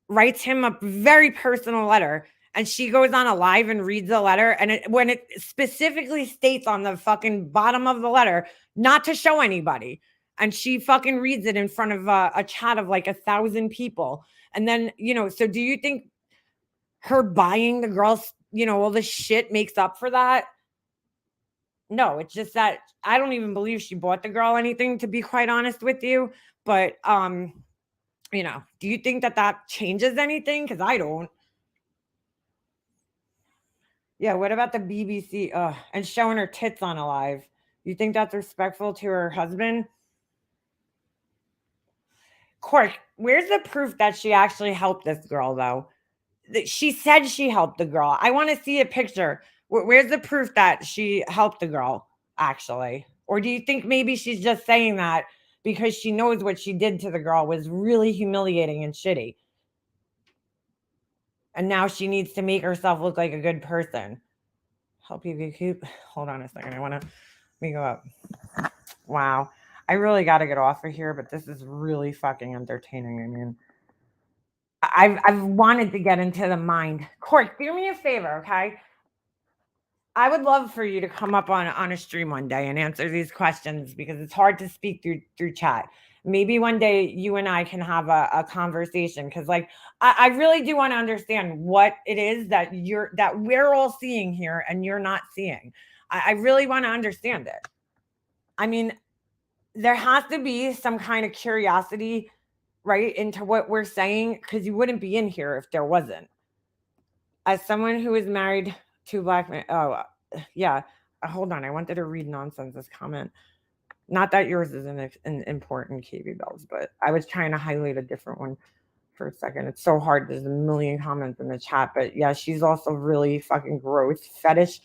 writes him a very personal letter, and she goes on a live and reads the letter, and when it specifically states on the fucking bottom of the letter not to show anybody, and she fucking reads it in front of a chat of like 1,000 people, and then, you know, so do you think her buying the girls, you know, all this shit makes up for that? No, it's just that I don't even believe she bought the girl anything, to be quite honest with you. But you know, do you think that that changes anything? Because I don't. Yeah, what about the BBC and showing her tits on a live? You think that's respectful to her husband? Cork, where's the proof that she actually helped this girl, though? She said she helped the girl. I want to see a picture. Where's the proof that she helped the girl, actually? Or do you think maybe she's just saying that because she knows what she did to the girl was really humiliating and shitty? And now she needs to make herself look like a good person. Help you keep. Hold on a second. Let me go up. Wow. I really got to get off of here, but this is really fucking entertaining. I mean, I've wanted to get into the mind. Cork, do me a favor, okay? I would love for you to come up on a stream one day and answer these questions because it's hard to speak through chat. Maybe one day you and I can have a conversation because, like, I really do want to understand what it is that we're all seeing here and you're not seeing. I really want to understand it. I mean, there has to be some kind of curiosity, right, into what we're saying, because you wouldn't be in here if there wasn't. As someone who is married to black men, yeah. Hold on, I wanted to read Nonsense's comment. Not that yours is an important, KB Bells, but I was trying to highlight a different one for a second. It's so hard. There's a million comments in the chat, but yeah, she's also really fucking gross. Fetish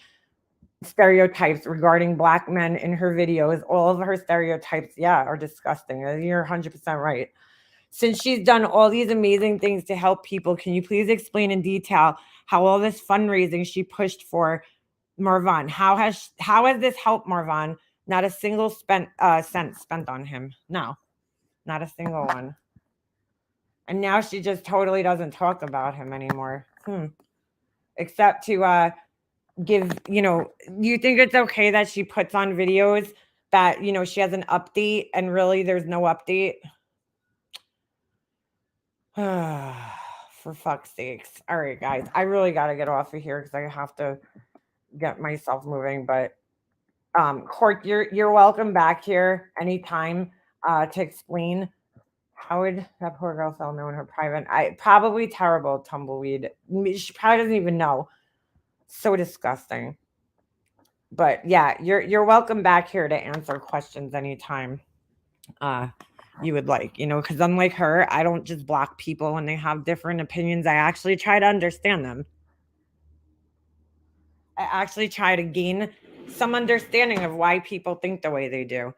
stereotypes regarding black men in her videos. All of her stereotypes, yeah, are disgusting. You're 100% right. Since she's done all these amazing things to help people, can you please explain in detail how all this fundraising she pushed for Marvin? How has this helped Marvin? Not a single cent spent on him. No, not a single one. And now she just totally doesn't talk about him anymore. Except to give, you think it's okay that she puts on videos that, she has an update and really there's no update? For fuck's sakes. All right, guys. I really got to get off of here because I have to get myself moving. But Court, you're welcome back here anytime to explain. How would that poor girl fell know in her private? Probably terrible tumbleweed. She probably doesn't even know. So disgusting. But yeah, you're welcome back here to answer questions anytime you would like, because unlike her, I don't just block people when they have different opinions. I actually try to understand them. I actually try to gain some understanding of why people think the way they do.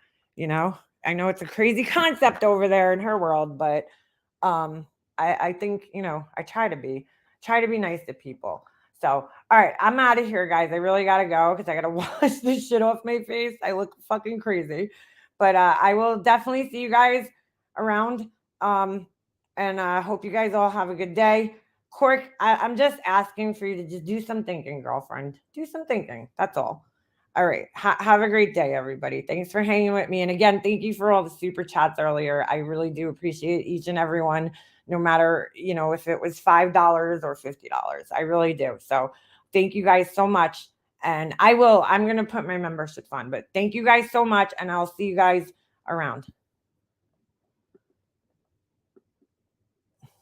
I know it's a crazy concept over there in her world, but I think, I try to be nice to people. So, all right, I'm out of here, guys. I really got to go because I got to wash this shit off my face. I look fucking crazy. But I will definitely see you guys around. And I hope you guys all have a good day. Cork, I'm just asking for you to just do some thinking, girlfriend. Do some thinking. That's all. All right. Have a great day, everybody. Thanks for hanging with me. And again, thank you for all the super chats earlier. I really do appreciate each and every one, no matter, if it was $5 or $50. I really do. So thank you guys so much. And I'm going to put my memberships on, but thank you guys so much. And I'll see you guys around.